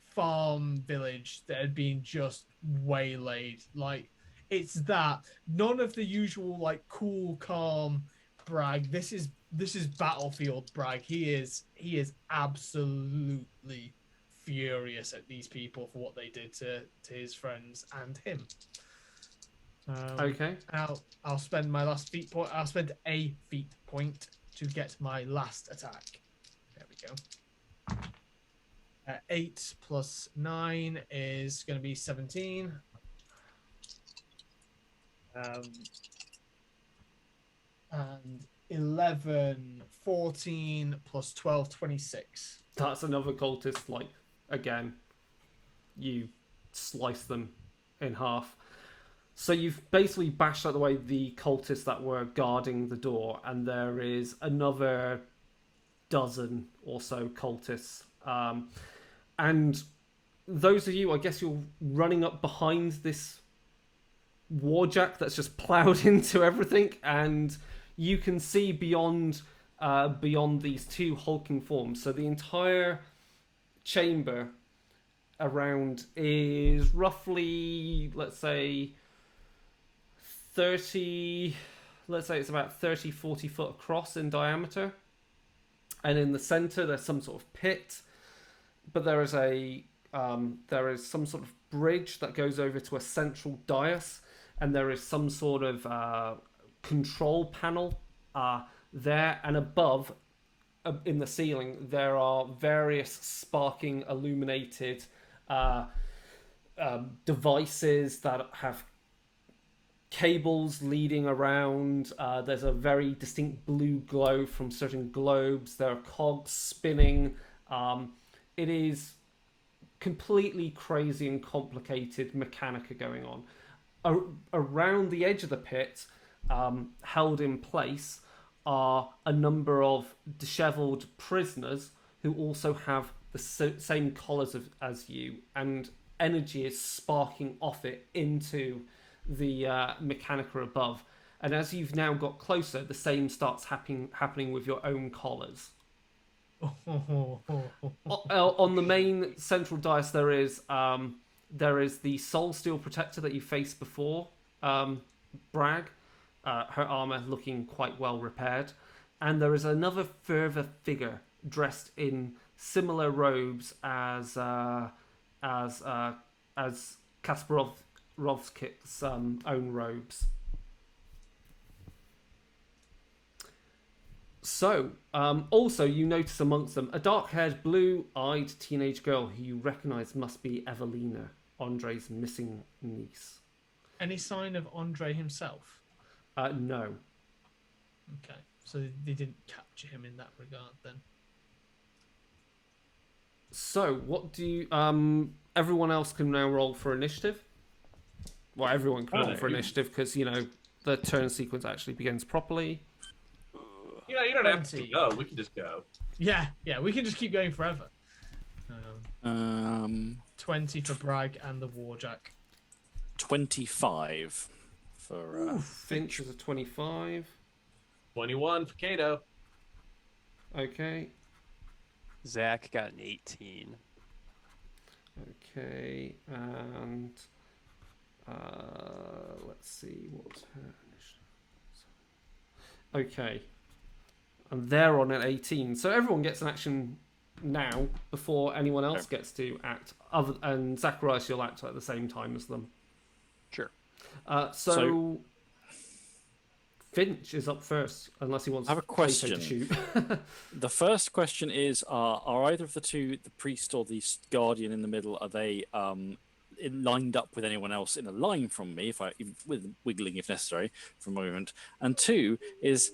farm village that had been just waylaid. Like, it's that. None of the usual like cool, calm Bragg. This is battlefield Bragg. He is absolutely furious at these people for what they did to his friends and him. Okay. I'll spend my last feat point. I'll spend a feat point to get my last attack. There we go. 8 plus 9 is going to be 17. And 11, 14 plus 12, 26. That's another cultist. Like, again, you slice them in half. So you've basically bashed out the way the cultists that were guarding the door, and there is another dozen or so cultists. And those of you, I guess you're running up behind this warjack that's just ploughed into everything, and you can see beyond these 2 hulking forms. So the entire chamber around is roughly, let's say it's about 30, 40 foot across in diameter. And in the center, there's some sort of pit, but there is some sort of bridge that goes over to a central dais, and there is some sort of control panel there, and above in the ceiling there are various sparking illuminated devices that have cables leading around. There's a very distinct blue glow from certain globes. There are cogs spinning. It is completely crazy and complicated mechanica going on. Around the edge of the pit, held in place, are a number of disheveled prisoners who also have the same collars as you, and energy is sparking off it into the mechanica above. And as you've now got closer, the same starts happening with your own collars. On the main central dais, there is the soul steel protector that you faced before, Bragg. Her armor looking quite well repaired, and there is another further figure dressed in similar robes as Kasparovskik's own robes. So, also you notice amongst them a dark-haired, blue-eyed teenage girl who you recognise must be Evelina, Andre's missing niece. Any sign of Andre himself? No. Okay, so they didn't capture him in that regard then. So, what do you? Everyone else can now roll for initiative. Well, everyone can roll for initiative because the turn sequence actually begins properly. You don't have to 20. go. We can just go. Yeah, we can just keep going forever. 20 for Bragg and the Warjack. 25 for Finch is a 25. 21 for Kato. Okay. Zach got an 18. Okay, and let's see what's her initiative. Okay, and they're on an 18. So everyone gets an action now before anyone else gets to act. And Zacharias, you'll act at the same time as them. Sure. So Finch is up first, unless he wants I have a Plato question. to shoot. The first question is: are either of the two, the priest or the guardian in the middle, are they lined up with anyone else in a line from me? With wiggling if necessary for a moment. And two is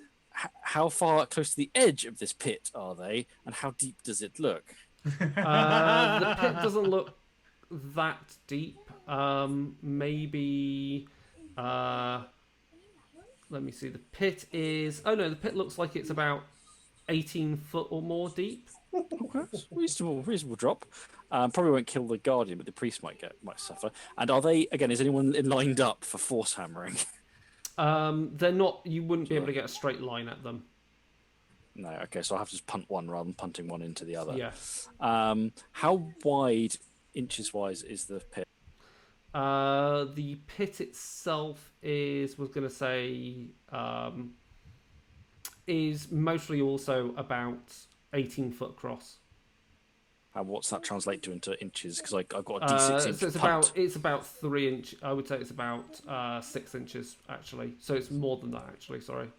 how far close to the edge of this pit are they, and how deep does it look? The pit doesn't look that deep. Maybe. Let me see. The pit is. Oh no, the pit looks like it's about 18 foot or more deep. Okay, reasonable drop. Probably won't kill the guardian, but the priest might suffer. And are they again? Is anyone lined up for force hammering? They're not. You wouldn't be able to get a straight line at them. No. Okay, so I'll have to just punt one rather than punting one into the other. Yeah. How wide, inches wise, is the pit? The pit itself is is mostly also about 18 foot across. What's that translate to into inches? Because I've got a D6 inch So punt. it's about 3 inch. I would say it's about 6 inches actually. So it's more than that actually. Sorry,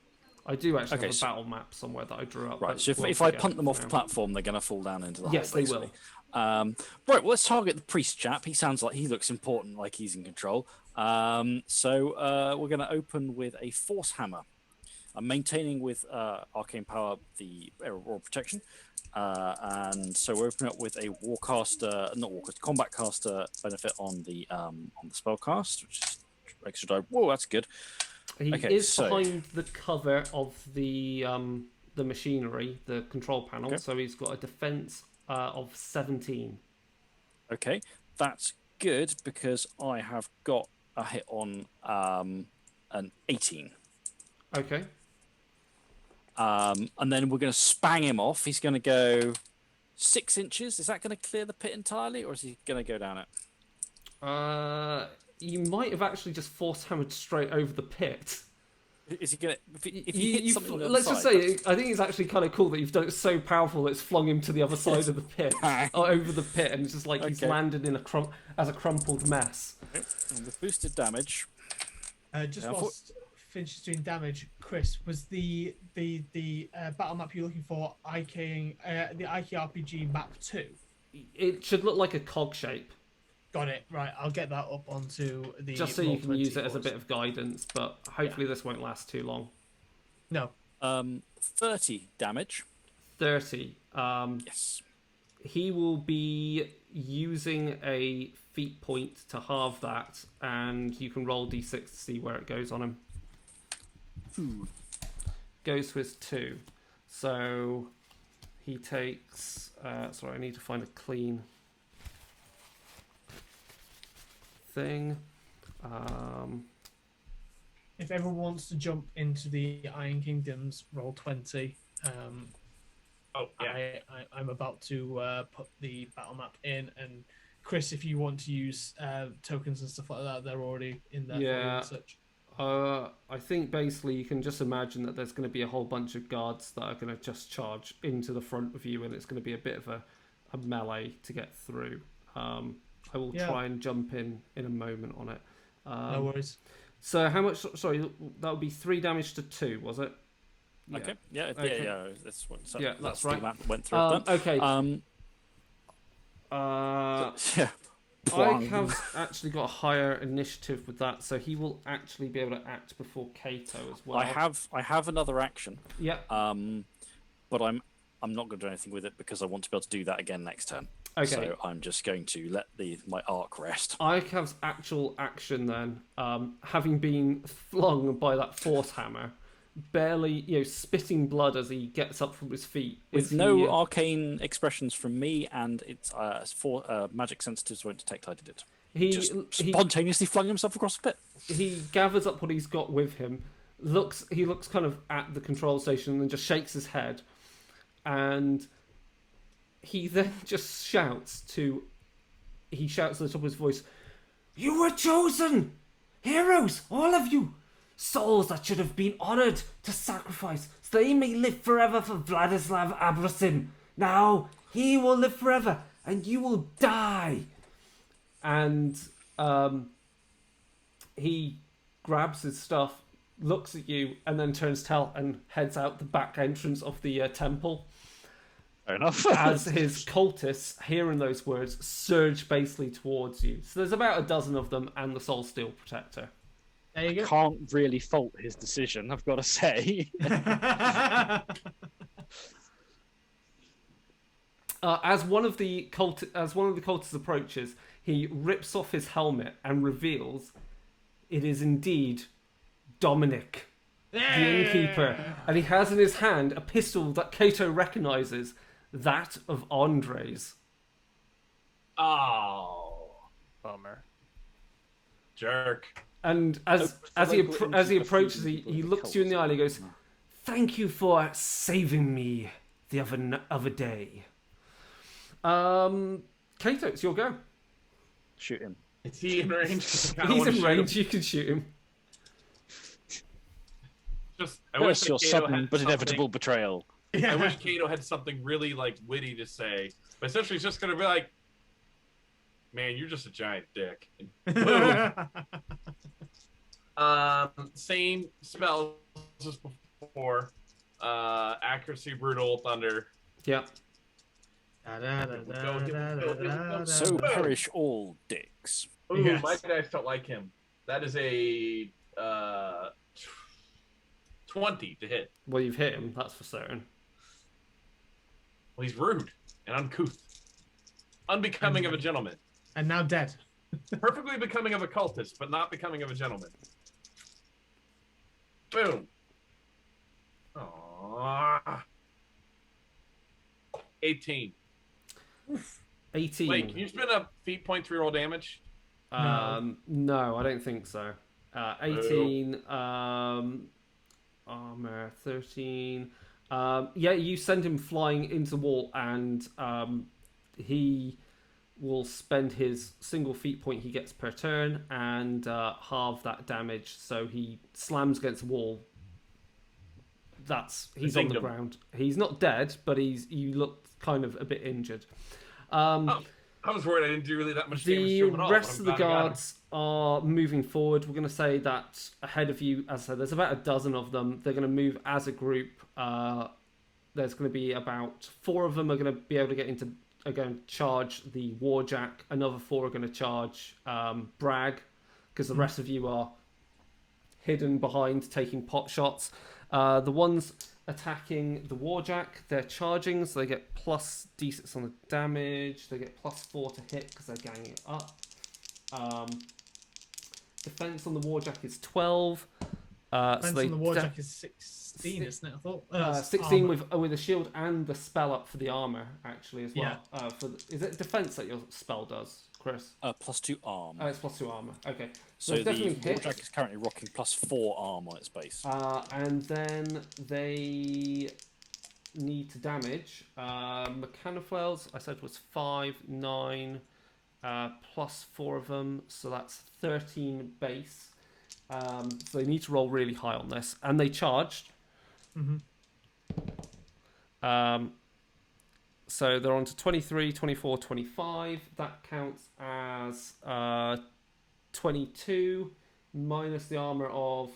I do actually have a battle map somewhere that I drew up. Right. So if I punt them off the platform, they're going to fall down into the hole. Yes, they will. Right. Well, let's target the priest chap. He sounds like he looks important, like he's in control. So we're going to open with a force hammer. I'm maintaining with arcane power the aura protection. And so we're opening up with a combat caster benefit on the spellcast, which is extra die. Whoa, that's good. He is behind the cover of the machinery, the control panel. Okay. So he's got a defense of 17. Okay, that's good because I have got a hit on an 18. Okay. And then we're going to spang him off. He's going to go 6 inches. Is that going to clear the pit entirely, or is he going to go down it? You might have actually just force hammered straight over the pit. Is he going to? If he hits something on the let's other just side, say, I think it's actually kind of cool that you've done it so powerful that it's flung him to the other side of the pit, or over the pit, and it's just like he's landed in as a crumpled mess. Okay. And with boosted damage. Whilst Finch is doing damage, Chris, was the battle map you're looking for the IKRPG map 2? It should look like a cog shape. Got it. Right, I'll get that up onto the... Just so you can use it as a bit of guidance, but hopefully this won't last too long. No. 30 damage. 30. Yes. He will be using a feat point to halve that, and you can roll d6 to see where it goes on him. Goes to his 2. So he takes... sorry, I need to find a clean thing. If everyone wants to jump into the Iron Kingdoms, roll 20. I'm about to put the battle map in, and Chris, if you want to use tokens and stuff like that, they're already in there. Yeah. For such. I think basically you can just imagine that there's going to be a whole bunch of guards that are going to just charge into the front of you, and it's going to be a bit of a melee to get through. I will try and jump in a moment on it. No worries. So how much? Sorry, that would be 3 damage to 2, was it? Yeah. Okay. Yeah. Okay. Yeah. That's what. So Yeah, that's the right. map went through. Done. Okay. Yeah. Pwang. Icav's actually got a higher initiative with that, so he will actually be able to act before Kato as well. I have another action. Yeah. But I'm not going to do anything with it because I want to be able to do that again next turn. Okay. So I'm just going to let my arc rest. Icav's actual action then, having been flung by that force hammer, barely, spitting blood as he gets up from his feet. With no arcane expressions from me, and it's for magic sensitives won't detect I did it. He Spontaneously flung himself across the pit. He gathers up what he's got with him. He looks kind of at the control station and just shakes his head, and he then just shouts at the top of his voice, "You were chosen! Heroes, all of you! Souls that should have been honoured to sacrifice so they may live forever for Vladislav Abrasim. Now he will live forever and you will die." And he grabs his stuff, looks at you, and then turns tail and heads out the back entrance of the temple. Fair enough. As his cultists, hearing those words, surge basically towards you. So there's about a dozen of them and the Soul Steel Protector. There you go. Can't really fault his decision, I've got to say. As one of the cultists approaches, he rips off his helmet and reveals it is indeed Dominic, the innkeeper, and he has in his hand a pistol that Kato recognizes, that of Andre's. Oh, Bummer. jerk. And as he approaches, he looks you in the eye and he goes, "Thank you for saving me the other day." Kato, it's your go. Shoot him. Is he in range? He's in range. You can shoot him. I wish Curse your Kato sudden had but something- inevitable betrayal. I wish Kato had something really witty to say, but essentially he's just gonna be like, "Man, you're just a giant dick." Boom. Same spells as before. Accuracy, brutal, thunder. Yeah. So perish all dicks. Ooh, Yes. my dice don't like him. That is a 20 to hit. Well, you've hit him. That's for certain. Well, he's rude and uncouth, unbecoming of a gentleman. And now dead. Perfectly becoming of a cultist, but not becoming of a gentleman. Boom. Aww. 18. 18. Wait, can you spin a feat point 3 roll damage? No, I don't think so. 18. Armor 13. Yeah, you send him flying into the wall, and he will spend his single feat point he gets per turn and halve that damage. So he slams against the wall. He's on the ground. He's not dead, but you look kind of a bit injured. I was worried I didn't do really that much damage The to him at all. rest of the but I'm glad I got him. guards are moving forward. We're going to say that ahead of you, as I said, there's about a dozen of them. They're going to move as a group. There's going to be about 4 of them are going to be able to are going to charge the Warjack. Another 4 are going to charge Bragg, because the rest of you are hidden behind taking pot shots. The ones attacking the Warjack, they're charging, so they get plus d6 on the damage. They get plus 4 to hit because they're ganging it up. Defense on the Warjack is 12. Defense on the Warjack is 16, isn't it? I thought 16 with a shield and the spell up for the armor, actually, as well. Yeah. Is it defense that your spell does, Chris? +2 arm. Oh, it's plus 2 armor. Okay. So the definitely hit. Warjack is currently rocking +4 arm on its base. And then they need to damage. Mechanoflails, I said, was 5, 9, plus 4 of them, so that's 13 base. So they need to roll really high on this, and they charged. So they're on to 23, 24, 25. That counts as 22 minus the armor of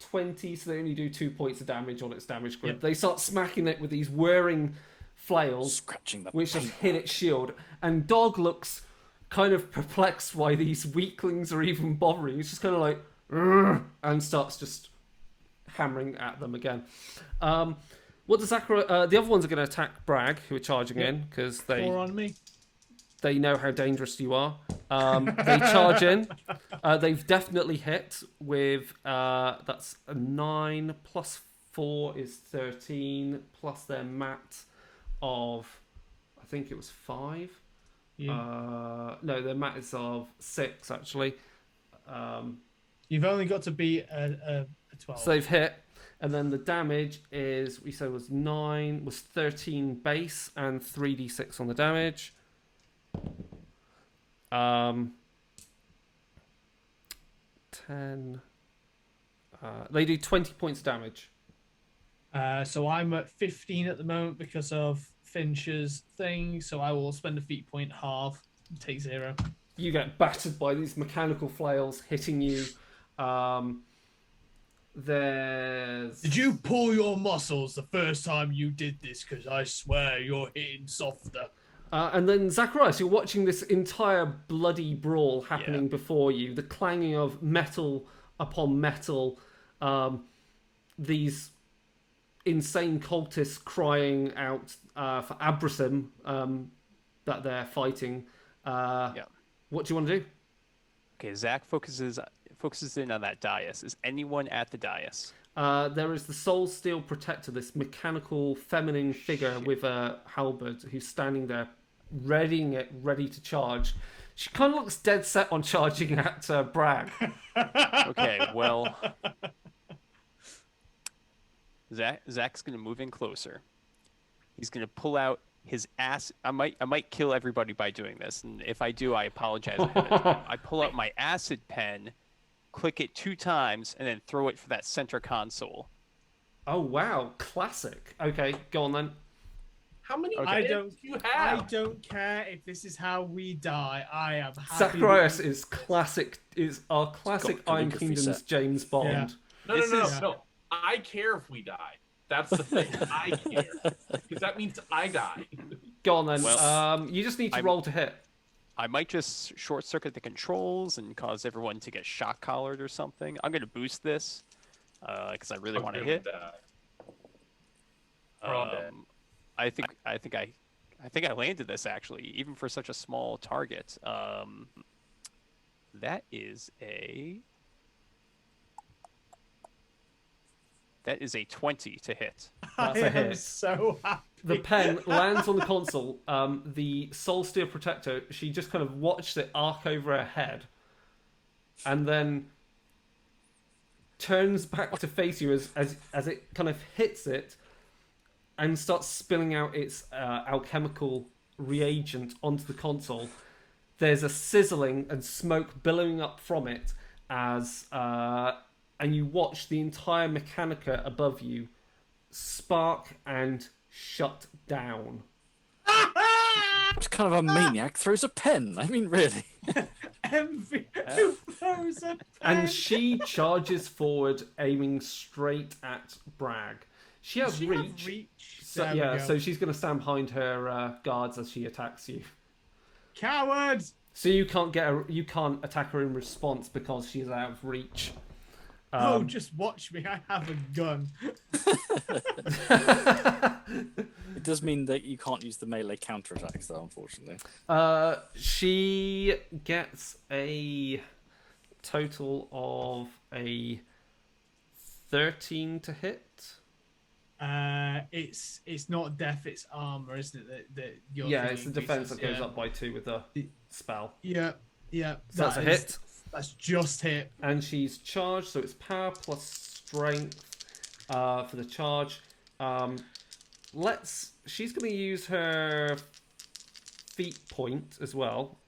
20, so they only do 2 points of damage on its damage grid. Yep. They start smacking it with these whirring flails, Scratching the which just paint. hit its shield. And Dog looks kind of perplexed why these weaklings are even bothering. He's just kind of like, "Urgh," and starts just hammering at them again. What does Zachariah? The other ones are going to attack Bragg, who are charging in because 4 on me. they know how dangerous you are. They charge in. They've definitely hit with that's a 9 plus 4 is 13 plus their mat of I think it was 5. Yeah. No, their mat is of 6 actually. You've only got to beat a 12. So they've hit, and then the damage is we said was 13 base and 3d6 on the damage. 10. They do 20 points of damage. So I'm at 15 at the moment because of Finch's thing. So I will spend a feat point half and take 0. You get battered by these mechanical flails hitting you. There's. Did you pull your muscles the first time you did this? Because I swear you're hitting softer. And then Zacharias, you're watching this entire bloody brawl happening before you. The clanging of metal upon metal. These insane cultists crying out for Abrasim that they're fighting. What do you want to do? Okay, Zach focuses in on that dais. Is anyone at the dais? There is the Soul Steel Protector, this mechanical feminine figure with a halberd who's standing there, ready to charge. She kind of looks dead set on charging at Bragg. Okay, well, Zach's gonna move in closer. He's gonna pull out his ass. I might kill everybody by doing this, and if I do, I apologize ahead of time. I pull out my acid pen, click it 2 times, and then throw it for that center console. Oh wow, classic. Okay, go on then. How many I hits don't. do you have? I don't care if this is how we die. I am happy. Zacharias is classic. Is our classic got Iron calligraphy Kingdom's set. James Bond. No. This is- No. I care if we die. That's the thing. I care. Because that means I die. Go on then. Well, you just need to I'm- roll to hit. I might just short circuit the controls and cause everyone to get shock collared or something. I'm gonna boost this because I really want to hit. We're all dead. I think I landed this actually, even for such a small target. That is a 20 to hit. That's I a am hit. so happy. The pen lands on the console. The Soul Steel Protector, she just kind of watched it arc over her head, and then turns back to face you as it kind of hits it, and starts spilling out its alchemical reagent onto the console. There's a sizzling and smoke billowing up from it as, and you watch the entire Mechanica above you spark and shut down. It's kind of a maniac throws a pen. I mean, really. Envy. Who throws a And pen? she charges forward, aiming straight at Bragg. She has Does she have reach. reach? So, There we yeah, go. so she's going to stand behind her guards as she attacks you. Coward! So you can't attack her in response because she's out of reach. Oh, just watch me. I have a gun. It does mean that you can't use the melee counterattacks, though, unfortunately. She gets a total of a 13 to hit. It's not death, it's armor, isn't it? That you're Yeah, thinking it's the defense that increases? goes up by 2 with the spell. Yeah. So that's a That is- hit. That's just hit. And she's charged, so it's power plus strength for the charge. She's going to use her feat point as well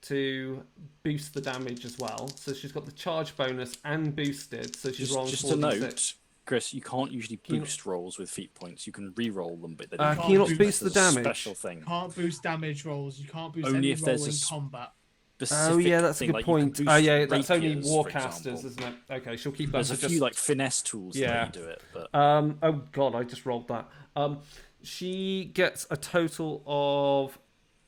to boost the damage as well. So she's got the charge bonus and boosted. So she's rolling Just 4d6. a note, Chris, you can't usually Can you- boost rolls with feat points. You can re-roll them, but they Can don't you not boost boost the as a damage? Special thing. Can't boost damage rolls. You can't boost Only any if there's roll a in s- combat. specific. Oh yeah, that's a thing. good Like, you can point. boost Oh yeah, that's only rapiers, for warcasters, example. isn't it? Okay, she'll keep that. There's to a just... few like finesse tools that Yeah. let you do it, but Oh god, I just rolled that. She gets a total of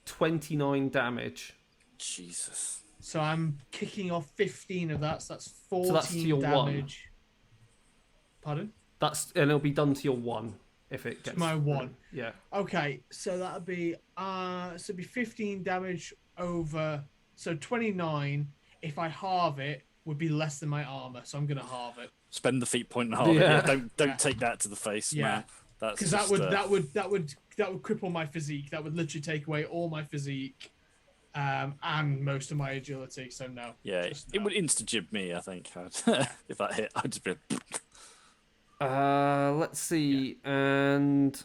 29 damage. Jesus. So I'm kicking off 15 of that, so that's 14 So that's to your one. damage. Pardon? And it'll be done to your one if it gets my one. Yeah. Okay, so that'd be 15 damage over, so 29. If I halve it, would be less than my armor, so I'm gonna halve it. Spend the feat point and halve it. Yeah. Yeah, don't take that to the face, Yeah. man. That's Because just, that would cripple my physique. That would literally take away all my physique, and most of my agility. So no. yeah, Just it no. would insta jib me. I think if that hit, I'd just be. Let's see, and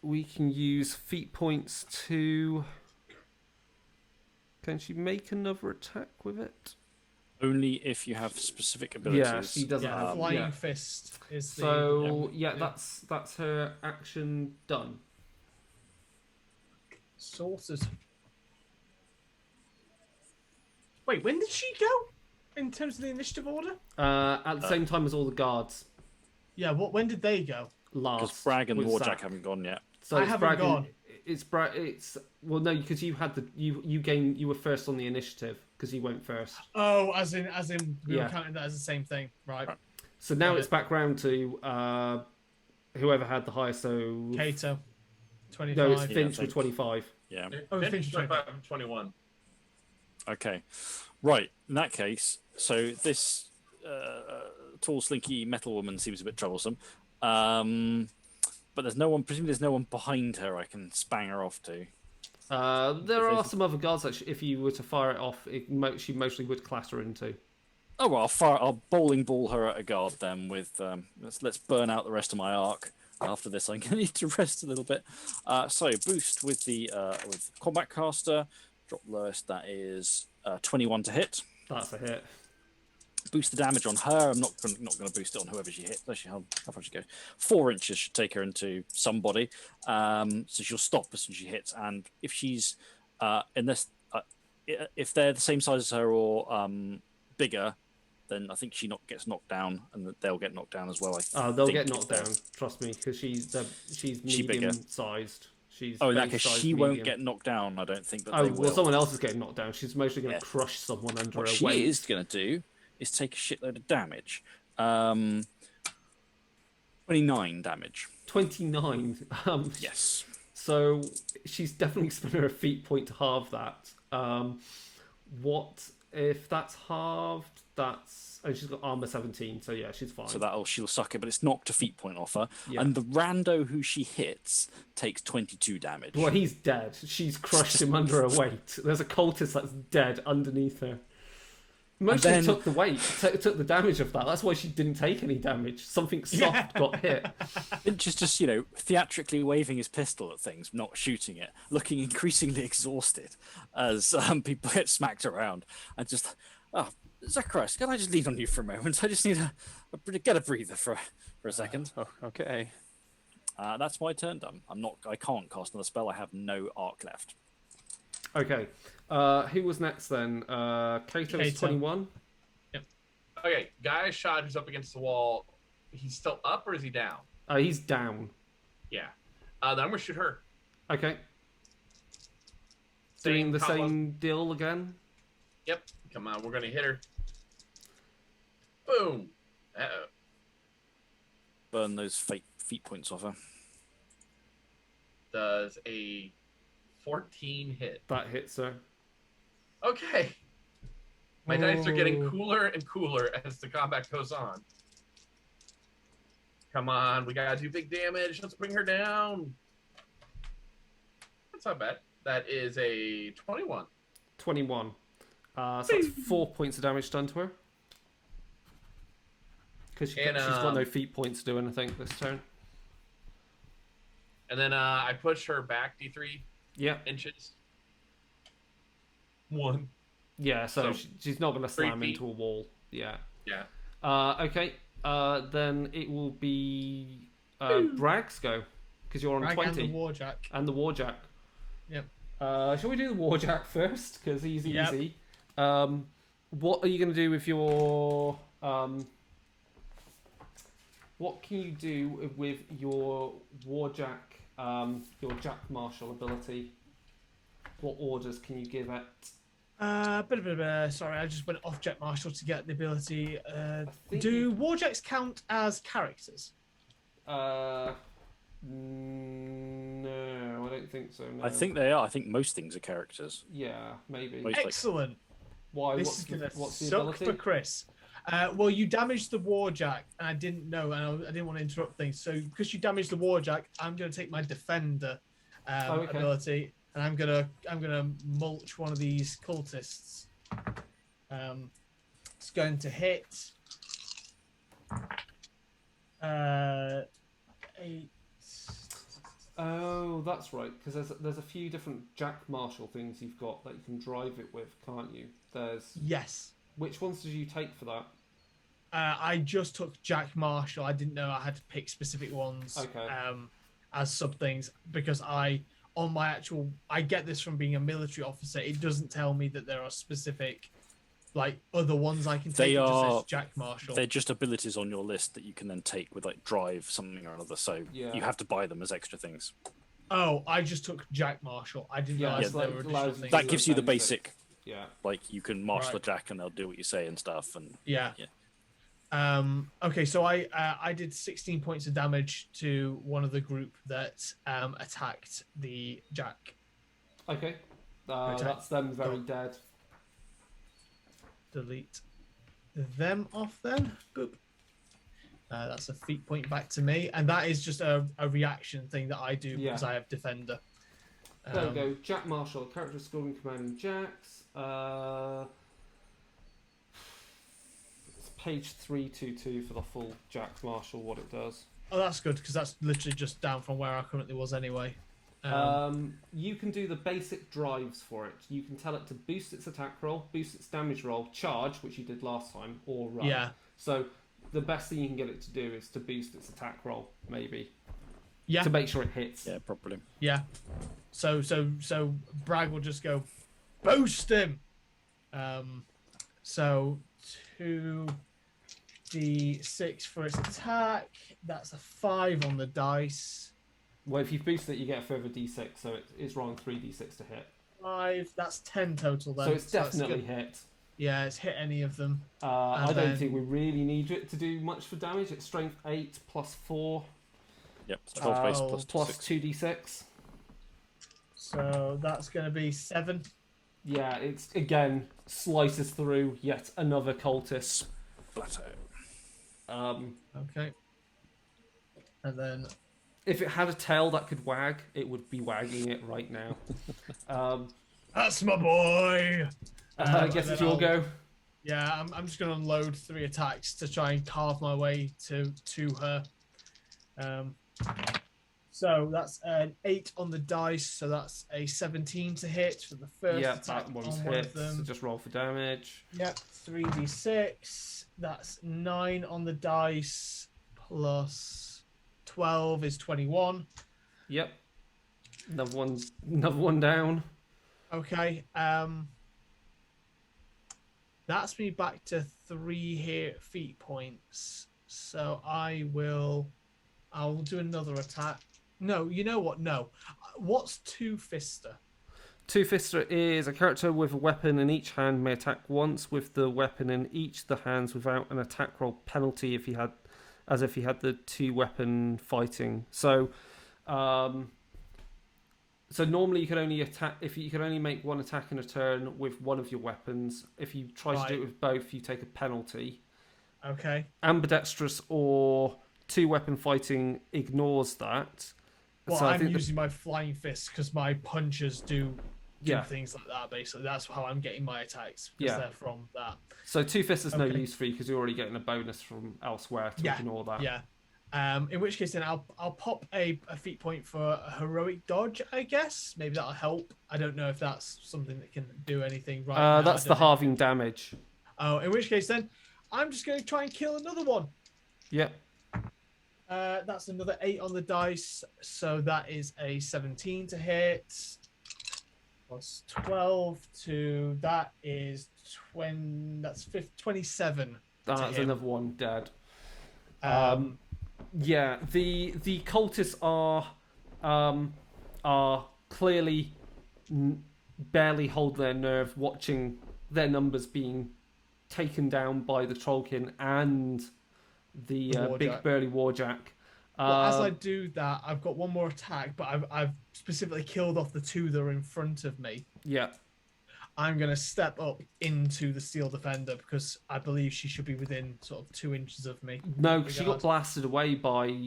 we can use feat points to. Can she make another attack with it? Only if you have specific abilities. Yeah, she doesn't Yeah, have. flying Yeah. fist is the. So that's her action done. Sorted. Wait, when did she go? In terms of the initiative order? At the same time as all the guards. Yeah, when did they go? Last. Because Bragg and with Warjack Zac. haven't gone yet. So I it's haven't Bragg and- gone. It's well no because you had you were first on the initiative because you went first. Oh, as in we Yeah. were counting that as the same thing, right? So now Got it's back round to whoever had the highest. So Kato, 25. no, it's I Finch with think. 25. Yeah. Oh, Finch Finch is 25 and 21. Okay. Right. In that case, so this tall, slinky metal woman seems a bit troublesome. But there's no one. Presumably, there's no one behind her I can spang her off to. There are some other guards that if you were to fire it off, she mostly would clatter into. Oh well, I'll bowling ball her at a guard then. With let's burn out the rest of my arc. After this, I'm gonna need to rest a little bit. So boost with the with combat caster. Drop lowest. That is 21 to hit. That's a hit. Boost the damage on her. I'm not going to boost it on whoever she hits. Actually, how far she go? 4 inches should take her into somebody. So she'll stop as soon as she hits. And if she's if they're the same size as her or bigger, then I think she gets knocked down, and they'll get knocked down as well. They'll think get if knocked they're- down. Trust me, because she's She bigger. medium sized. She's Oh, in that base case, sized she won't medium. get knocked down. I don't think. But Oh they well, will. someone else is getting knocked down. She's mostly going to Yeah. crush someone under What her she weight. is going to do is take a shitload of damage. 29 damage. 29. Yes. So she's definitely spent her feat point to halve that. What if that's halved? She's got armor 17, so yeah, she's fine. So she'll suck it, but it's knocked a feat point off her. Yeah. And the rando who she hits takes 22 damage. Well, he's dead. She's crushed him under her weight. There's a cultist that's dead underneath her. Mostly then- took the weight, took the damage of that. That's why she didn't take any damage. Something soft got hit. Finch is just, theatrically waving his pistol at things, not shooting it, looking increasingly exhausted as people get smacked around. And just, Zacharias, can I just lean on you for a moment? I just need to get a breather for a second. Oh, okay. That's my turn done. I can't cast another spell. I have no arc left. Okay. Who was next then? Kato is Kato. 21. Okay, guy shot who's up against the wall. He's still up or is he down? He's down. Yeah. Then I'm gonna shoot her. Okay. Doing the combo. same deal again. Yep. Come on, we're gonna hit her. Boom. Uh-oh. Burn those feet points off her. Does a 14 hit? That hits her. Okay. My dice are getting Oh. cooler and cooler as the combat goes on. Come on, we gotta do big damage. Let's bring her down. That's not bad. That is a 21. 21. So that's 4 points of damage done to her. Because she's got no feat points to do anything this turn. And then I push her back D3 Yeah. inches. 1. Yeah, so So, she's not going to 3 slam feet. into a wall. Yeah. Yeah. Okay. Then it will be Bragg's go. Because you're on Bragg 20. and the Warjack. And the Warjack. Yep. Shall we do the Warjack first? Because he's Yep. easy. What are you going to do with your... what can you do with your Warjack, your Jack Marshal ability? What orders can you give it? Sorry, I just went off Jack Marshall to get the ability. think Do Warjacks count as characters? No, I don't think so. No. I think they are. I think most things are characters. Yeah, maybe. Most- like- Excellent. Why? This is gonna what's the suck ability? for Chris. Well, you damaged the Warjack, and I didn't know, and I didn't want to interrupt things. So, because you damaged the Warjack, I'm going to take my Defender Okay. ability, and I'm gonna mulch one of these cultists. It's going to hit. 8. Oh, that's right. Because there's a few different Jack Marshall things you've got that you can drive it with, can't you? There's Yes. which ones did you take for that? I just took Jack Marshall. I didn't know I had to pick specific ones Okay. as sub things because I get this from being a military officer. It doesn't tell me that there are specific like other ones I can take. They It just are- says Jack Marshall. They're just abilities on your list that you can then take with like drive something or another. So Yeah. you have to buy them as extra things. Oh, I just took Jack Marshall. I didn't Yeah, realize it's there like- were allows additional you things. to- That gives you the benefits. basic, Yeah. like you can marshal Right. a jack and they'll do what you say and stuff. And Yeah. Yeah. Okay, so I did 16 points of damage to one of the group that attacked the Jack. Okay. Attack. That's them very Done. dead. Delete them off then. Boop. That's a feat point back to me, and that is just a reaction thing that I do Yeah. because I have Defender. There we go. Jack Marshall, character scoring commanding Jacks. It's page 322 for the full Jack Marshall. What it does. Oh, that's good because that's literally just down from where I currently was anyway. You can do the basic drives for it. You can tell it to boost its attack roll, boost its damage roll, charge, which you did last time, or run. Yeah. So the best thing you can get it to do is to boost its attack roll, maybe, Yeah, to make sure it hits. yeah, properly. yeah. So Bragg will just go boost him. So 2d6 for its attack. That's a 5 on the dice. Well, if you boost it, you get a further d6, so it's rolling 3d6 to hit. 5. That's 10 total then. So it's that's definitely good. hit. Yeah, it's hit any of them. I And don't then- think we really need it to do much for damage. It's strength 8 plus 4 Yep, it's 12 base Oh, plus plus 6. 2d6. So that's going to be 7. Yeah, it's again slices through yet another cultist. Flat out. Okay. And then If it had a tail that could wag, it would be wagging it right now. that's my boy. I guess and it's then your I'll- go. Yeah, I'm just going to unload 3 attacks to try and carve my way to her. So that's an 8 on the dice. So that's a 17 to hit for the first Yeah, attack that one's on one hit. of them. So just roll for damage. Yep, 3d6. That's 9 on the dice plus 12 is 21. Yep. Another one down. Okay. That's me back to 3 feet points. So I'll do another attack. No, you know what? No. What's Two-Fister? Two-Fister is a character with a weapon in each hand may attack once with the weapon in each of the hands without an attack roll penalty if he had the 2-weapon fighting. So, so normally you can only attack if you can only make one attack in a turn with one of your weapons. If you try to do Right. it with both, you take a penalty. Okay. Ambidextrous or 2-weapon fighting ignores that. Well, So I I'm think the- using my flying fist because my punches do Yeah. things like that, basically. That's how I'm getting my attacks. Because Yeah. they're from that. So Two-Fist is no Okay. use for you because you're already getting a bonus from elsewhere to Yeah, ignore that. Yeah. In which case, then I'll pop a feat point for a heroic dodge, I guess. Maybe that'll help. I don't know if that's something that can do anything right now. That's I the don't know. halving damage. Oh, in which case, then I'm just going to try and kill another one. Yep. That's another 8 on the dice, so that is a 17 to hit. Plus 12 to that is 20. That's 27 to That's him. another one dead. Um, Yeah, the cultists are clearly barely hold their nerve, watching their numbers being taken down by the Trollkin and the The big Warjack. burly Warjack. well, as I do that, I've got one more attack, but I've specifically killed off the two that are in front of me. Yeah, I'm going to step up into the Steel Defender because I believe she should be within sort of 2 inches of me. no, she got blasted away by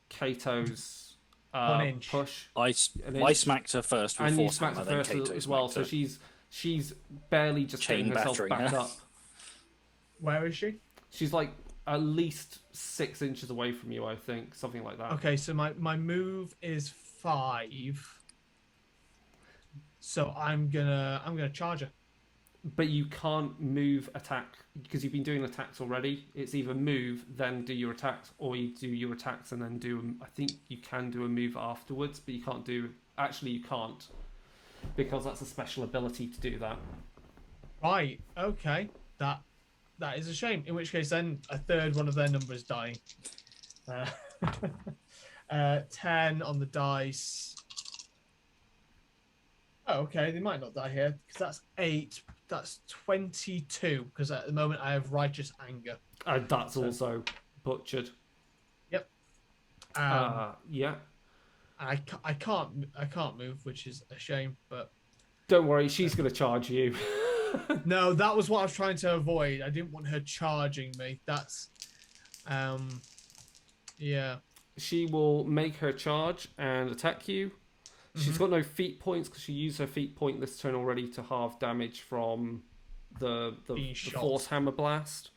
Kato's 1 inch. push. I smacked her first with And you Force smacked her Hammer, then first Kato as well, smacked so her. she's barely just Chain getting herself battering back her. up. Where is she? She's like at least 6 inches away from you, I think, something like that. Okay, so my move is 5. So I'm gonna charge her. But you can't move attack because you've been doing attacks already. It's either move, then do your attacks, or you do your attacks and then do. I think you can do a move afterwards, but you can't do. Actually, you can't because that's a special ability to do that. Right. Okay. That is a shame. In which case, then a third one of their numbers dying. 10 on the dice. Oh, okay. They might not die here because that's 8. That's 22. Because at the moment I have righteous anger. And that's also butchered. Yep. Yeah. I can't move, which is a shame. But Don't worry, she's going to charge you. no, that was what I was trying to avoid. I didn't want her charging me. That's, yeah. She will make her charge and attack you. She's got no feat points because she used her feat point this turn already to halve damage from the Force Hammer Blast.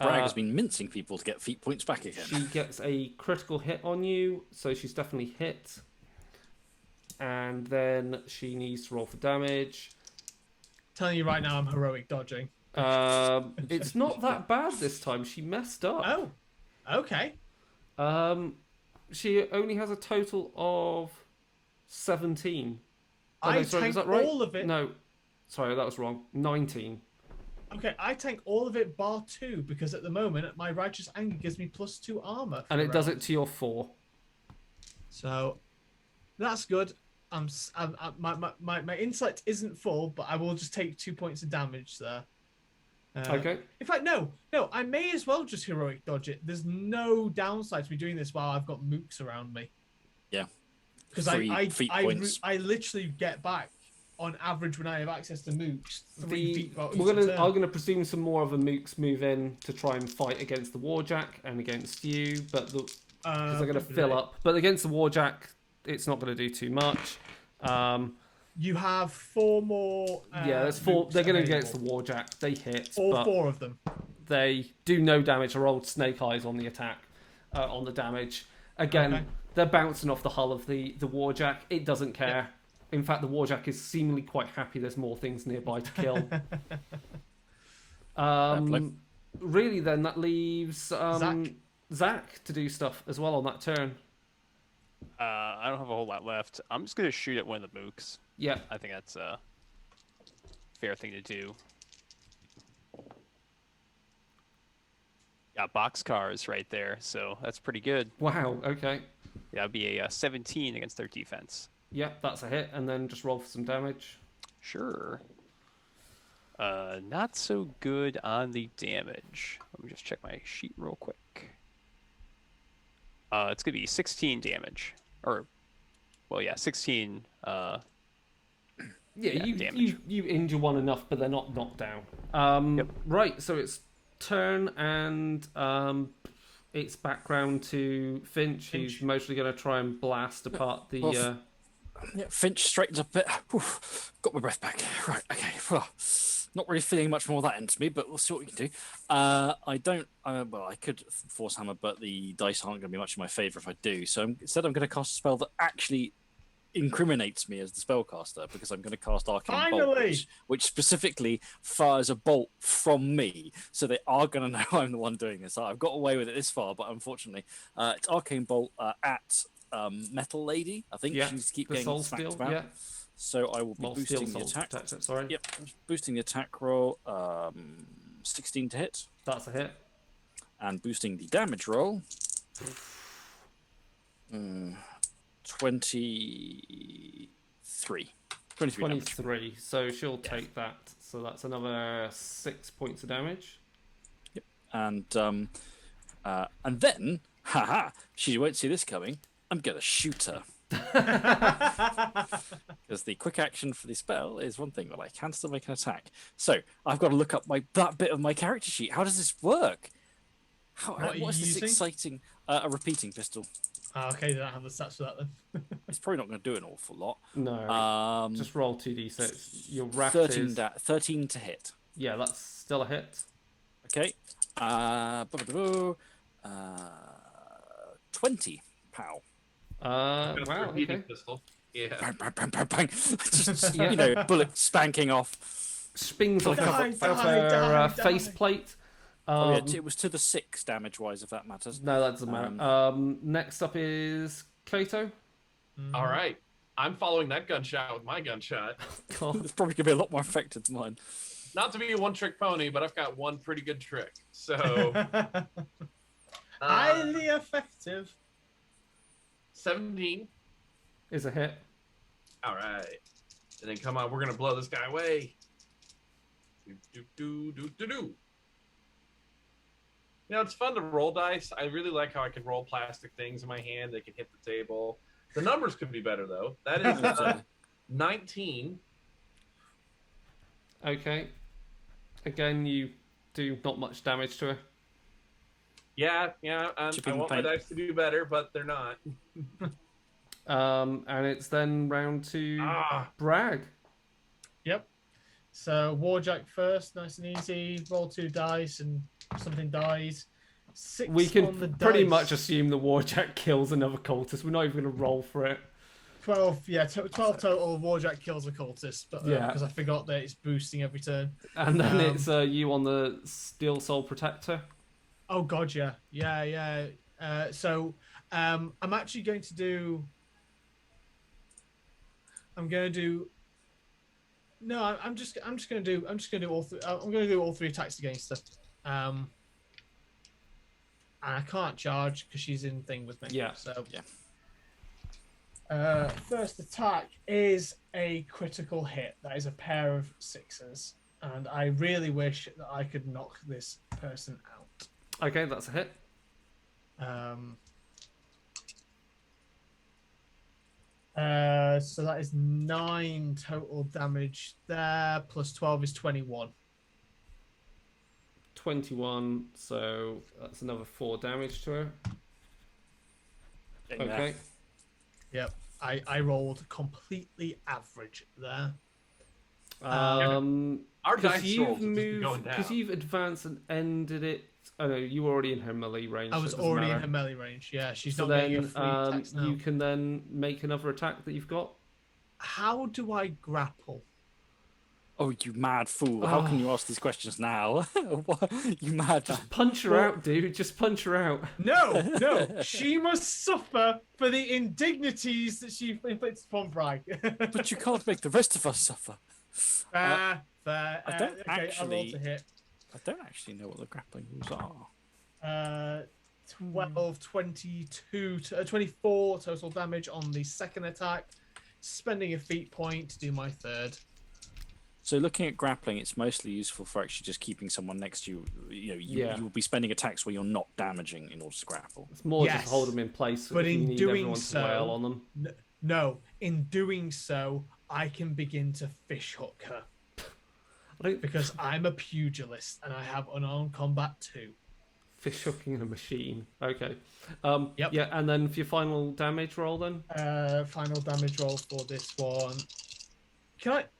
Bragg has been mincing people to get feat points back again. She gets a critical hit on you, so she's definitely hit. And then she needs to roll for damage. Telling you right now, I'm heroic dodging. It's not that bad this time. She messed up. Oh, okay. She only has a total of 17. Oh, I no, sorry, tank is that right? all of it. No, sorry, that was wrong. 19. Okay, I tank all of it bar 2 because at the moment my righteous anger gives me +2 armor. And it does it to your 4. So that's good. My insight isn't full, but I will just take 2 points of damage there. Okay. In fact, no. I may as well just heroic dodge it. There's no downside to me doing this while I've got mooks around me. Yeah. Because I literally get back on average when I have access to mooks. I'm gonna presume some more of the mooks move in to try and fight against the Warjack and against you, but because they're gonna fill up. But against the Warjack, it's not gonna do too much. You have 4 more. Yeah, there's 4. They're gonna available. against the Warjack. They hit. All but 4 of them. They do no damage. I rolled snake eyes on the attack, on the damage. Again, Okay. they're bouncing off the hull of the Warjack. It doesn't care. Yep. In fact, the Warjack is seemingly quite happy there's more things nearby to kill. Really, then, that leaves Zach to do stuff as well on that turn. I don't have a whole lot left. I'm just going to shoot at one of the mooks. Yeah. I think that's a fair thing to do. Got boxcars right there, so that's pretty good. Wow, okay. Yeah, that'd be a 17 against their defense. Yeah, that's a hit, and then just roll for some damage. Sure. Not so good on the damage. Let me just check my sheet real quick. It's gonna be 16 damage, or, well, yeah, 16. Yeah, damage. you injure one enough, but they're not knocked down. Yep. Right, so it's turn, and it's background to Finch. He's mostly going to try and blast apart the. Yeah, Finch straightens up a bit. Got my breath back. Right, okay. Not really feeling much more of that into me, but we'll see what we can do. I don't. Well, I could Force Hammer, but the dice aren't going to be much in my favour if I do. So instead, I'm going to cast a spell that actually incriminates me as the spellcaster, because I'm going to cast Arcane Bolt, which specifically fires a bolt from me, so they are going to know I'm the one doing this. I've got away with it this far, but unfortunately, it's Arcane Bolt at metal lady. I think Yeah, she's keep the getting soul smacked steel. about. Yeah, So I will be well, steel boosting the soul attack. protector. Sorry. Yep, boosting the attack roll. 16 to hit, That's a hit. and boosting the damage roll. 23. 23 damage. 23. So she'll take that. So that's another 6 points of damage. And then, haha, she won't see this coming. I'm gonna shoot her. Because the quick action for the spell is one thing, but I can still make an attack. So I've got to look up that bit of my character sheet. How does this work? What are you What's this using? exciting? A repeating pistol. Okay, they don't have the stats for that then. It's probably not going to do an awful lot. No. Just roll 2d6. Your raft 13, is... 13 to hit. Yeah, that's still a hit. Okay. 20. Pow. Got a Wow, repeating okay. pistol. Yeah. Bang, bang, bang, bang, bang. Just, bullet spanking off. Spins off Die, her die. faceplate. It was to the 6 damage-wise, if that matters. No, that doesn't matter. Next up is Kato. All right. I'm following that gunshot with my gunshot. God. It's probably going to be a lot more effective than mine. Not to be a one-trick pony, but I've got one pretty good trick. So Highly effective. 17. Is a hit. All right. And then come on, we're gonna blow this guy away. Do. It's fun to roll dice. I really like how I can roll plastic things in my hand. They can hit the table. The numbers could be better though. That is 19. Okay. Again, you do not much damage to her. Yeah. I Chipping want my paint. dice to do better, but they're not. And it's then round to Bragg. Yep. So Warjack first, nice and easy. Roll 2 dice and something dies. 6 We can on the pretty dice. much assume the Warjack kills another cultist. We're not even going to roll for it. 12, 12 total. Warjack kills a cultist, but Yeah. because I forgot that it's boosting every turn. And then it's you on the Steel Soul Protector. Oh god, yeah. So I'm actually going to do. I'm going to do. No, I'm just going to do. I'm going to do all 3 attacks against her. And I can't charge because she's in thing with me. Yeah. So Yeah. First attack is a critical hit. That is a pair of 6s, and I really wish that I could knock this person out. Okay, that's a hit. So that is 9 total damage there, plus 12 is 21. 21, so that's another 4 damage to her. Okay. Yep. I rolled completely average there. Our Because dice rolls have just been going down. because you've advanced and ended it. Oh no, you were already in her melee range. I so was it doesn't already in matter. her melee range. Yeah, she's So not getting a then free attacks now. you can then make another attack that you've got. How do I grapple? Oh, you mad fool. How can you ask these questions now? What? You mad man. Punch her out, dude. Just punch her out. No. She must suffer for the indignities that she inflicts upon Bragg. But you can't make the rest of us suffer. Fair. I don't okay, I rolled actually- to hit. I don't actually know what the grappling rules are. 12, 22, 24 total damage on the second attack. Spending a feat point to do my third. So looking at grappling, it's mostly useful for actually just keeping someone next to you. Yeah. You will be spending attacks where you're not damaging in order to grapple. It's more Yes. just hold them in place. But if you in need doing everyone so- to wail on them. No, in doing so, I can begin to fish hook her. I don't Because I'm a pugilist and I have unarmed combat too. fish hooking a machine. Okay. Yep. Yeah, and then for your final damage roll, then. Final damage roll for this one.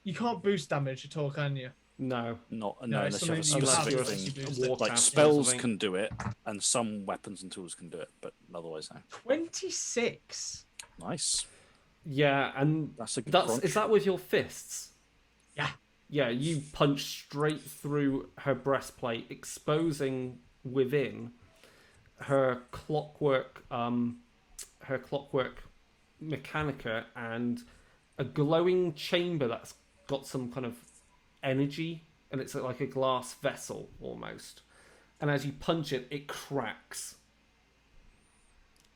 You can't boost damage at all, can you? No. No, No, unless you have a it's something Unless specific you're thing. a boost it. war Like caster or spells something. can do it, and some weapons and tools can do it, but otherwise no. 26. Nice. Yeah, and That's a good that's crunch. is that with your fists? Yeah. Yeah, you punch straight through her breastplate, exposing within her clockwork her clockwork mechanica and a glowing chamber that's got some kind of energy, and it's like a glass vessel almost. And as you punch it, it cracks.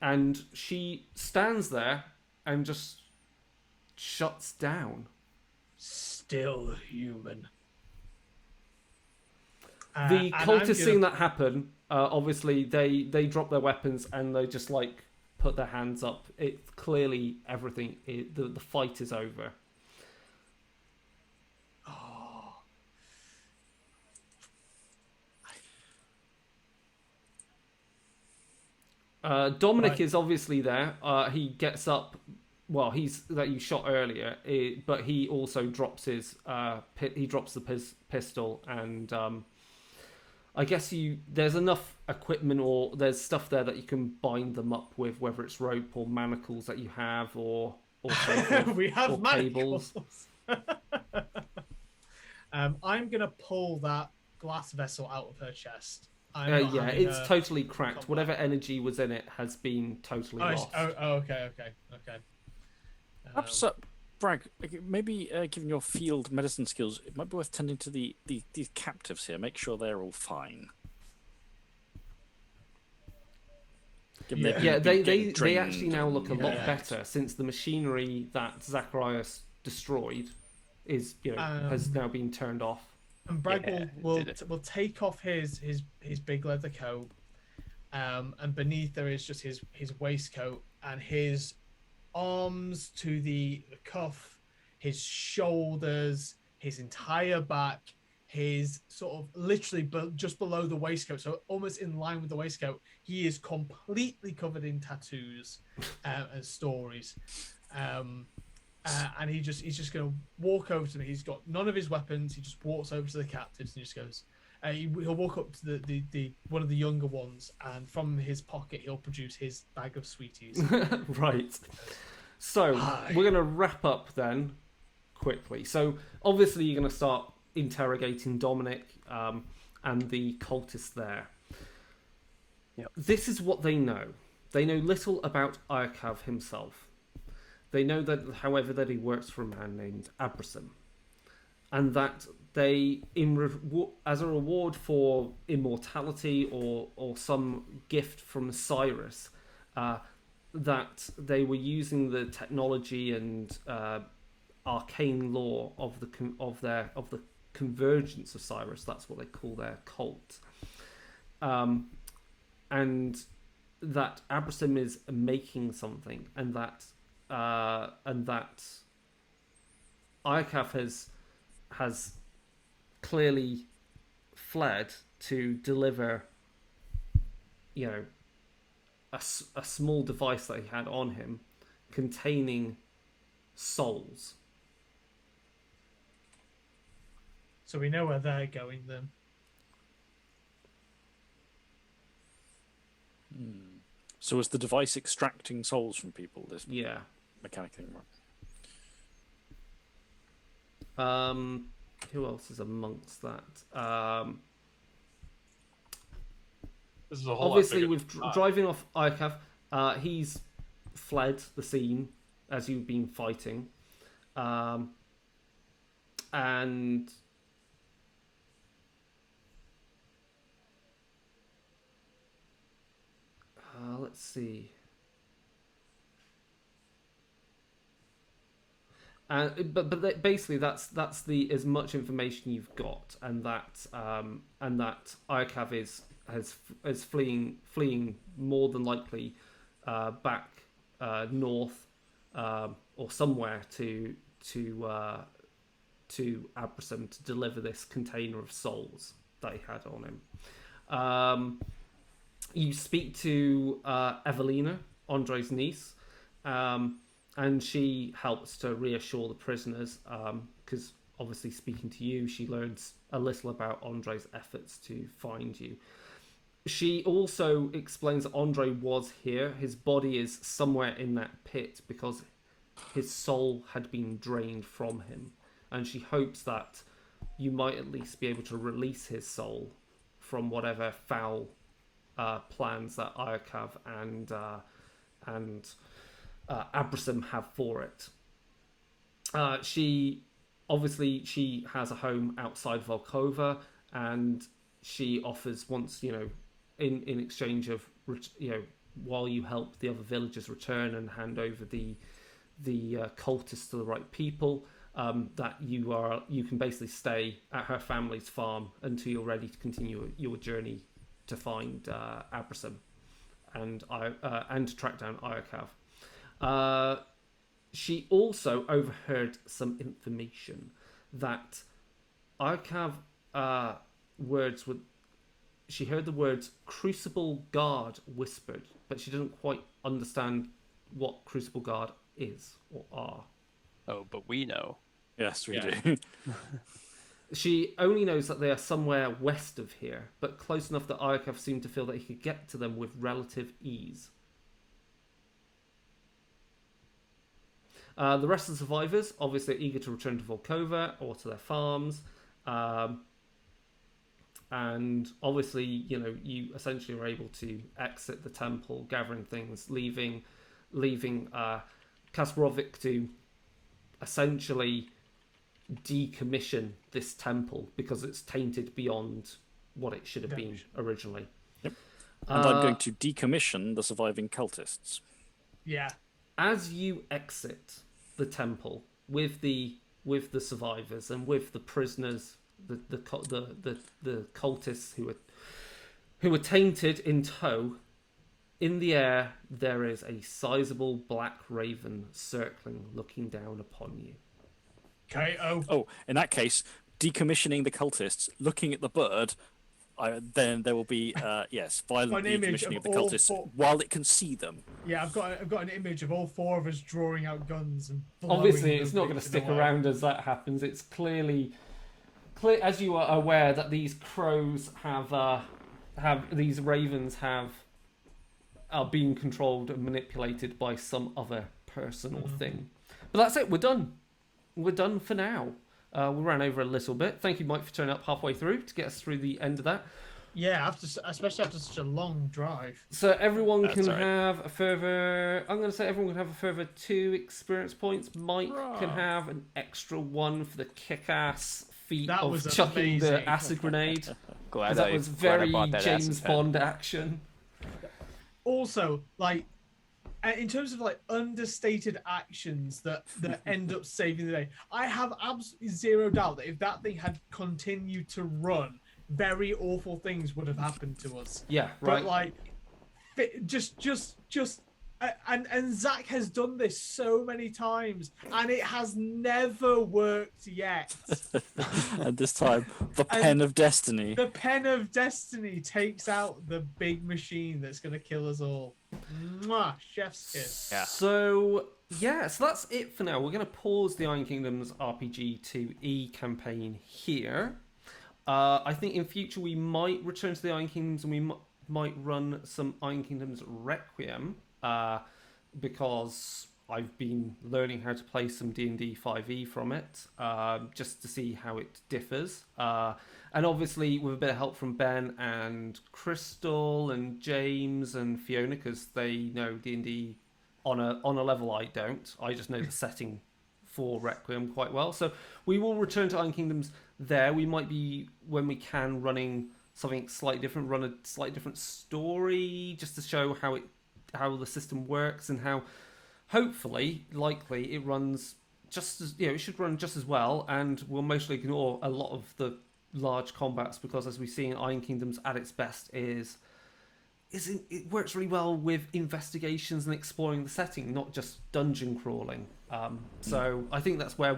And she stands there and just shuts down. Still human. The And I'm cultists seeing gonna- that happen, obviously they drop their weapons and they just like put their hands up. It clearly everything the fight is over. Oh, Dominic Right. is obviously there. He gets up. Well, he's that you shot earlier, but he also drops his he drops the pistol, and I guess there's enough equipment or there's stuff there that you can bind them up with, whether it's rope or manacles that you have, or so forth, we have or cables. manacles. I'm gonna pull that glass vessel out of her chest. I'm not Yeah, having it's her totally cracked. combat. Whatever energy was in it has been totally lost. Okay. Perhaps, Bragg, maybe given your field medicine skills, it might be worth tending to these captives here. Make sure they're all fine. Given Yeah. they've Yeah, been they getting drained actually now look a and- lot Yeah. better since the machinery that Zacharias destroyed is has now been turned off. And Bragg Yeah, will did it. will take off his big leather coat, and beneath there is just his waistcoat and his arms to the cuff, his shoulders, his entire back, his sort of literally just below the waistcoat, so almost in line with the waistcoat. He is completely covered in tattoos and stories. And he's just going to walk over to me. He's got none of his weapons. He just walks over to the captives and just goes. He'll walk up to the one of the younger ones, and from his pocket he'll produce his bag of sweeties. Right. So Hi. we're going to wrap up then quickly. So obviously you're going to start interrogating Dominic and the cultists there. Yep. This is what they know. They know little about Iyakav himself. They know that, however, that he works for a man named Abrasim, and that they, as a reward for immortality or some gift from Cyrus, that they were using the technology and arcane law of the convergence of Cyrus. That's what they call their cult, and that Abrasim is making something, and that Iyakav has clearly fled to deliver, a small device that he had on him containing souls. So we know where they're going then. So is the device extracting souls from people? This Yeah. mechanic thing, right? Who else is amongst that? This is a whole Obviously, lot bigger with than I thought. driving off Iyakav, he's fled the scene as you've been fighting, and let's see. But basically that's the as much information you've got, and that Iyakav is fleeing more than likely back north or somewhere to Abrasim to deliver this container of souls that he had on him. You speak to Evelina, Andre's niece, and she helps to reassure the prisoners, because obviously speaking to you, she learns a little about Andre's efforts to find you. She also explains that Andre was here. His body is somewhere in that pit because his soul had been drained from him, and she hopes that you might at least be able to release his soul from whatever foul plans that Iyakav and and Abraham have for it. She has a home outside Volkova, and she offers in exchange of while you help the other villagers return and hand over the cultists to the right people, that you can basically stay at her family's farm until you're ready to continue your journey to find Abraham and to track down Iokav. She also overheard some information that Iokav she heard the words Crucible Guard whispered, but she doesn't quite understand what Crucible Guard is or are. Oh, but we know. Yes, we Yeah. do. She only knows that they are somewhere west of here, but close enough that Iokav seemed to feel that he could get to them with relative ease. The rest of the survivors, obviously, are eager to return to Volkova or to their farms. And obviously, you essentially are able to exit the temple, gathering things, leaving Kasparovic to essentially decommission this temple because it's tainted beyond what it should have been originally. Yep. And I'm going to decommission the surviving cultists. Yeah. As you exit the temple with the survivors and with the prisoners, the cultists who were tainted in tow, in the air there is a sizable black raven circling, looking down upon you. KO. Oh, in that case, decommissioning the cultists, looking at the bird, then there will be violent An image decommissioning of of the all cultists four. while it can see them. Yeah, I've got an image of all four of us drawing out guns and blowing Obviously, the it's not going to victim stick away. around as that happens. It's clear, as you are aware, that these crows these ravens are being controlled and manipulated by some other person or thing. But that's it. We're done. We're done for now. We ran over a little bit. Thank you, Mike, for turning up halfway through to get us through the end of that. Yeah, especially after such a long drive. So everyone That's can all right. have a further. I'm going to say everyone can have a further 2 experience points. Mike can have an extra 1 for the kick-ass feat That of was chucking amazing. the acid grenade. Glad That I was glad I very bought that James acid pen. Bond action. Also, in terms of understated actions that end up saving the day, I have absolutely zero doubt that if that thing had continued to run, very awful things would have happened to us. Yeah, right. But and Zach has done this so many times, and it has never worked yet. And this time, the pen of destiny. The pen of destiny takes out the big machine that's going to kill us all. Mwah, chef's kiss. Yeah. So that's it for now. We're going to pause the Iron Kingdoms RPG 2E campaign here. I think in future we might return to the Iron Kingdoms and we might run some Iron Kingdoms Requiem, because I've been learning how to play some D&D 5e from it, just to see how it differs. And obviously with a bit of help from Ben and Crystal and James and Fiona, because they know D&D on a level I don't. I just know the setting for Requiem quite well. So we will return to Iron Kingdoms there. We might be, when we can, running something slightly different, run a slightly different story, just to show how the system works and how likely it runs just as it should run just as well, and we'll mostly ignore a lot of the large combats, because as we see in Iron Kingdoms at its best it works really well with investigations and exploring the setting, not just dungeon crawling. So I think that's where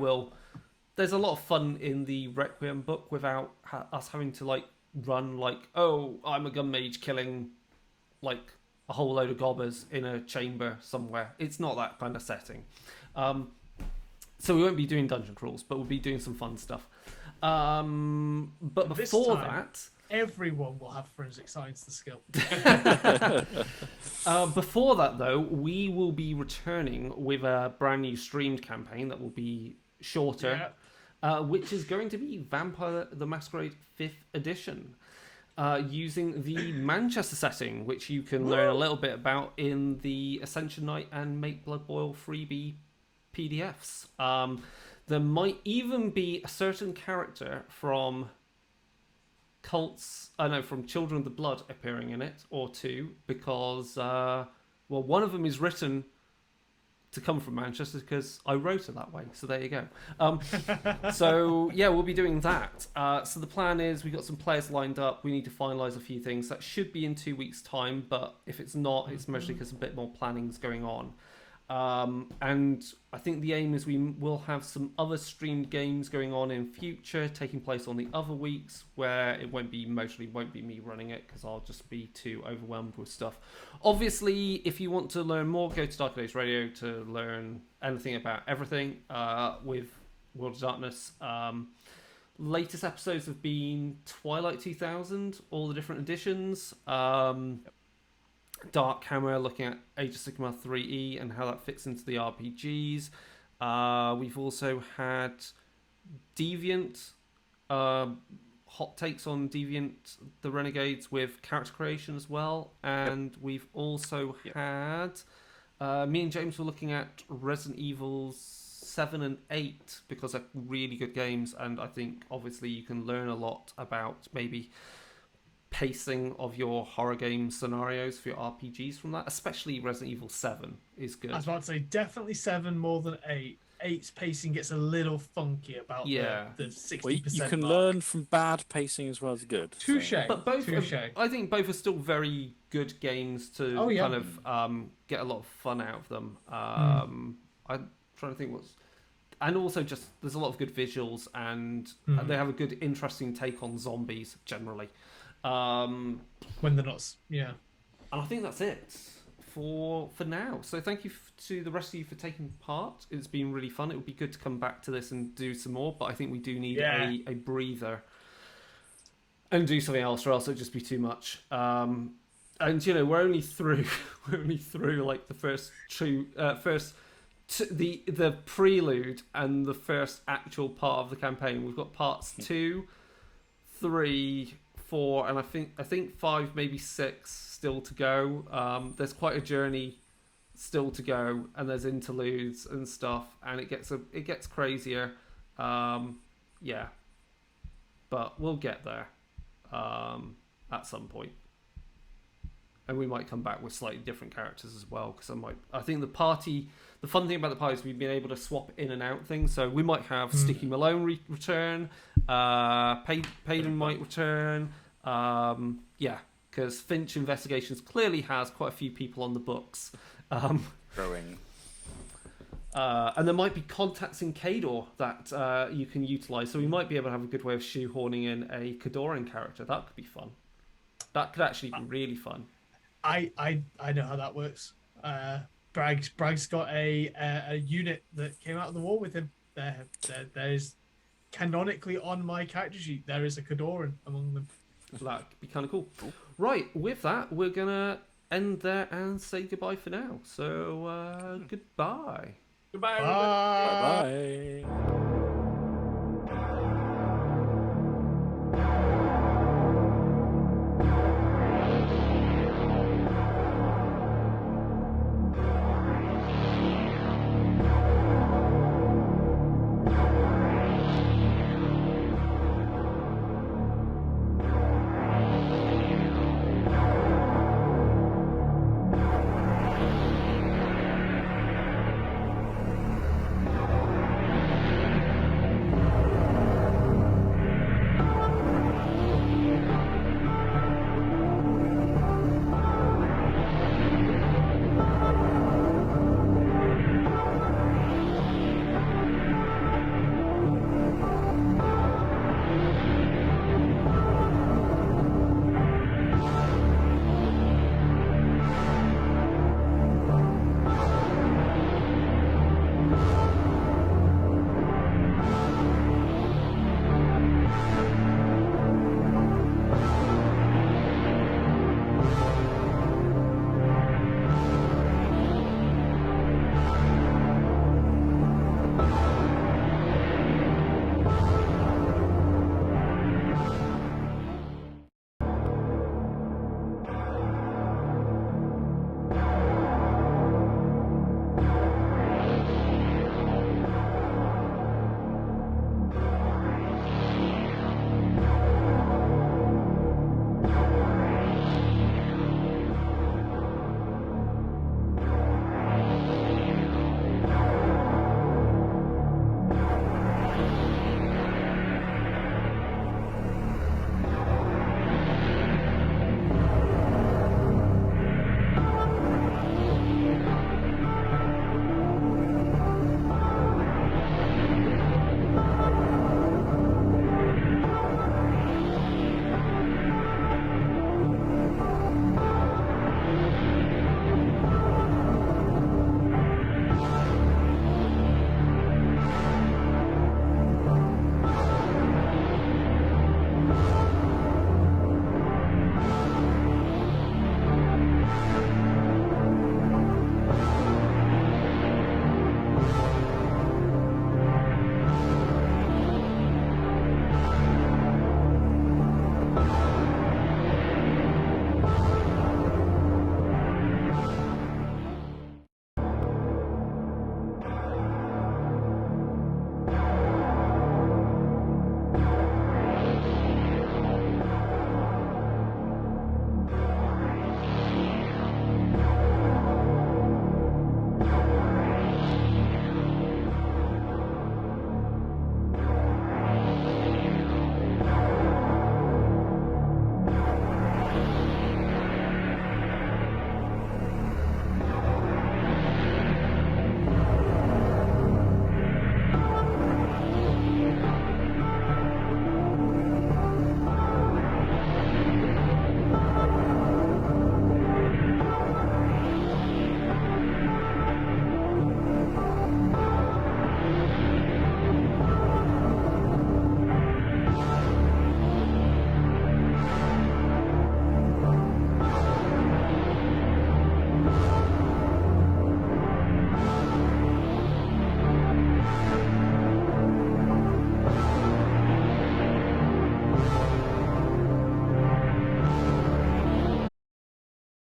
there's a lot of fun in the Requiem book without us having to run I'm a gun mage killing a whole load of gobbers in a chamber somewhere. It's not that kind of setting. So we won't be doing dungeon crawls, but we'll be doing some fun stuff. But This before time, that, everyone will have forensic science the skill. before that though, we will be returning with a brand new streamed campaign that will be shorter, which is going to be Vampire the Masquerade 5th edition. using the Manchester setting, which you can learn a little bit about in the Ascension Night and Make Blood Boil freebie PDFs. There might even be a certain character from from Children of the Blood appearing in it, or two, because one of them is written to come from Manchester because I wrote it that way. So there you go. So yeah, we'll be doing that. So the plan is we've got some players lined up. We need to finalise a few things. That should be in 2 weeks' time, but if it's not, it's mostly because a bit more planning's going on. And I think the aim is we will have some other streamed games going on in future, taking place on the other weeks, where it won't be me running it because I'll just be too overwhelmed with stuff. Obviously, if you want to learn more, go to Dark Days Radio to learn anything about everything with World of Darkness. Latest episodes have been Twilight 2000, all the different editions. Dark Hammer, looking at Age of Sigmar 3E and how that fits into the RPGs. We've also had Deviant, hot takes on Deviant, the Renegades, with character creation as well. And we've also had... me and James were looking at Resident Evil 7 and 8 because they're really good games. And I think, obviously, you can learn a lot about maybe pacing of your horror game scenarios for your RPGs from that, especially Resident Evil 7 is good. I was about to say definitely 7 more than 8. 8's pacing gets a little funky about the 60%. Well, you can mark. learn from bad pacing as well as good. Touche. But both, Touche. I think both are still very good games to kind of get a lot of fun out of them. I'm trying to think what's... And also just, there's a lot of good visuals and they have a good, interesting take on zombies, generally. When they're not... Yeah. And I think that's it for now. So thank you to the rest of you for taking part. It's been really fun. It would be good to come back to this and do some more, but I think we do need a breather and do something else, or else it'd just be too much. And we're only through like the first two, the prelude and the first actual part of the campaign. We've got parts 2, 3, 4, and I think 5, maybe 6 still to go. There's quite a journey still to go, and there's interludes and stuff, and it gets crazier. But we'll get there at some point, and we might come back with slightly different characters as well. Because I think the fun thing about the party is we've been able to swap in and out things. So we might have Sticky Malone return, Payden might return. Because Finch Investigations clearly has quite a few people on the books. Growing. And there might be contacts in Kador that you can utilise. So we might be able to have a good way of shoehorning in a Kadoran character. That could be fun. That could actually be really fun. I know how that works. Bragg's got a unit that came out of the war with him. There's canonically on my character sheet, there is a Kadoran among them. That could be kind of cool. Right, with that, we're going to end there and say goodbye for now. So, goodbye. Goodbye, Bye. everybody. Bye-bye.